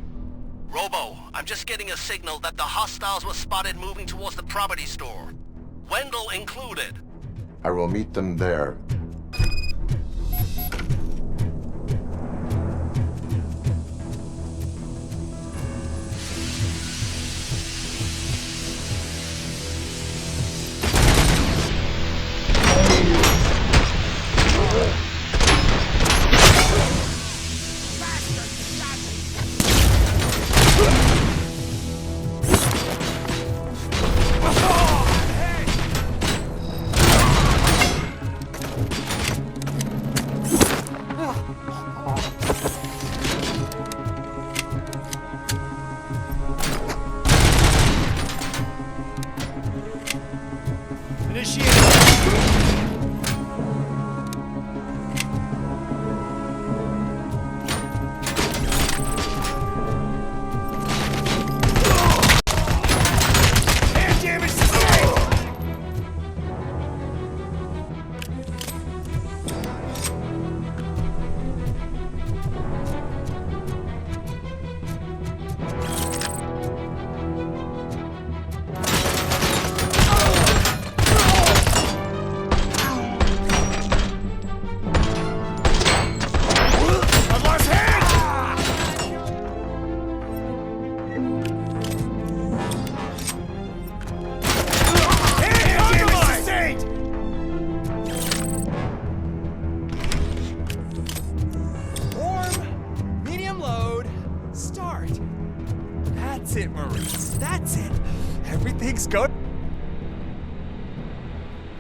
Robo, I'm just getting a signal that the hostiles were spotted moving towards the property store. Wendell included.
I will meet them there.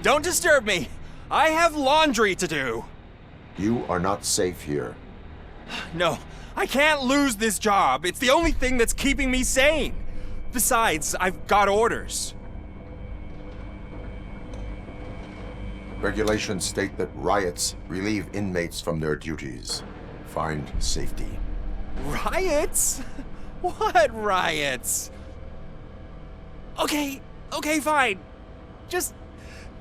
Don't disturb me. I have laundry to do.
You are not safe here.
No, I can't lose this job. It's the only thing that's keeping me sane. Besides, I've got orders.
Regulations state that riots relieve inmates from their duties. Find safety.
Riots? What riots? Okay, fine. Just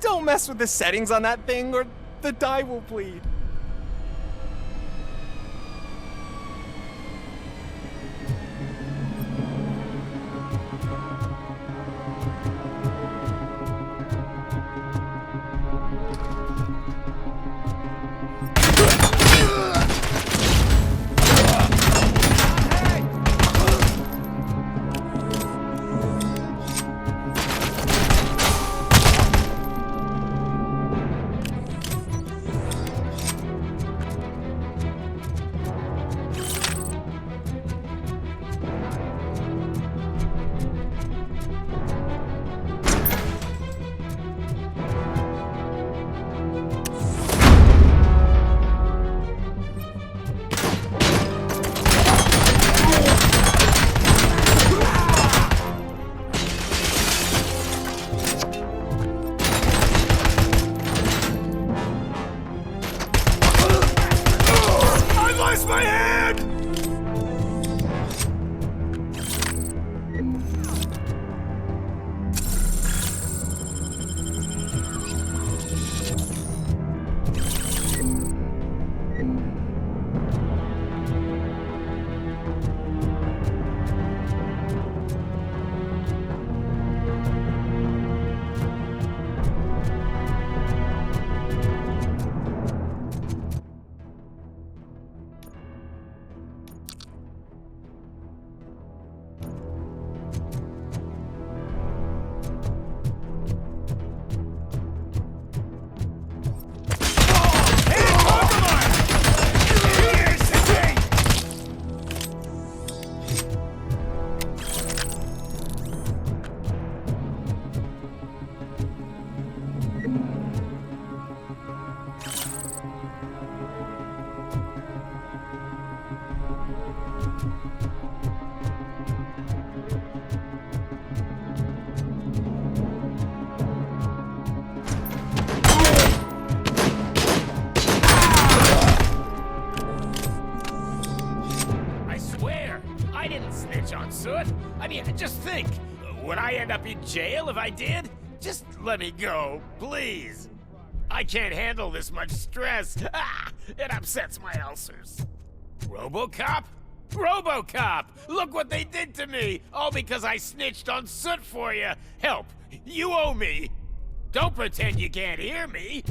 don't mess with the settings on that thing or the die will bleed.
I mean, just think. Would I end up in jail if I did? Just let me go, please. I can't handle this much stress. It upsets my ulcers. Robocop? Robocop! Look what they did to me! All because I snitched on Soot for you! Help! You owe me! Don't pretend you can't hear me!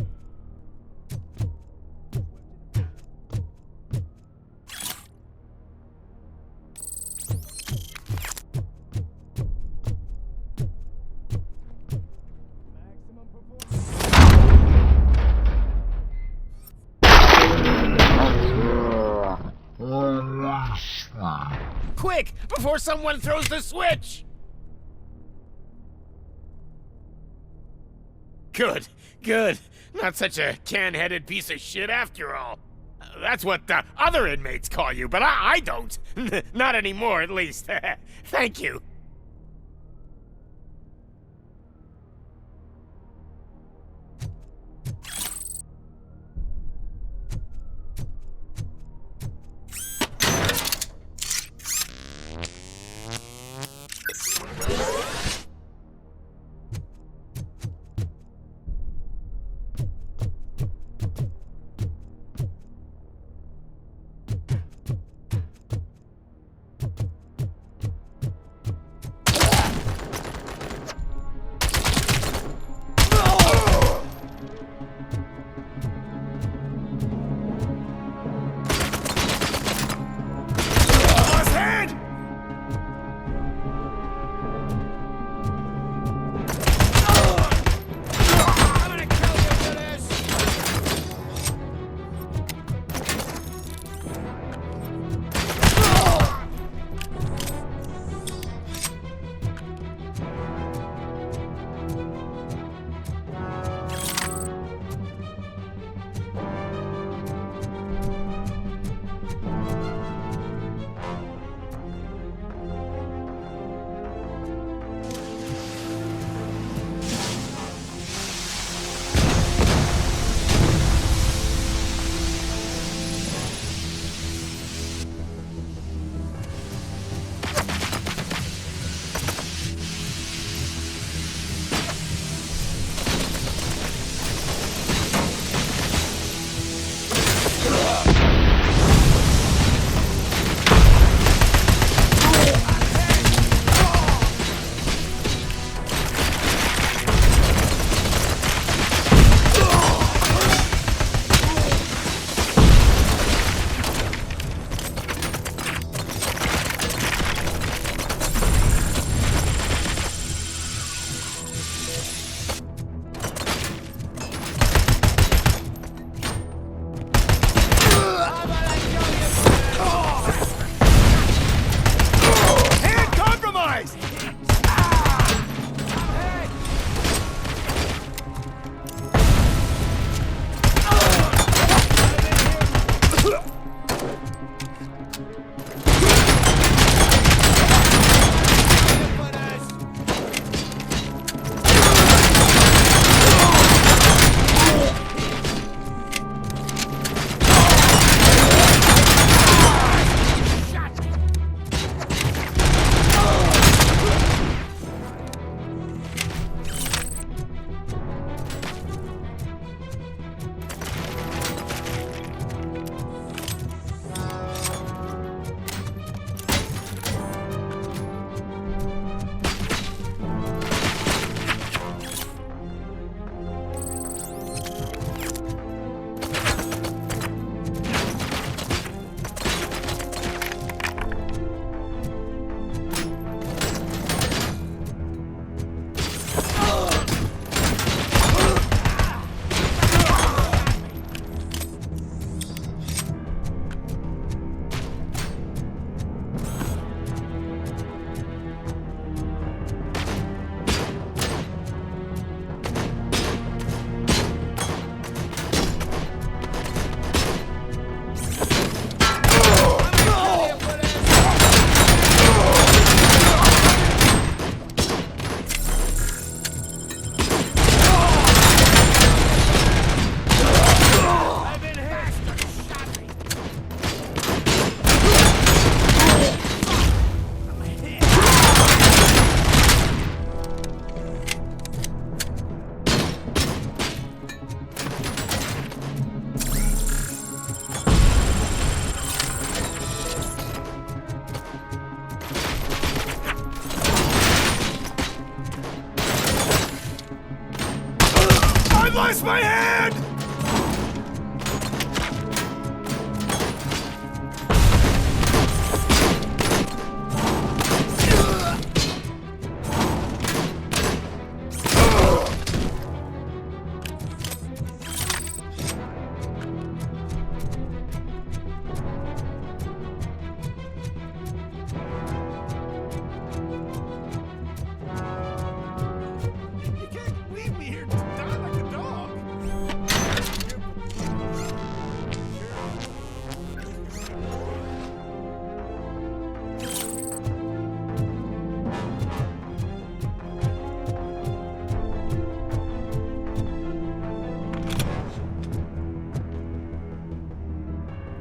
Quick! Before someone throws the switch! Good, good. Not such a can-headed piece of shit after all. That's what the other inmates call you, but I don't. Not anymore, at least. Thank you.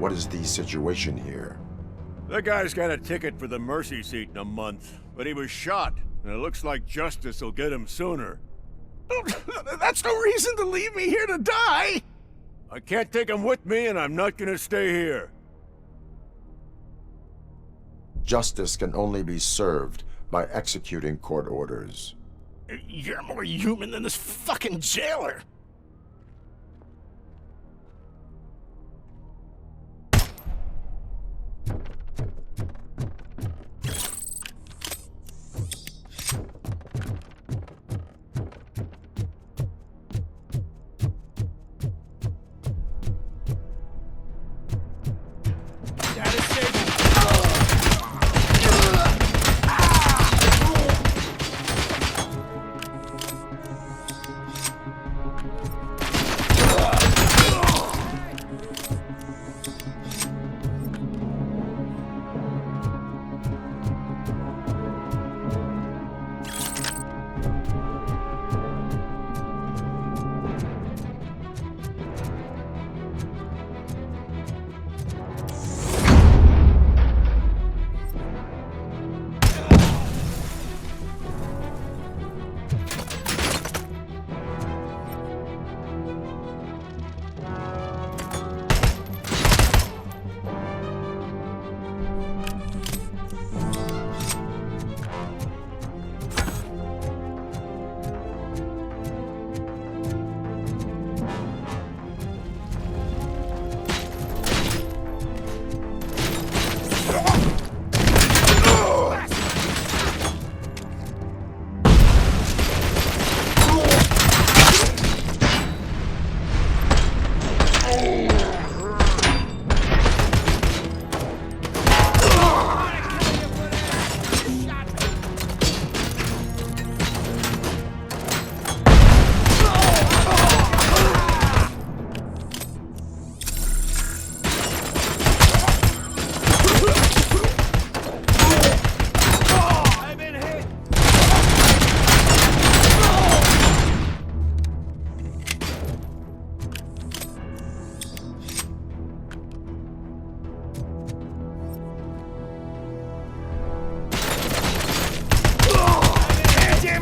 What is the situation here?
The guy's got a ticket for the mercy seat in a month, but he was shot, and it looks like justice will get him sooner.
That's no reason to leave me here to die!
I can't take him with me, and I'm not gonna stay here.
Justice can only be served by executing court orders.
You're more human than this fucking jailer!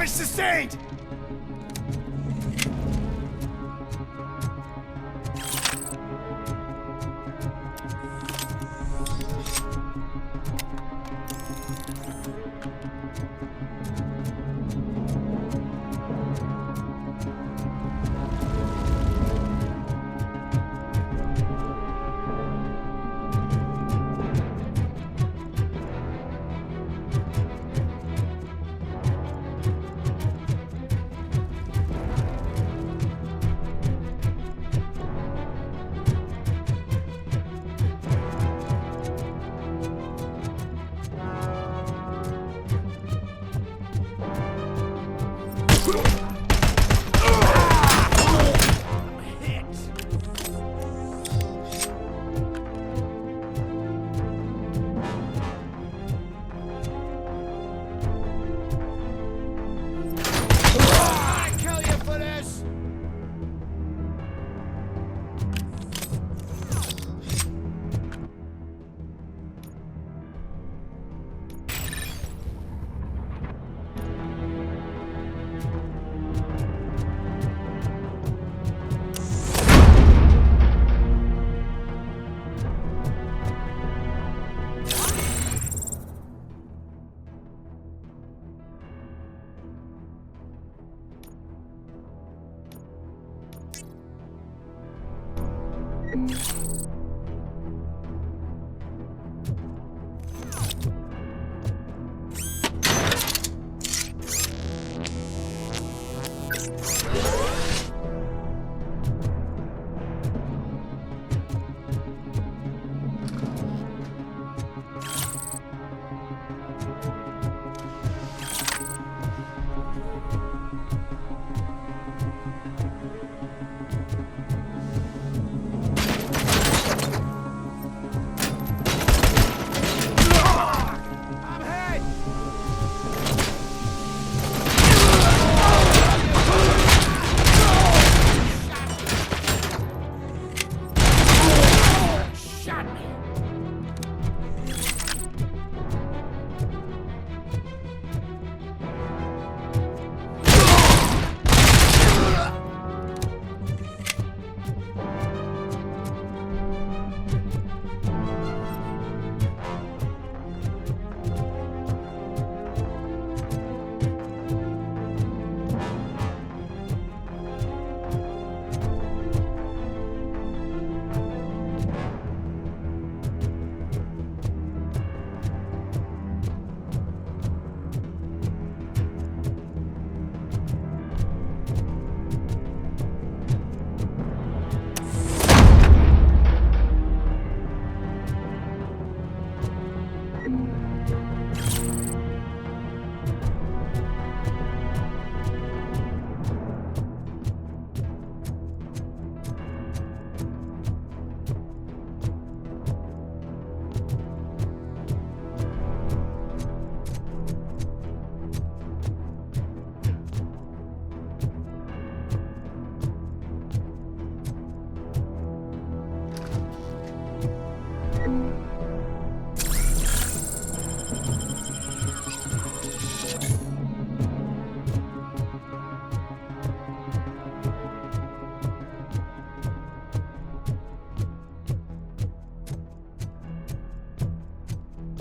Sustained!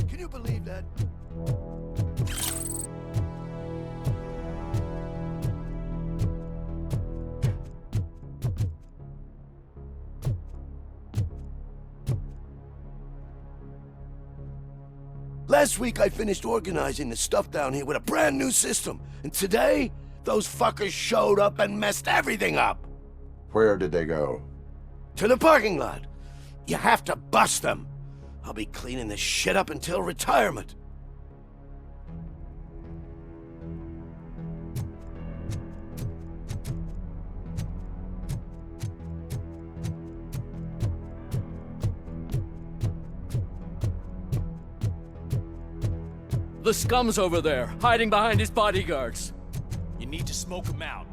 Can you believe that? Last week I finished organizing the stuff down here with a brand new system. And today, those fuckers showed up and messed everything up.
Where did they go?
To the parking lot. You have to bust them. I'll be cleaning this shit up until retirement.
The scum's over there, hiding behind his bodyguards.
You need to smoke him out.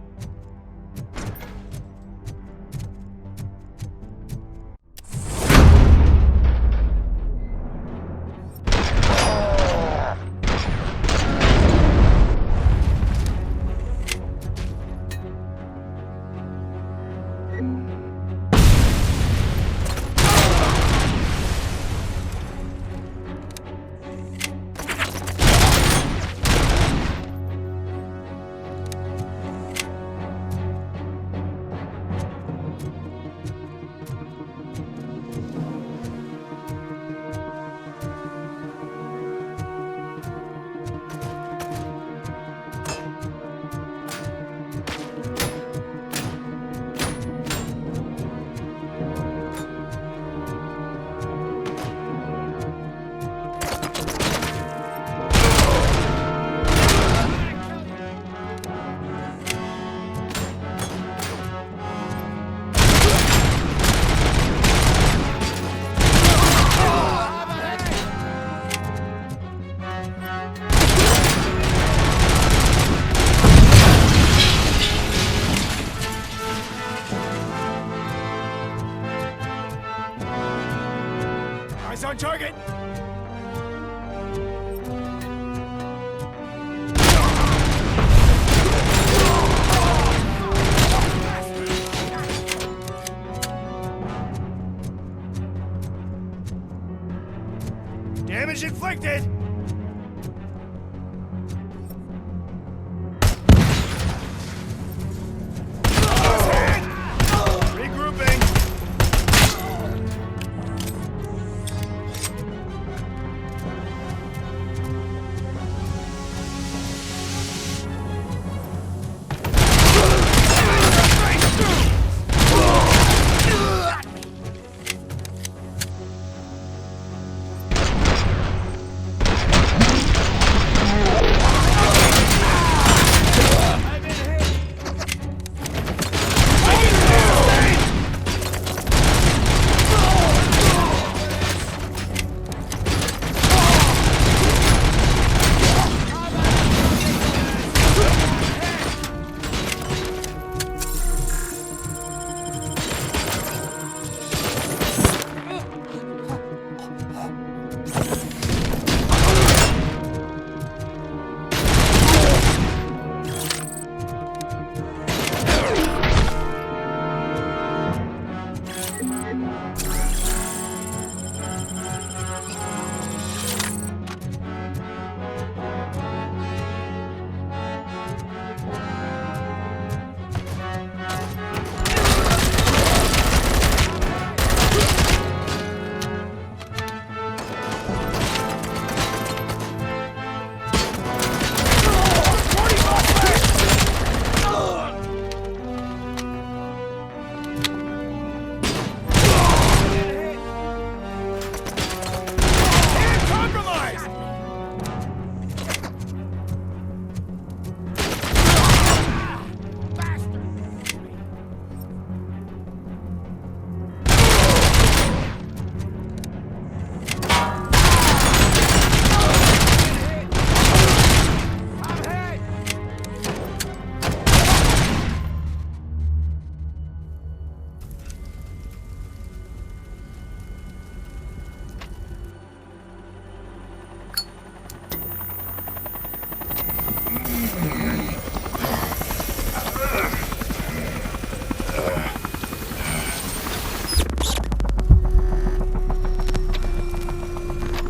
Eyes on target! Damage inflicted! Regrouping!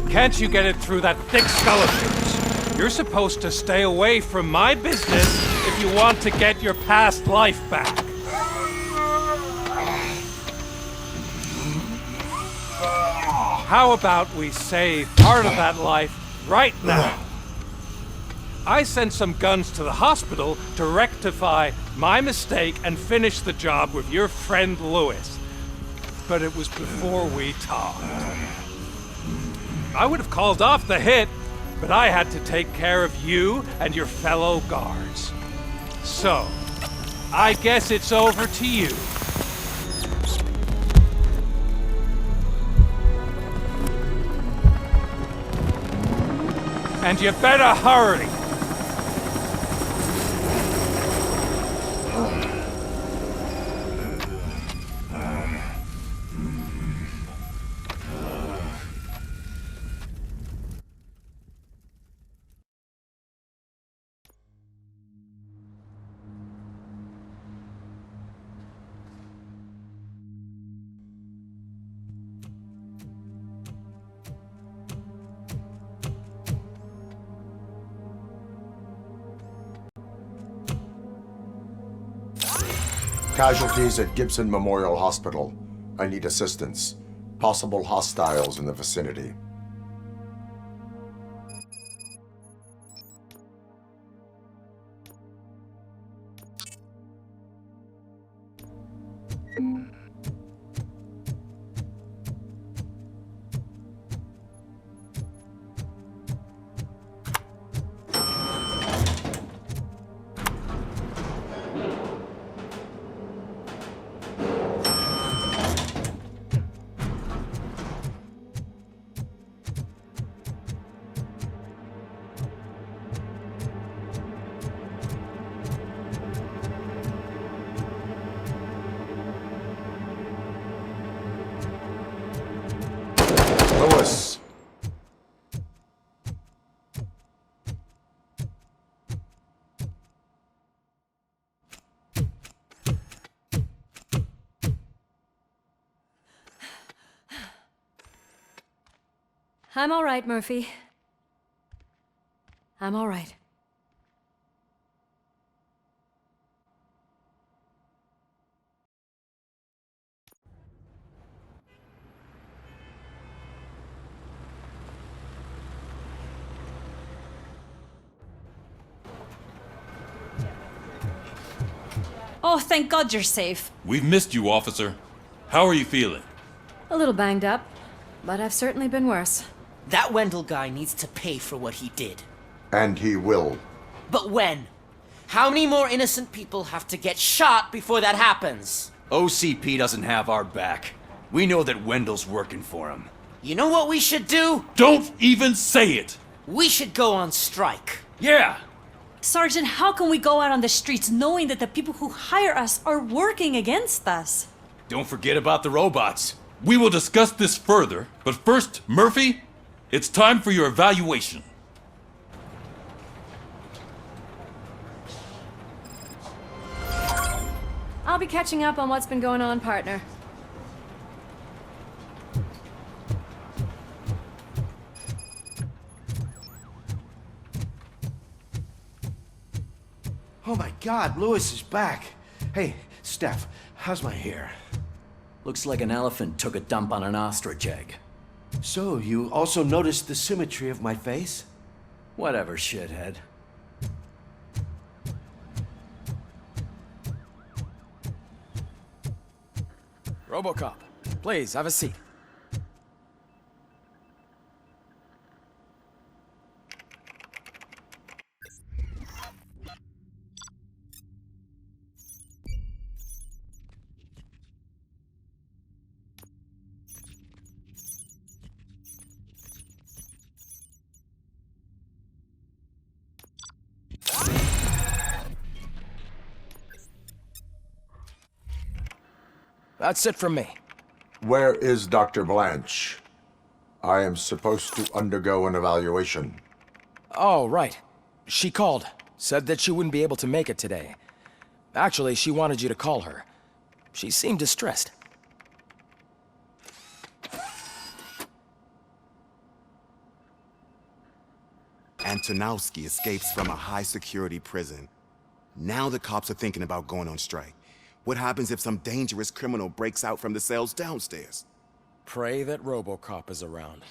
Can't you get it through that thick skull of yours? You're supposed to stay away from my business if you want to get your past life back. How about we save part of that life right now? I sent some guns to the hospital to rectify my mistake and finish the job with your friend Lewis. But it was before we talked. I would have called off the hit, but I had to take care of you and your fellow guards. So, I guess it's over to you. And you better hurry.
Casualties at Gibson Memorial Hospital. I need assistance. Possible hostiles in the vicinity. Lewis.
I'm all right, Murphy. I'm all right.
Oh, thank God you're safe.
We've missed you, officer. How are you feeling?
A little banged up, but I've certainly been worse.
That Wendell guy needs to pay for what he did.
And he will.
But when? How many more innocent people have to get shot before that happens?
OCP doesn't have our back. We know that Wendell's working for him.
You know what we should do?
Don't even say it!
We should go on strike.
Yeah!
Sergeant, how can we go out on the streets knowing that the people who hire us are working against us?
Don't forget about the robots.
We will discuss this further, but first, Murphy, it's time for your evaluation.
I'll be catching up on what's been going on, partner.
Oh my God, Lewis is back. Hey, Steph, how's my hair?
Looks like an elephant took a dump on an ostrich egg.
So, you also noticed the symmetry of my face?
Whatever, shithead.
Robocop, please, have a seat. That's it from me.
Where is Dr. Blanche? I am supposed to undergo an evaluation.
Oh, right. She called. Said that she wouldn't be able to make it today. Actually, she wanted you to call her. She seemed distressed.
Antonowski escapes from a high-security prison. Now the cops are thinking about going on strike. What happens if some dangerous criminal breaks out from the cells downstairs?
Pray that Robocop is around.